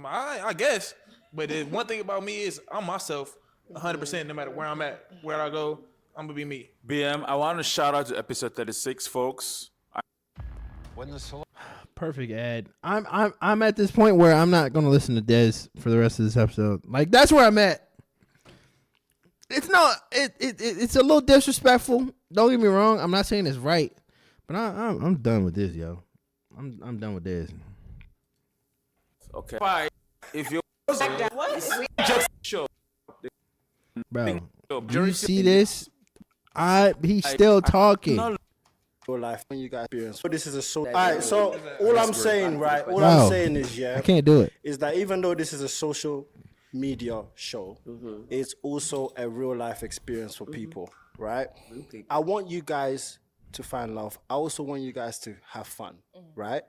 I guess, but the one thing about me is I'm myself 100%. No matter where I'm at, where I go, I'm gonna be me. BM, I want to shout out to episode 36, folks. Perfect ad. I'm at this point where I'm not gonna listen to Dez for the rest of this episode. Like that's where I'm at. It's not. It's a little disrespectful. Don't get me wrong. I'm not saying it's right, but I'm done with this, yo. I'm done with this. Okay. Fine. If you're just show, Bro, do you see this? He's still talking. Life when you guys experience. So this is a all right. So all I'm saying, right? All Bro, I'm saying is, I can't do it. Is that even though this is a social media show, it's also a real life experience for people, right? I want you guys to find love. I also want you guys to have fun, right?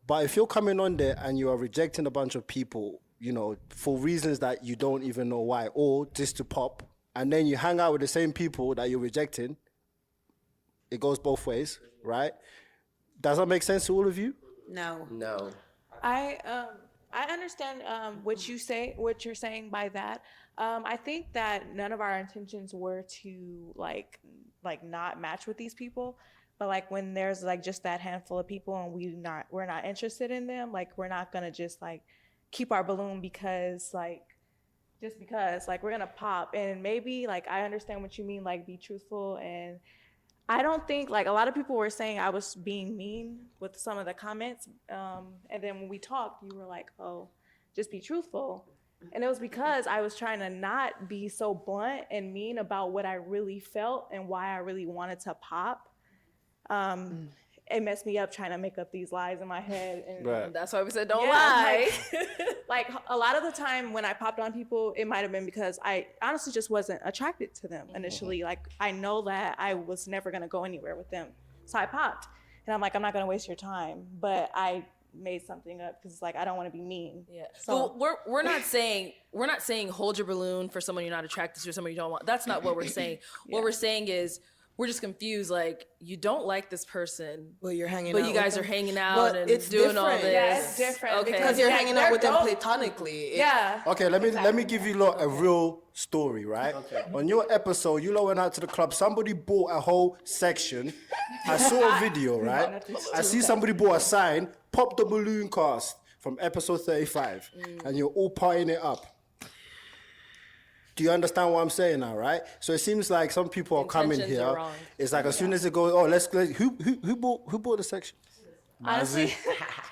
But if you're coming on there and you are rejecting a bunch of people, you know, for reasons that you don't even know why, or just to pop, and then you hang out with the same people that you're rejecting, it goes both ways, right? Does that make sense to all of you? No. No. I understand what you're saying by that. I think that none of our intentions were to like not match with these people, but like when there's like just that handful of people and we're not interested in them, like we're not gonna just like keep our balloon because like we're gonna pop. And maybe like I understand what you mean, like be truthful. And I don't think, like, a lot of people were saying I was being mean with some of the comments. And then when we talked, you were like, oh, just be truthful. And it was because I was trying to not be so blunt and mean about what I really felt and why I really wanted to pop. It messed me up trying to make up these lies in my head. And that's why we said don't lie. Like a lot of the time when I popped on people, it might have been because I honestly just wasn't attracted to them initially. Like I know that I was never gonna go anywhere with them. So I popped. And I'm like, I'm not gonna waste your time. But I made something up because like I don't want to be mean. Yeah. So But we're not saying hold your balloon for someone you're not attracted to or someone you don't want. That's not what we're saying. What we're saying is we're just confused. Like you don't like this person, but you're hanging. But out you guys with are them. hanging out But and it's doing different. all this. yeah, it's different. Okay. Because you're hanging out with them dope. platonically. Yeah. Okay, let me give you lot a real story, right? On your episode, you lot went out to the club. Somebody bought a whole section. I saw a video, right? I see somebody bought a sign. Pop the balloon cast from episode 35, and you're all partying it up. Do you understand what I'm saying now, right? So it seems like some people are coming Intentions here. are wrong. It's like as soon as it goes, oh, let's who bought the section? Honestly,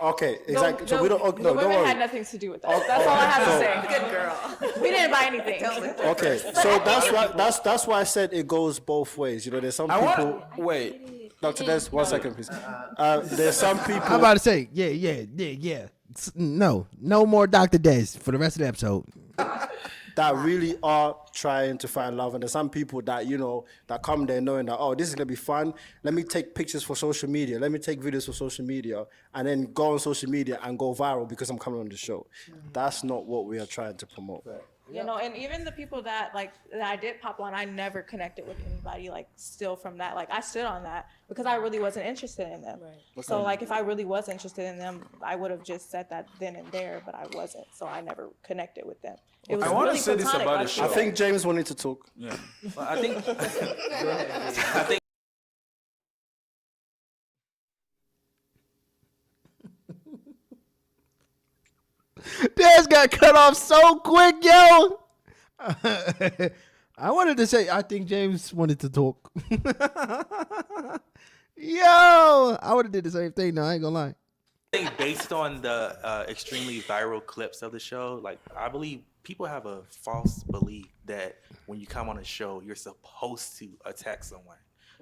Okay, exactly. So we don't. the No, don't women worry. had nothing to do with that. That's all I have to say. Good girl. We didn't buy anything. Okay, so that's why I said it goes both ways. You know, there's some people. Wait. Dr. Des, 1 second, please. There's some people. I'm about to say, yeah. No more Dr. Des for the rest of the episode. That really are trying to find love, and there's some people that that come there knowing that, oh, this is gonna be fun. Let me take pictures for social media. Let me take videos for social media, and then go on social media and go viral because I'm coming on the show. That's not what we are trying to promote. You know, and even the people that I did pop on, I never connected with anybody still from that. Like I stood on that because I really wasn't interested in them. Right. So if I really was interested in them, I would have just said that then and there, but I wasn't. So I never connected with them. It was I want to really say this platonic, about the like, show. I think James wanted to talk. Yeah. Well, I think Des got cut off so quick, yo. I wanted to say, I think James wanted to talk. Yo, I would have did the same thing. No, I ain't gonna lie. I think based on the extremely viral clips of the show, like I believe people have a false belief that when you come on a show, you're supposed to attack someone.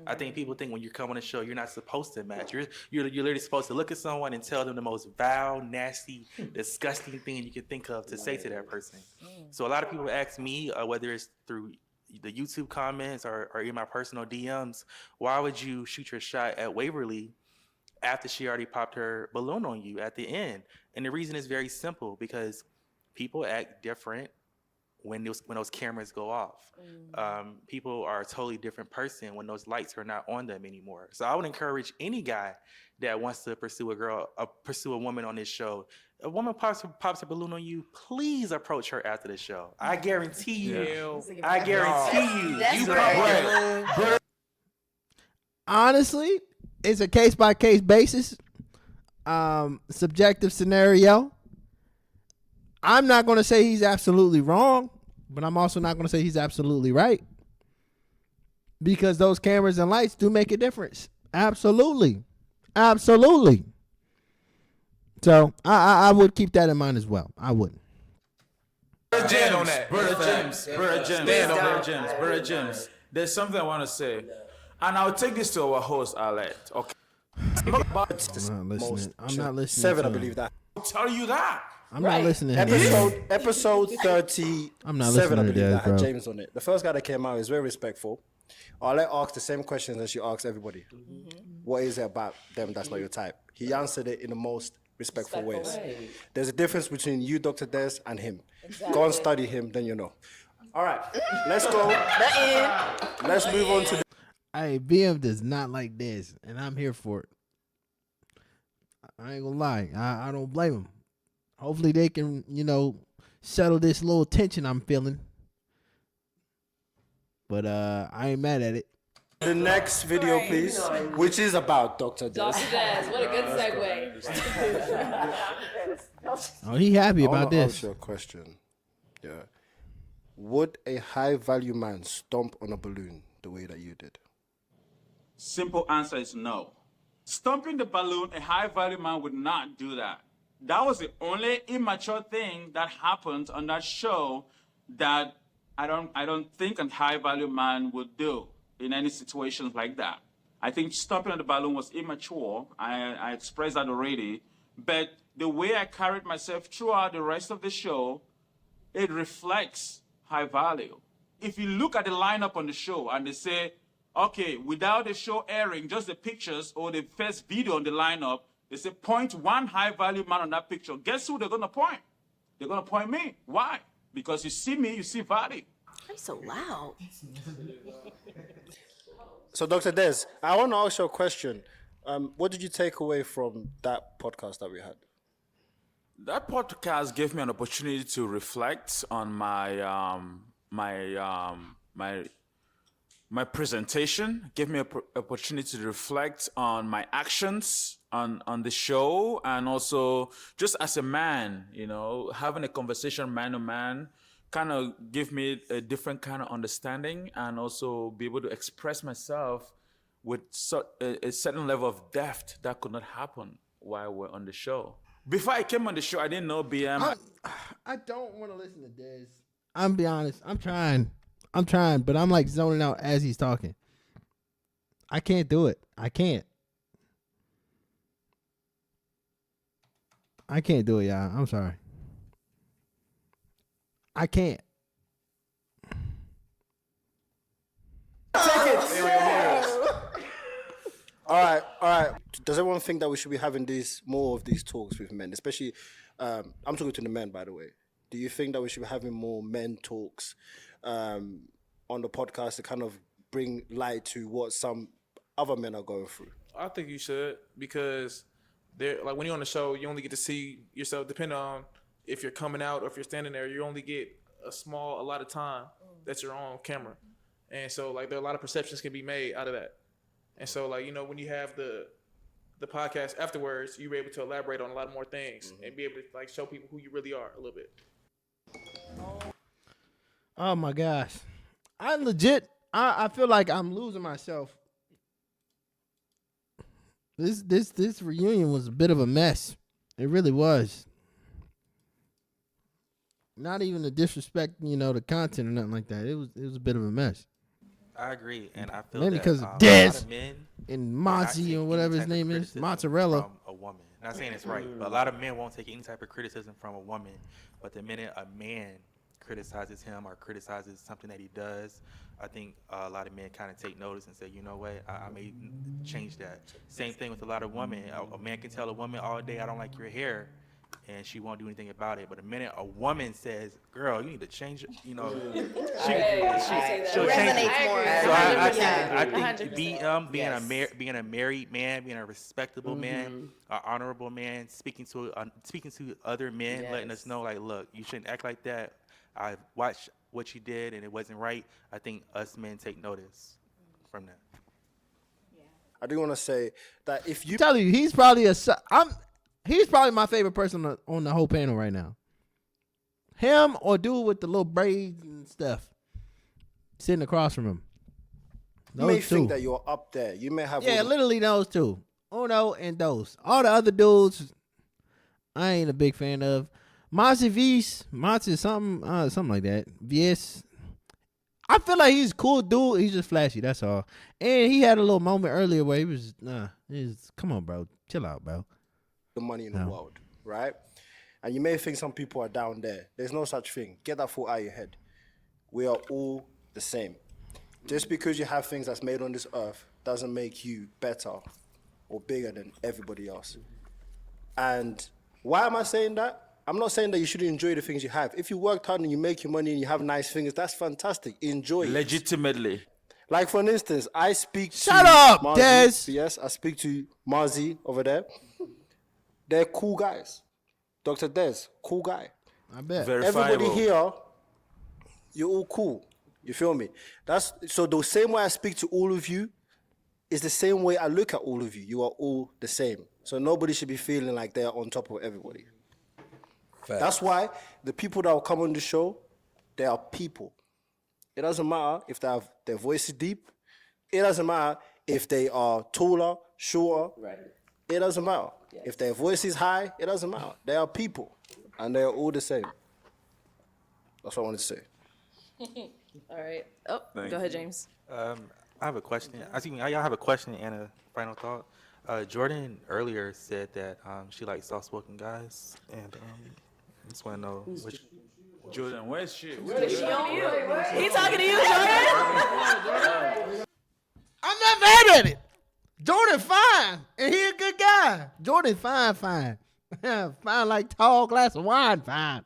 I think people think when you come on a show, you're not supposed to match. You're literally supposed to look at someone and tell them the most vile, nasty, disgusting thing you can think of to say to that person. So a lot of people ask me, whether it's through the YouTube comments or in my personal DMs, why would you shoot your shot at Waverly after she already popped her balloon on you at the end? And the reason is very simple, because people act different when those cameras go off. People are a totally different person when those lights are not on them anymore. So I would encourage any guy that wants to pursue a woman on this show. A woman pops a balloon on you, please approach her after the show. I guarantee you. I guarantee you. That's You right. Honestly, it's a case by case basis. Subjective scenario. I'm not gonna say he's absolutely wrong. but I'm also not going to say he's absolutely right, because those cameras and lights do make a difference. Absolutely. Absolutely. So I would keep that in mind as well. I would. Stand on that. Brother James. There's something I want to say. And I'll take this to our host, Alette. Okay. I'm not listening. I'm not listening. 7, to I believe him. that. I'll tell you that. I'm not listening to him. Episode 37, I'm not I listening to believe Dez, that had bro. James on it. The first guy that came out is very respectful. I'll ask the same questions as she asks everybody. What is it about them that's not your type? He answered it in the most respectful ways. There's a difference between you, Dr. Des, and him. Go and study him, then you know. All right, let's go. Let's move on to the... Hey, BM does not like this, and I'm here for it. I ain't gonna lie. I don't blame him. Hopefully they can, settle this little tension I'm feeling. But I ain't mad at it. The next video, please, which is about Dr. Des. Dr. Des, what a good segue. Oh, he happy about I wanna this. ask you a question. Yeah. Would a high-value man stomp on a balloon the way that you did? Simple answer is no. Stomping the balloon, a high-value man would not do that. That was the only immature thing that happened on that show that I don't think a high-value man would do in any situations like that. I think stomping on the balloon was immature. I expressed that already. But the way I carried myself throughout the rest of the show, it reflects high value. If you look at the lineup on the show and they say, okay, without the show airing, just the pictures or the first video on the lineup, they say point one high value man on that picture. Guess who they're gonna point? They're gonna point me. Why? Because you see me, you see value. I'm so loud. So, Dr. Des, I want to ask you a question. What did you take away from that podcast that we had? That podcast gave me an opportunity to reflect on my presentation. Gave me an opportunity to reflect on my actions on the show, and also just as a man, having a conversation man to man, kind of give me a different kind of understanding, and also be able to express myself with a certain level of depth that could not happen while we're on the show. Before I came on the show, I didn't know BM. I don't want to listen to Dez. I'm be honest. I'm trying, but I'm like zoning out as he's talking. I can't do it. I can't do it, y'all. I'm sorry. I can't. All right. Does everyone think that we should be having more of these talks with men, especially? I'm talking to the men, by the way. Do you think that we should be having more men talks on the podcast to kind of bring light to what some other men are going through? I think you should, because like when you're on the show, you only get to see yourself. Depending on if you're coming out or if you're standing there, you only get a lot of time that you're on camera, and so like there are a lot of perceptions can be made out of that. And so, like, when you have the podcast afterwards, you're able to elaborate on a lot more things and be able to, like, show people who you really are a little bit. Oh, my gosh. I feel like I'm losing myself. This reunion was a bit of a mess. It really was. Not even to disrespect, the content or nothing like that. It was a bit of a mess. I agree, and I feel maybe that, because of a lot Des of men and Monty or whatever his name is, mozzarella. From a woman. Not saying it's right, but a lot of men won't take any type of criticism from a woman. But the minute a man criticizes him or criticizes something that he does, I think a lot of men kind of take notice and say, you know what, I may change that. Same thing with a lot of women. A man can tell a woman all day, I don't like your hair, and she won't do anything about it. But the minute a woman says, girl, you need to change it, she'll change it. more. So I 100%. think being a married man, being a respectable man, an honorable man, speaking to other men, letting us know, like, look, you shouldn't act like that. I watched what you did and it wasn't right. I think us men take notice from that. I do want to say that if you tell you, he's probably my favorite person on the whole panel right now. Him or dude with the little braids and stuff sitting across from him. You may Those two. think that you're up there. You may have. Yeah, all the- literally those two. Uno and those. All the other dudes, I ain't a big fan of. Monty something like that. Vies. I feel like he's a cool dude. He's just flashy. That's all. And he had a little moment earlier where he was, come on, bro, chill out, bro. The money in the world, right? And you may think some people are down there. There's no such thing. Get that thought out of your head. We are all the same. Just because you have things that's made on this earth doesn't make you better or bigger than everybody else. And why am I saying that? I'm not saying that you shouldn't enjoy the things you have. If you worked hard and you make your money and you have nice things, that's fantastic. Enjoy it. Legitimately. Like, for instance, I speak to... Shut up, Marzi. Des. Yes, I speak to Marzi over there. They're cool guys. Dr. Des, cool guy. I bet. Everybody here, you're all cool. You feel me? So the same way I speak to all of you is the same way I look at all of you. You are all the same. So nobody should be feeling like they're on top of everybody. Facts. That's why the people that will come on the show, they are people. It doesn't matter if they have their voice is deep. It doesn't matter if they are taller, shorter. Right. It doesn't matter. Yeah. If their voice is high, it doesn't matter. They are people, and they are all the same. That's what I wanted to say. All right. Oh, go ahead, James. I have a question. I have a question and a final thought. Jordan earlier said that she likes soft-spoken guys, and I just want to know which. Jordan, where's she? He talking to you, Jordan? I'm not mad at it. Jordan fine, and he a good guy. Jordan fine. Fine like tall glass of wine, fine.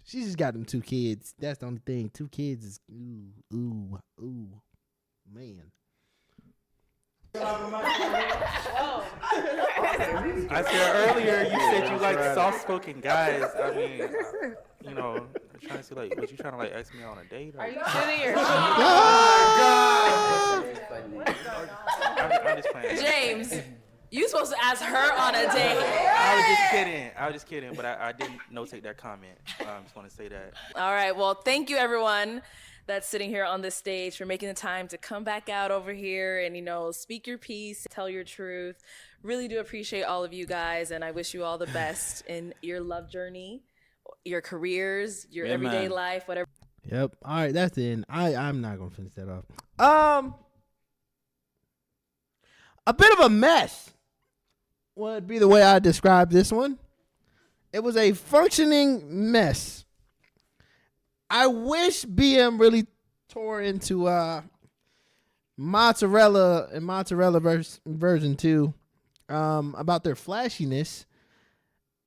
She just got them 2 kids. That's the only thing. 2 kids is ooh, man. I said earlier you said you like soft-spoken guys. I mean, I'm trying to see was you trying to ask me on a date? Or? Are you kidding yourself? I'm just playing. James, you supposed to ask her on a date. I was just kidding, but I didn't notate that comment. I just want to say that. All right. Well, thank you, everyone that's sitting here on this stage for making the time to come back out over here and, speak your piece, tell your truth. Really do appreciate all of you guys, and I wish you all the best in your love journey, your careers, your everyday life, whatever. Yep. All right, that's the end. I'm not gonna finish that off. A bit of a mess would be the way I describe this one. It was a functioning mess. I wish BM really tore into mozzarella and mozzarella version 2 about their flashiness,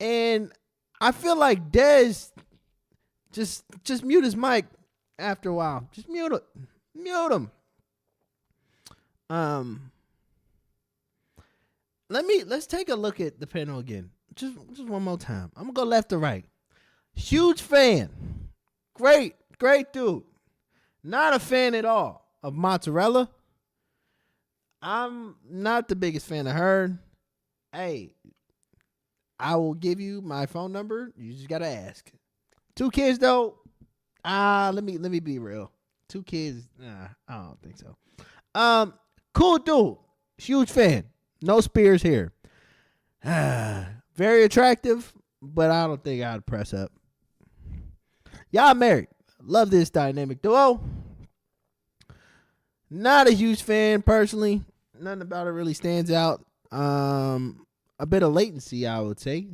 and I feel like Dez just mute his mic after a while. Just mute him. Let's take a look at the panel again. Just one more time. I'm gonna go left to right. Huge fan. Great dude. Not a fan at all of mozzarella. I'm not the biggest fan of her. Hey, I will give you my phone number. You just gotta ask. 2 kids though. Let me be real. 2 kids. I don't think so. Cool dude. Huge fan. No spears here. Very attractive, but I don't think I'd press up. Y'all married. Love this dynamic duo. Not a huge fan personally. Nothing about it really stands out. A bit of latency, I would say,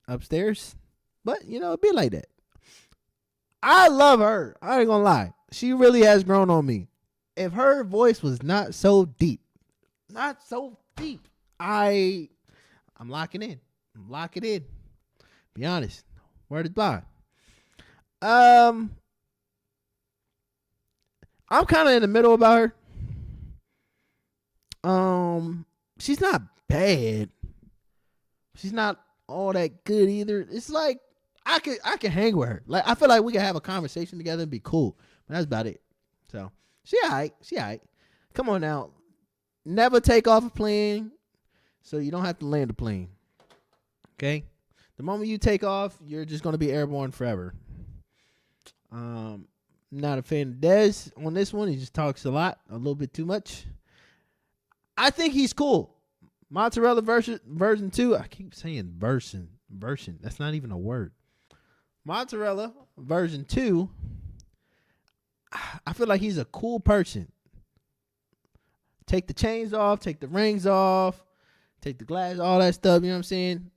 upstairs. But, it'd be like that. I love her. I ain't gonna lie. She really has grown on me. If her voice was not so deep, I'm locking in. Be honest. Word is bond. I'm kind of in the middle about her. She's not bad. She's not all that good either. It's like I can hang with her. Like I feel like we can have a conversation together and be cool. But that's about it. So she alright. Come on now. Never take off a plane, so you don't have to land a plane. Okay? The moment you take off, you're just going to be airborne forever. Not a fan of Dez on this one. He just talks a little bit too much. I think he's cool. Mozzarella version 2. I keep saying version. That's not even a word. Mozzarella version 2. I feel like he's a cool person. Take the chains off, take the rings off, take the glass, all that stuff, you know what I'm saying?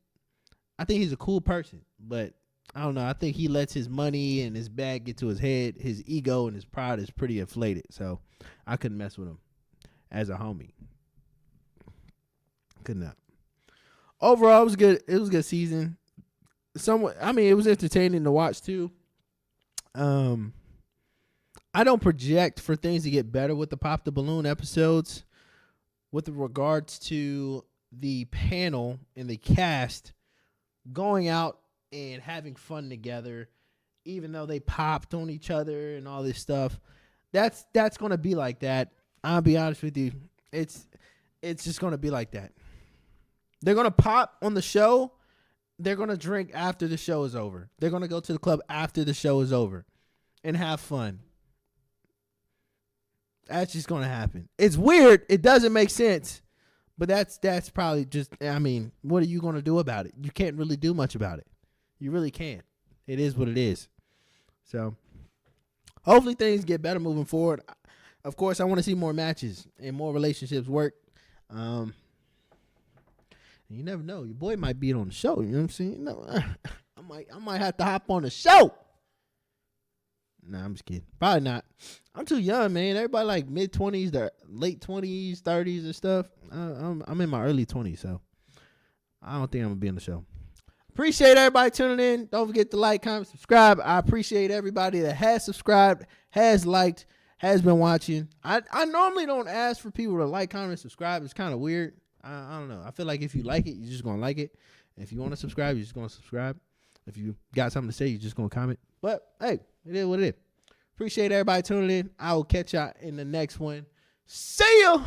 I think he's a cool person, but I don't know. I think he lets his money and his bag get to his head. His ego and his pride is pretty inflated, so I couldn't mess with him as a homie. Could not. Overall, it was good. It was a good season. It was entertaining to watch too. I don't project for things to get better with the Pop the Balloon episodes with regards to the panel and the cast going out and having fun together, even though they popped on each other and all this stuff. That's going to be like that. I'll be honest with you. It's just going to be like that. They're going to pop on the show. They're going to drink after the show is over. They're going to go to the club after the show is over and have fun. That's just going to happen. It's weird. It doesn't make sense. But that's probably just, what are you going to do about it? You can't really do much about it. You really can't. It is what it is. So, hopefully things get better moving forward. Of course, I want to see more matches and more relationships work. You never know. Your boy might be on the show. You know what I'm saying? No, I might have to hop on the show. Nah, I'm just kidding. Probably not. I'm too young, man. Everybody like mid-20s, to late 20s, 30s and stuff. I'm in my early 20s, so I don't think I'm going to be on the show. Appreciate everybody tuning in. Don't forget to like, comment, subscribe. I appreciate everybody that has subscribed, has liked, has been watching. I normally don't ask for people to like, comment, subscribe. It's kind of weird. I don't know. I feel like if you like it, you're just going to like it. If you want to subscribe, you're just going to subscribe. If you got something to say, you're just going to comment. But, hey, it is what it is. Appreciate everybody tuning in. I will catch y'all in the next one. See ya!